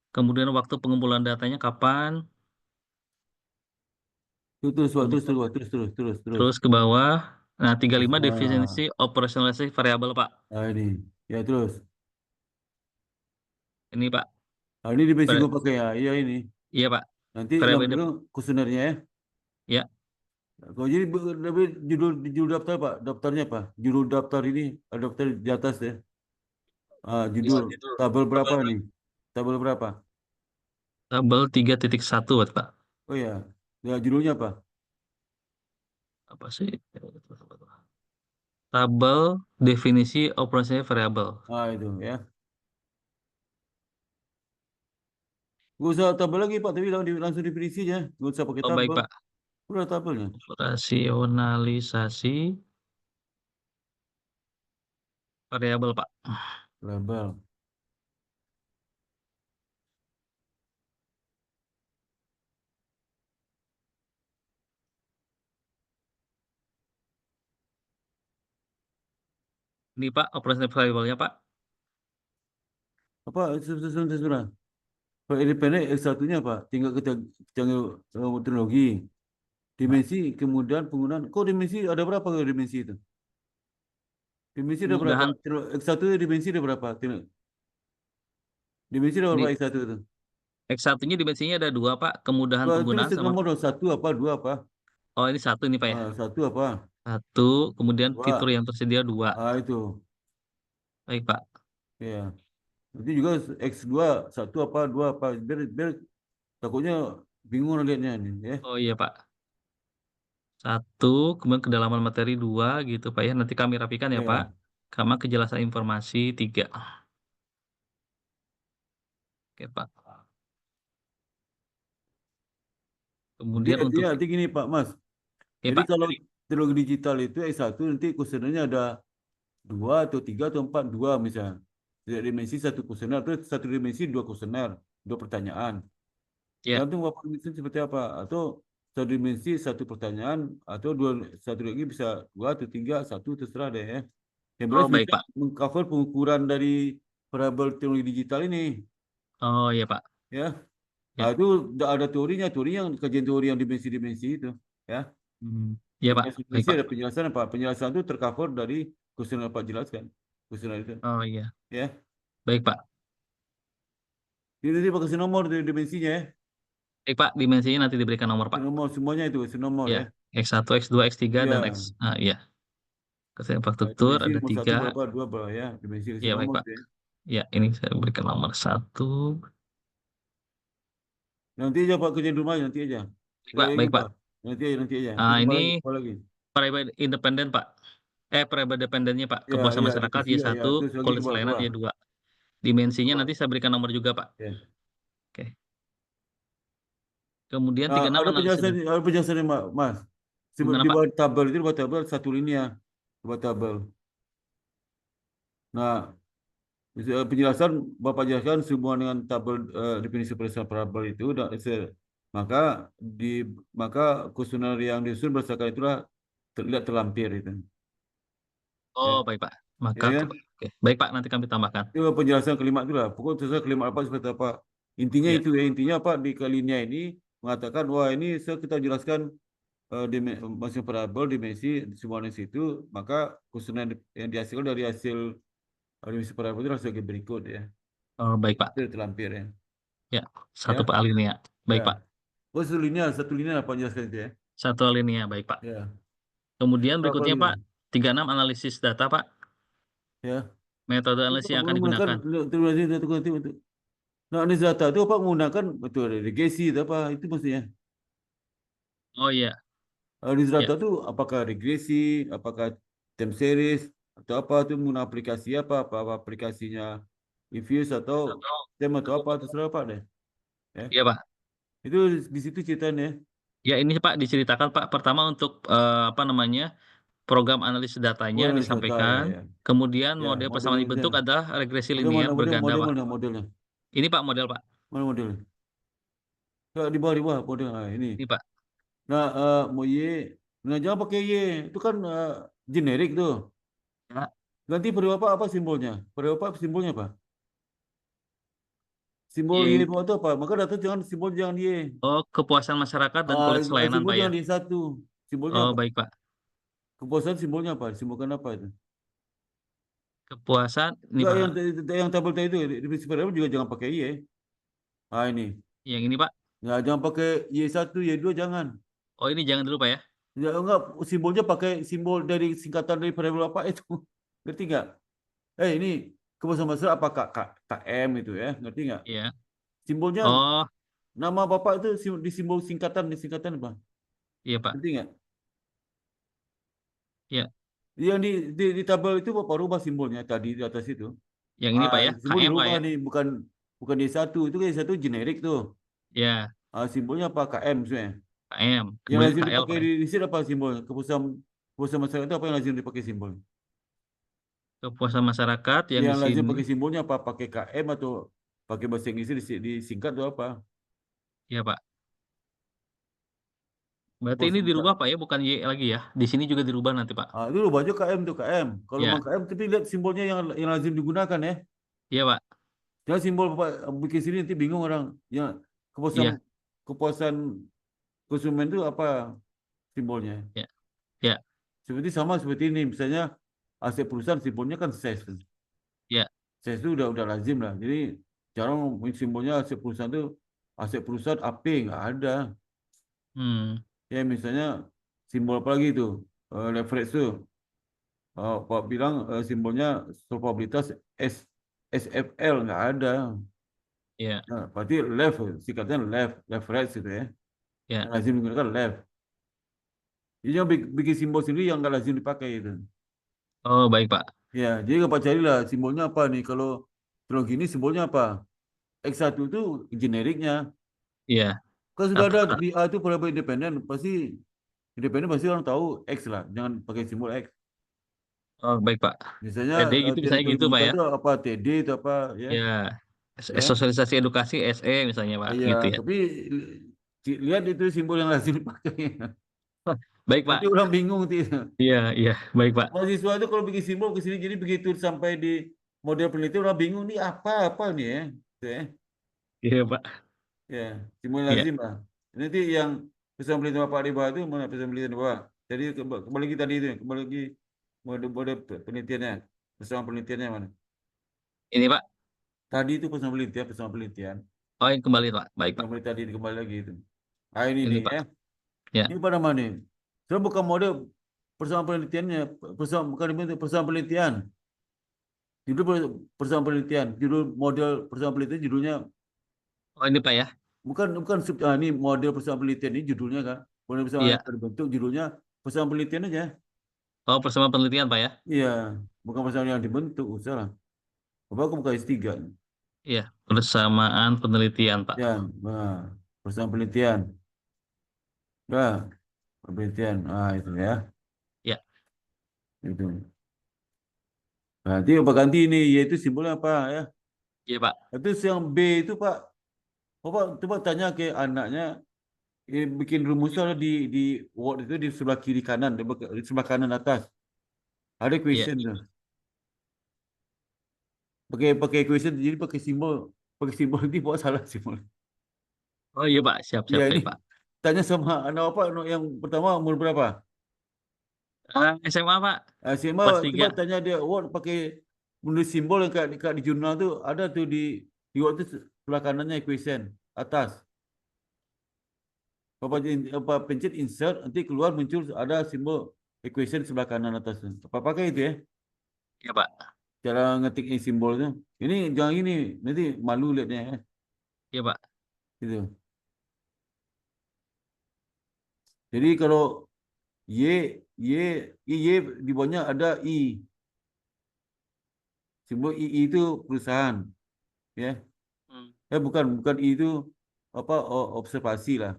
kemudian waktu pengumpulan datanya kapan. Terus, Pak, Kemudian terus. terus ke bawah. Nah, 35 Nah, definisi operasionalisasi variabel, Pak. ini. Ya, terus. Ini, Pak. Nah, ini dimensi Vari- gue pakai ya. Iya, ini. Iya, Pak. Nanti Variabel belakang kuesionernya ya. ya. Kalau jadi judul daftar Pak, daftarnya apa? Judul daftar ini, ada daftar di atas ya. Judul tabel berapa nih? Tabel berapa? Tabel 3.1, Pak. Oh ya, ya judulnya apa? Apa sih? Tabel definisi operasi variabel. Itu ya. Gak usah tabel lagi Pak, tapi langsung definisi aja. Gak usah pakai Oh, baik, tabel. Pak. Udah tabelnya. Operasionalisasi variabel, Pak. Label. Ini, Pak, operasi variabelnya, Pak. Apa? Sebentar. Kalau independen S1-nya apa? Tinggal kita canggih teknologi. Dimensi, kemudian penggunaan. Kok dimensi ada berapa kalau dimensi itu? Dimensi ada berapa? Kemudahan X1 dimensi ada berapa? Dimensi ada berapa di X1 itu? X1-nya dimensinya ada 2, Pak. Kemudahan Tulis penggunaan sama. nomor dong. Satu apa? Dua apa? Oh, ini 1 nih, Pak, ya. Satu apa? 1, kemudian fitur Dua. yang tersedia 2. Itu. Baik, Pak. Ya. Nanti juga X2 satu apa? Dua apa? Biar takutnya bingung lihatnya nih. Ya. Oh iya, Pak. 1, kemudian kedalaman materi 2 gitu, Pak, ya. Nanti kami rapikan ya, Pak. Ya. Sama kejelasan informasi 3. Oke, Pak. Kemudian untuk Nanti gini Pak Mas. Oke, Jadi Pak. kalau teknologi digital itu S1 nanti kuesionernya ada 2 atau 3 atau 4, 2 misalnya. Tidak dimensi satu kuesioner, terus satu dimensi dua kuesioner, dua pertanyaan. Ya. Tergantung Bapak dimensi seperti apa. Atau satu dimensi satu pertanyaan, atau satu lagi bisa 2 atau 3, satu terserah deh ya. Yang Oh, jelas baik, bisa Pak. mengcover pengukuran dari variabel teknologi digital ini. Oh iya, Pak. Ya. Ya. Itu ada teorinya yang kajian teori yang dimensi-dimensi itu. Ya. Iya, Pak. Baik, Dimensi Pak. ada penjelasan apa? Penjelasan itu tercover dari kuesioner Pak jelaskan. Kuesioner itu. Oh iya. Ya. Baik, Pak. Ini dia pakai nomor dimensinya ya. Baik, Pak. Dimensinya nanti diberikan nomor, Pak. Nomor semuanya itu nomor Ya. ya. X1, X2, X3, dan Iya. X. Iya. Kemudian infrastruktur Dimensi ada nomor 1 3. berapa, 2 berapa ya. Dimensi Iya, baik, nomor Pak. itu ya. Ya, ini saya berikan nomor 1. Nanti aja Pak kerja di rumah nanti aja. Baik, Pak. Baik, Pak. Nanti aja. Ini Apa lagi? variabel independen, Pak. Variabel dependennya, Pak. Ya, Kepuasan ya, masyarakat divisi ya, Y1, terus lagi kualitas coba, layanan Y2. Dimensinya nanti saya berikan nomor juga, Pak. Ya. Oke. Kemudian 36 analisis. Ada penjelasan Mas. Di Gimana, Pak? bawah tabel itu, buat tabel satu linia, buat tabel. Nah, penjelasan Bapak jelaskan sehubungan dengan tabel definisi operasional variabel itu, maka kuesioner yang disusun berdasarkan itulah terlihat terlampir itu. Oh, Ya. baik, Pak. Maka, Ya, ya. oke. Baik, Pak. Nanti kami tambahkan. Itu penjelasan kelima itu lah. Pokoknya terserah kelima apa seperti apa. Intinya Ya. itu ya. Intinya apa di linia ini mengatakan wah ini kita jelaskan masing variabel dimensi semua di situ, maka kuesioner yang dihasilkan dari hasil dimensi variabel itu sebagai berikut ya. Oh, baik, Pak. Itu terlampir ya. Ya. Satu Ya. Pak alinea. Baik, Ya. Pak. Oh, satu linia apa jelaskan itu ya. Satu alinea, baik, Pak. Ya. Kemudian Apa berikutnya, lagi? Pak, 36 analisis data, Pak. Ya. Metode analisis yang akan Menggunakan digunakan. Nah, analisis data itu apa menggunakan betul regresi itu apa itu maksudnya? Oh iya. Analisis Ya. data itu apakah regresi, apakah time series atau apa itu menggunakan aplikasi apa aplikasinya Infuse atau STEM atau apa terserah Pak deh. Ya. Iya, Pak. Itu di situ ceritanya. Ya, ini Pak diceritakan, Pak. Pertama untuk program analisis datanya Analisis data, disampaikan. ya. Kemudian Ya, model persamaan modelnya. dibentuk adalah regresi linear berganda, Pak. Modelnya. Ini Pak model, Pak. Mana modelnya? Di bawah model. Ini. Ini Pak. Nah, nah jangan pakai Y. Itu kan generik tuh. Ya. Ganti variabel apa simbolnya? Variabel apa simbolnya, Pak? Simbol Y Y. itu apa? Maka data jangan simbol jangan Y. Oh, kepuasan masyarakat dan kualitas layanan, Simbol Pak ya. jangan di satu. Simbolnya Oh, apa? baik, Pak. Kepuasan simbolnya apa? Simbolkan apa itu? Kepuasan ini, Enggak, Pak. yang tabel tadi itu di variabel juga jangan pakai Y. Ini. Yang ini, Pak. Ya, jangan pakai Y1, Y2 jangan. Oh, ini jangan dulu, Pak ya. Ya, enggak, simbolnya pakai simbol dari singkatan dari variabel apa itu. Ngerti enggak? Ini kepuasan masyarakat apa KM itu ya, ngerti enggak? Iya. Simbolnya Oh, nama Bapak itu di simbol singkatan apa? iya, Pak. Ngerti enggak? Iya. Yang di tabel itu Bapak rubah simbolnya tadi di atas itu. Yang ini, Pak ya. Simbol KM, Pak dirubah ya. nih, bukan D1, itu kan D1 generik tuh. Ya, Simbolnya apa? KM sebenarnya. KM. Yang Kemudian lazim KL, dipakai Pak ya. di sini apa simbol? Kepuasan masyarakat itu apa yang lazim dipakai simbol? Kepuasan masyarakat yang di Yang lazim sini. pakai simbolnya apa? Pakai KM atau pakai bahasa Inggris disingkat atau apa? Iya, Pak. Berarti ini dirubah, Pak ya, bukan Y lagi ya. Di sini juga dirubah nanti, Pak. Itu rubah aja KM tuh KM. Kalau Ya, memang KM, tapi lihat simbolnya yang lazim digunakan ya. iya, Pak. Jangan simbol Bapak bikin sini nanti bingung orang. Ya, Iya, kepuasan konsumen itu apa simbolnya? iya, iya, Seperti sama seperti ini, misalnya aset perusahaan simbolnya kan SES. iya. SES itu udah lazim lah. Jadi jarang simbolnya aset perusahaan itu aset perusahaan AP nggak ada. Hmm, Ya misalnya simbol apa lagi itu leverage itu. Pak bilang simbolnya probabilitas SFL nggak ada. iya, Nah, berarti singkatnya leverage itu ya. iya. Yang lazim digunakan left. Jadi jangan bikin simbol sendiri yang nggak lazim dipakai itu. Oh, baik, Pak. Ya, jadi Bapak carilah simbolnya apa nih. Kalau gini simbolnya apa? X1 itu generiknya. Iya. Kalau sudah ada Apa? di A itu variabel independen, pasti orang tahu X lah. Jangan pakai simbol X. Oh, baik, Pak. Misalnya Jadi gitu misalnya gitu, Pak teknologi ya. itu apa TD itu apa ya. Ya, Ya. sosialisasi edukasi SE misalnya, Pak, Iya, gitu ya. tapi lihat itu simbol yang lazim dipakai. Baik, Pak. Nanti orang bingung nanti. Iya, iya, baik, Pak. Mahasiswa itu kalau bikin simbol ke sini jadi begitu sampai di model penelitian orang bingung nih apa nih ya. Gitu ya. Iya, Pak. Ya, simbol Iya, lazim lah. Nanti yang pesan penelitian Bapak di bawah itu mana pesan penelitian Bapak? Jadi kembali lagi tadi itu, kembali lagi model penelitiannya, pesan penelitiannya mana? ini, Pak. Tadi itu pesan penelitian. Oh, yang kembali, Pak. Baik, Pak. Yang tadi kembali lagi itu. Ini Ini, nih Pak. ya. Ya. Ini pada mana? Saya bukan model persamaan penelitiannya, bukan bentuk persamaan penelitian. Judul persamaan penelitian, judul model persamaan penelitian judulnya Oh, ini, Pak ya. bukan ini model persamaan penelitian ini judulnya kan. Model persamaan Iya. yang terbentuk judulnya persamaan penelitian aja. Oh, persamaan penelitian, Pak ya. Iya, bukan persamaan yang dibentuk, usah lah. Bapak aku buka S3. Iya, persamaan penelitian, Pak. Ya, nah, persamaan penelitian. Nah, penelitian. Itu ya. Ya. Itu. Nanti Bapak ganti ini, yaitu simbolnya apa ya? Iya, Pak. Itu yang B itu Pak. Bapak coba tanya ke anaknya, bikin rumusnya di Word itu di sebelah kiri kanan, di sebelah kanan atas. Ada Iya. question tuh. Pakai question jadi pakai simbol ini buat salah simbol. Oh, iya, Pak. Siap, Ya baik, ini Pak. tanya sama anak apa yang pertama umur berapa? SMA, Pak. SMA Kelas coba 3. tanya dia Word pakai menulis simbol yang kayak di jurnal tuh ada tuh di Word itu sebelah kanannya equation atas. Bapak pencet insert nanti keluar muncul ada simbol equation sebelah kanan atas. Apa pakai itu ya? Iya, Pak. Cara ngetik simbolnya. Ini jangan ini nanti malu lihatnya ya. Iya, Pak. Gitu. Jadi kalau Y di bawahnya ada I. Simbol I itu perusahaan. Ya. Bukan I itu apa observasi lah.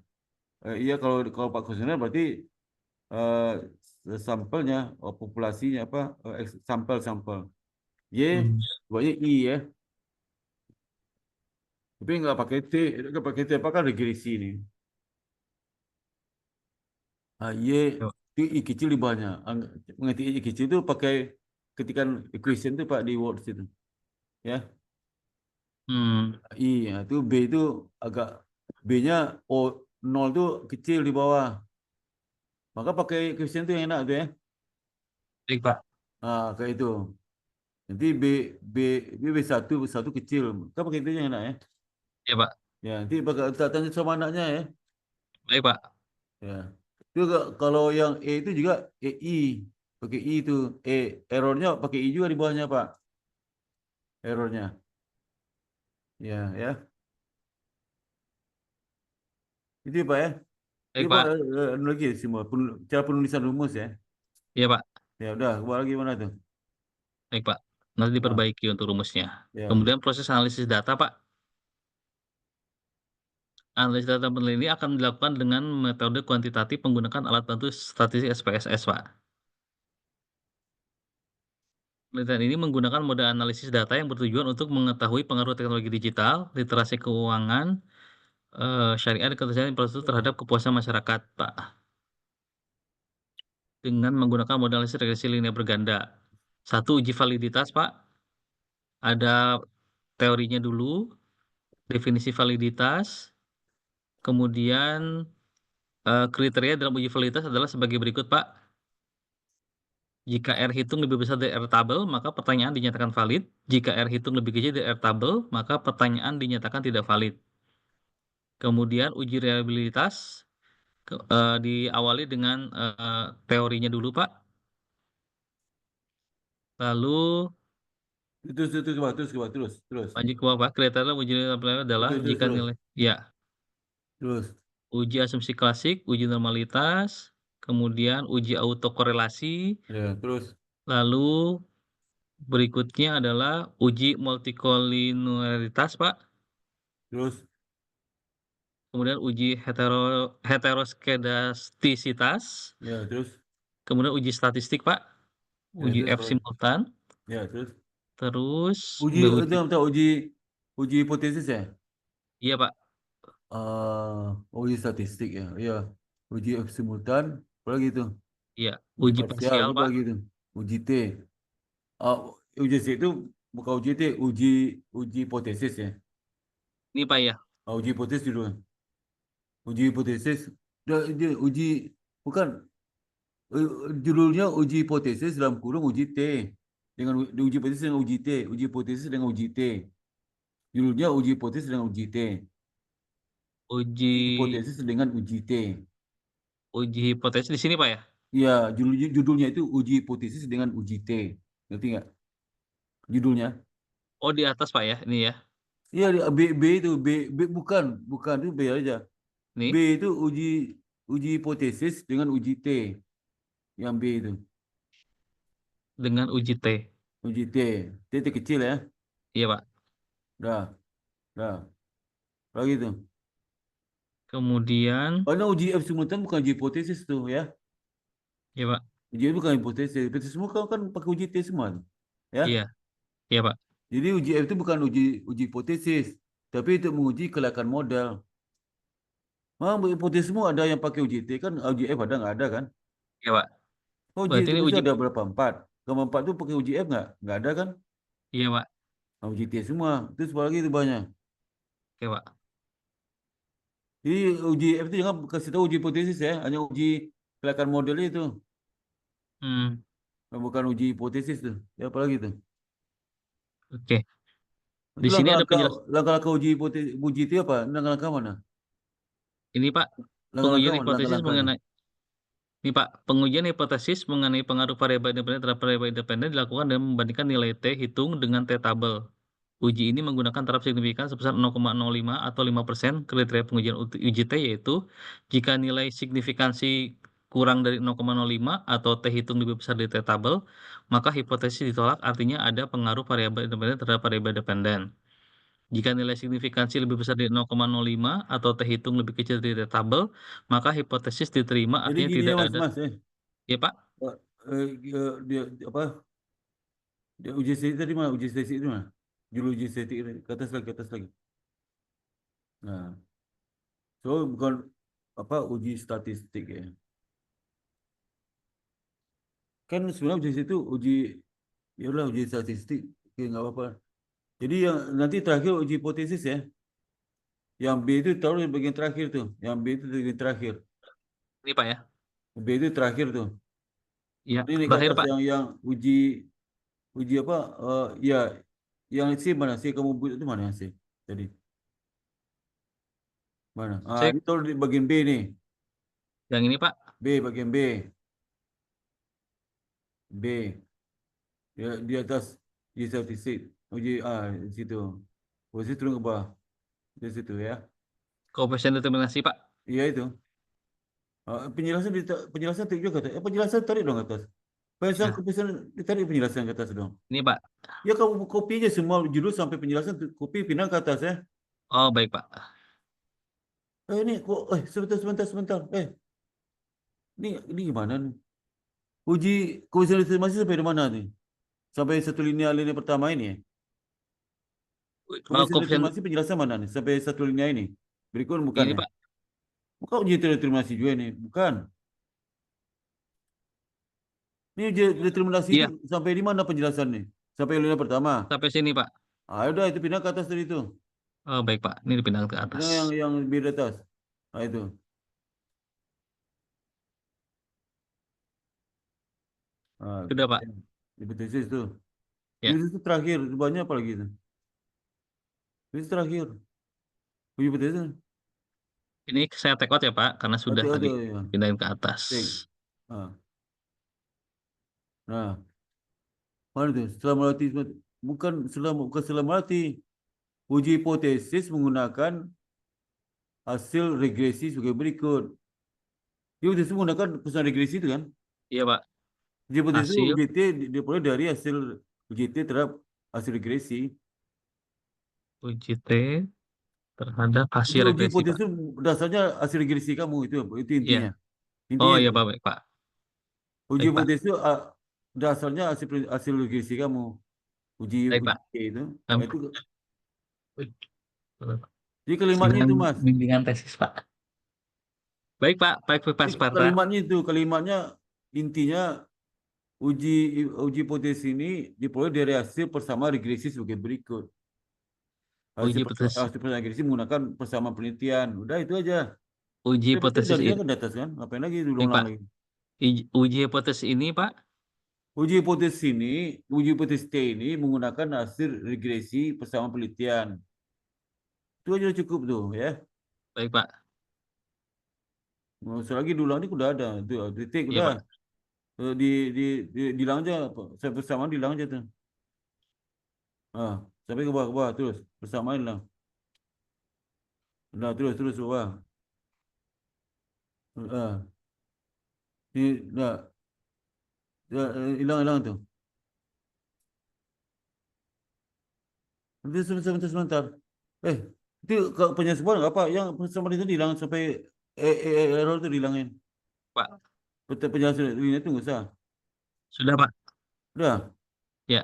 Iya kalau Pak Kusioner berarti sampelnya populasinya apa sampel. Y buatnya I ya. Tapi nggak pakai T apa kan regresi ini. Y itu I kecil di bawahnya. Mengetik I kecil itu pakai ketikan equation itu Pak di Word situ. Ya. Hmm, I. Nah, itu B itu agak B-nya 0 tuh kecil di bawah. Maka pakai koefisien itu yang enak tuh ya. baik Pak. Kayak itu. Nanti B B1 satu kecil. Kan pakai itu yang enak ya. Ya Pak. Ya, nanti bakal tak tanya sama anaknya ya. Baik Pak. Ya. Itu kalau yang E itu juga EI. Pakai I itu. Errornya pakai I juga di bawahnya, Pak. Errornya. Ya, ya. Itu ya, Pak ya. Ini Baik Pak, Pak. anu lagi semua cara penulisan rumus ya. Ya Pak. Ya udah, buat lagi mana tuh? Baik Pak. Nanti Ah, diperbaiki untuk rumusnya. ya. Kemudian proses analisis data Pak. Analisis data peneliti ini akan dilakukan dengan metode kuantitatif menggunakan alat bantu statistik SPSS Pak. Penelitian ini menggunakan mode analisis data yang bertujuan untuk mengetahui pengaruh teknologi digital, literasi keuangan, syariah dan ketersediaan infrastruktur terhadap kepuasan masyarakat, Pak. Dengan menggunakan model analisis regresi linear berganda. Satu, uji validitas, Pak. Ada teorinya dulu, definisi validitas, kemudian kriteria dalam uji validitas adalah sebagai berikut, Pak. Jika R hitung lebih besar dari R tabel, maka pertanyaan dinyatakan valid. Jika R hitung lebih kecil dari R tabel, maka pertanyaan dinyatakan tidak valid. Kemudian uji reliabilitas diawali dengan teorinya dulu, Pak. Lalu Terus. lanjut ke bawah, Pak. Kriteria uji reliabilitas adalah jika Terus. nilai ya, Terus. uji asumsi klasik, uji normalitas, kemudian uji autokorelasi, Ya, terus. lalu berikutnya adalah uji multikolinearitas, Pak. Terus. Kemudian uji heteroskedastisitas, Ya, terus. kemudian uji statistik, Pak. Ya, Uji terus. F simultan, Ya, terus. terus Uji beruji, bentar, uji hipotesis ya? iya, Pak. Uji statistik ya. Ya. Uji simultan, apa lagi itu? Iya, Uji uji parsial, parsial, apa Pak. lagi itu? Uji T. Ah, uji C itu bukan uji T, uji hipotesis ya. Ini, Pak, ya. Uji hipotesis dulu. Uji hipotesis. Uji bukan judulnya uji hipotesis dalam kurung uji T. Dengan uji hipotesis dengan uji T, uji hipotesis dengan uji T. Judulnya uji hipotesis dengan uji T. Uji Hipotesis dengan uji T. uji hipotesis di sini, Pak, ya. Iya, judulnya itu uji hipotesis dengan uji T. Ngerti nggak? Judulnya. Oh, di atas, Pak, ya. Ini ya. Iya, B itu B bukan itu B aja. B Nih, itu uji hipotesis dengan uji T. Yang B itu dengan uji T. uji T. T kecil ya. Iya, Pak. Dah, dah. Lagi itu. Kemudian, Karena uji F simultan bukan uji hipotesis tuh ya. iya, Pak. Uji F bukan hipotesis. Hipotesis semua kan pakai uji T semua. Ya. Iya, iya, Pak. Jadi uji F itu bukan uji hipotesis, tapi itu menguji kelayakan modal. Memang hipotesis semua ada yang pakai uji T kan, uji F ada nggak ada kan? Iya, Pak. Uji Berarti ini hipotesis uji, ada berapa? 4. Kalau 4 itu pakai uji F nggak? Nggak ada kan? iya, Pak. Nah, uji T semua. Terus apa lagi itu banyak. Oke, Pak. Jadi uji F itu jangan kasih tahu uji hipotesis ya, hanya uji kelayakan model itu, Hmm, bukan uji hipotesis tuh. Ya apalagi tuh. oke. Itu Di sini ada penjelasan. langkah-langkah uji hipotesis, uji itu apa? Langkah-langkah mana? Ini, Pak, Langkah-langkah pengujian mana? hipotesis Langkah-langkahnya. mengenai Ini Pak, pengujian hipotesis mengenai pengaruh variabel independen terhadap variabel independen dilakukan dengan membandingkan nilai T hitung dengan T tabel. Uji ini menggunakan taraf signifikan sebesar 0,05 atau 5%. Kriteria pengujian uji T yaitu jika nilai signifikansi kurang dari 0,05 atau T hitung lebih besar dari T tabel, maka hipotesis ditolak, artinya ada pengaruh variabel independen terhadap variabel dependen. Jika nilai signifikansi lebih besar dari 0,05 atau T hitung lebih kecil dari T tabel, maka hipotesis diterima, Jadi artinya gini tidak ya ada. Mas, Ya, Pak. dia apa? Dia uji estetik tadi mana? Uji estetik itu mana? Judul uji estetik itu. Ke atas lagi, ke atas lagi. Nah, so bukan apa uji statistik ya. Kan sebenarnya uji itu uji ya udah uji statistik, oke nggak apa-apa. Jadi yang nanti terakhir uji hipotesis ya. Yang B itu taruh di bagian terakhir tuh. Yang B itu di bagian terakhir. Ini Pak ya. B itu terakhir tuh. Iya, Ini di terakhir atas Pak. yang uji apa? Ya, yang C mana? C kamu buat itu mana C? Tadi mana? Saya Ini taruh di bagian B nih. yang ini Pak. Bagian B. B. Ya, di atas di statistik. Uji di situ. Posisi turun ke bawah. Di situ ya. Koefisien determinasi Pak. Iya itu. Penjelasan tarik juga kata. Penjelasan tarik dong ke atas. Penjelasan ditarik penjelasan ke atas dong. Ini Pak. Ya kamu copy aja semua judul sampai penjelasan, copy pindah ke atas ya. Oh baik Pak. Ini kok sebentar. Ini gimana nih? Uji koefisien estimasi sampai di mana nih? Sampai satu linear pertama ini ya? Koefisien Koefisien estimasi penjelasan mana nih? Sampai satu linear ini. Berikut bukan ini ya? Pak. Bukan uji determinasi juga ini, bukan. Ini uji determinasi Iya. itu sampai di mana penjelasannya? Sampai linear pertama. Sampai sini Pak. Udah itu pindah ke atas tadi itu. Oh baik Pak. Ini dipindahkan ke atas. Pindah yang lebih di atas. Itu. Sudah Pak. Hipotesis itu. Ya. Hipotesis itu terakhir, banyak apa lagi itu? Hipotesis terakhir. Hipotesis. Ini saya take out ya Pak, karena sudah tadi Ya. pindahin ke atas. Nah, mana itu? Setelah melatih, bukan setelah melatih. Uji hipotesis menggunakan hasil regresi sebagai berikut. Hipotesis menggunakan pesan regresi itu kan? Iya Pak. Uji hipotesis Hasil. UJT diperoleh dari hasil UJT terhadap hasil regresi. Uji T terhadap hasil Uji regresi Pak. hipotesis dasarnya hasil regresi kamu itu intinya. Iya. Oh iya itu. Pak, baik Pak. Uji Baik, Pak. hipotesis dasarnya hasil regresi kamu. Uji Baik, Pak. itu. Am- Itu. Betul, Pak. Jadi kalimatnya itu Mas. Bimbingan tesis Pak. Baik Pak, baik Pak Sparta. Kalimatnya intinya uji hipotesis ini diperoleh dari hasil persamaan regresi sebagai berikut. Uji hipotesis. Hasil persamaan regresi menggunakan persamaan penelitian. Udah itu aja. Uji hipotesis Dari ini. kan di atas kan? Ngapain lagi Baik, diulang Pak. lagi? Uji hipotesis ini Pak. Uji hipotesis T ini menggunakan hasil regresi persamaan penelitian. Itu aja cukup tuh ya. Baik Pak. Selagi diulang ini udah ada. Tuh, titik Iya, udah. Pak. Dilang aja, persamaan dilang aja tuh. Sampai ke bawah terus persamaan lah. Nah, terus ke bawah. Hilang tuh. Nanti sebentar. Itu penyesuaian apa yang persamaan itu hilang sampai error itu dihilangin. Pak. Penjelasan ini itu nggak usah. Sudah Pak. Udah. Ya.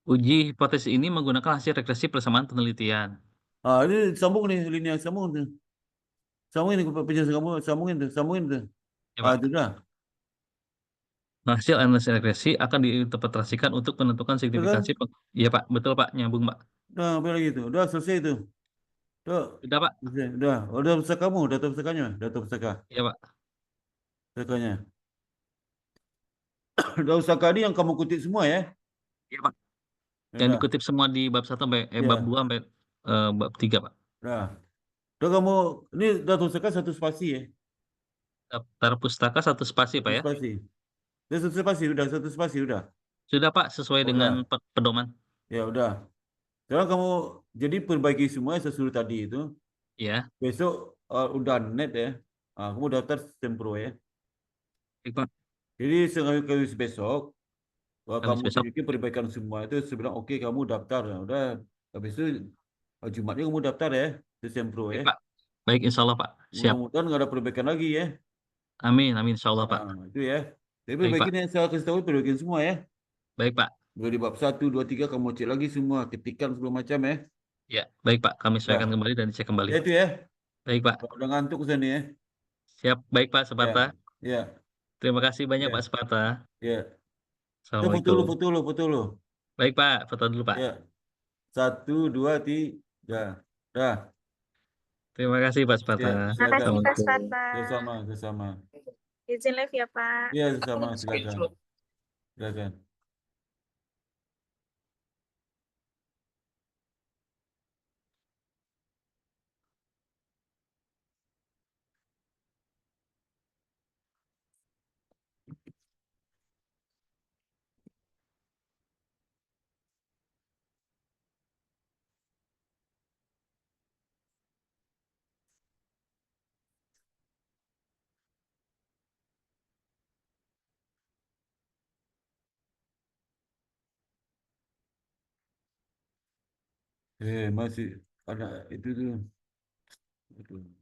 Uji hipotesis ini menggunakan hasil regresi persamaan penelitian. Ini sambung nih, linear sambung tuh. Sambungin penjelasan kamu, sambungin tuh. Ya, Pak. Itu dah. Hasil analisis regresi akan diinterpretasikan untuk menentukan signifikansi. Iya Pak, betul Pak, nyambung Pak. Udah, apa lagi tuh? Udah selesai tuh. Sudah Pak. Udah. Udah pusaka kamu, data pusakanya, data pusaka. Iya Pak. Pusakanya. Data pusaka ini yang kamu kutip semua ya? Iya Pak. Yang dikutip semua di bab 1 sampai bab 2 sampai bab 3 Pak. Udah kamu, ini data pusaka satu spasi ya? Daftar pustaka 1 spasi Pak ya? Spasi. Satu spasi udah. Sudah Pak, sesuai dengan pedoman. Ya udah. Sekarang kamu jadi perbaiki semua yang saya suruh tadi itu. Iya. Besok udah net ya. Kamu daftar sistem pro ya. Baik Pak. Jadi sekali besok, kamu besok. bikin perbaikan semua itu, saya bilang oke, kamu daftar. Udah, habis itu Jumatnya kamu daftar ya, sistem pro Baik, ya. Pak. Baik, insya Allah Pak. Siap. Mudah-mudahan nggak ada perbaikan lagi ya. Amin, insya Allah Pak. Itu ya. Tapi Baik, perbaikin yang saya kasih tahu, perbaikin semua ya. Baik Pak. Di bab 1, 2, 3 kamu cek lagi semua, ketikan segala macam ya. Ya, baik Pak. Kami sesuaikan kembali dan dicek kembali. Ya itu ya. Baik Pak. Udah ngantuk ke sana ya. Siap, baik Pak Sparta. Ya. Terima kasih banyak Pak Sparta. Ya. Assalamualaikum. Foto lu. Baik Pak, foto dulu Pak. Ya, 1, 2, 3. Dah. Terima kasih Pak Spata. Ya, Makasih silakan. Pak Assalamualaikum. Spata. Sesama, sesama. Izin live ya Pak. Ya, sesama, silakan. Silakan. Masih ada itu tuh. Itu.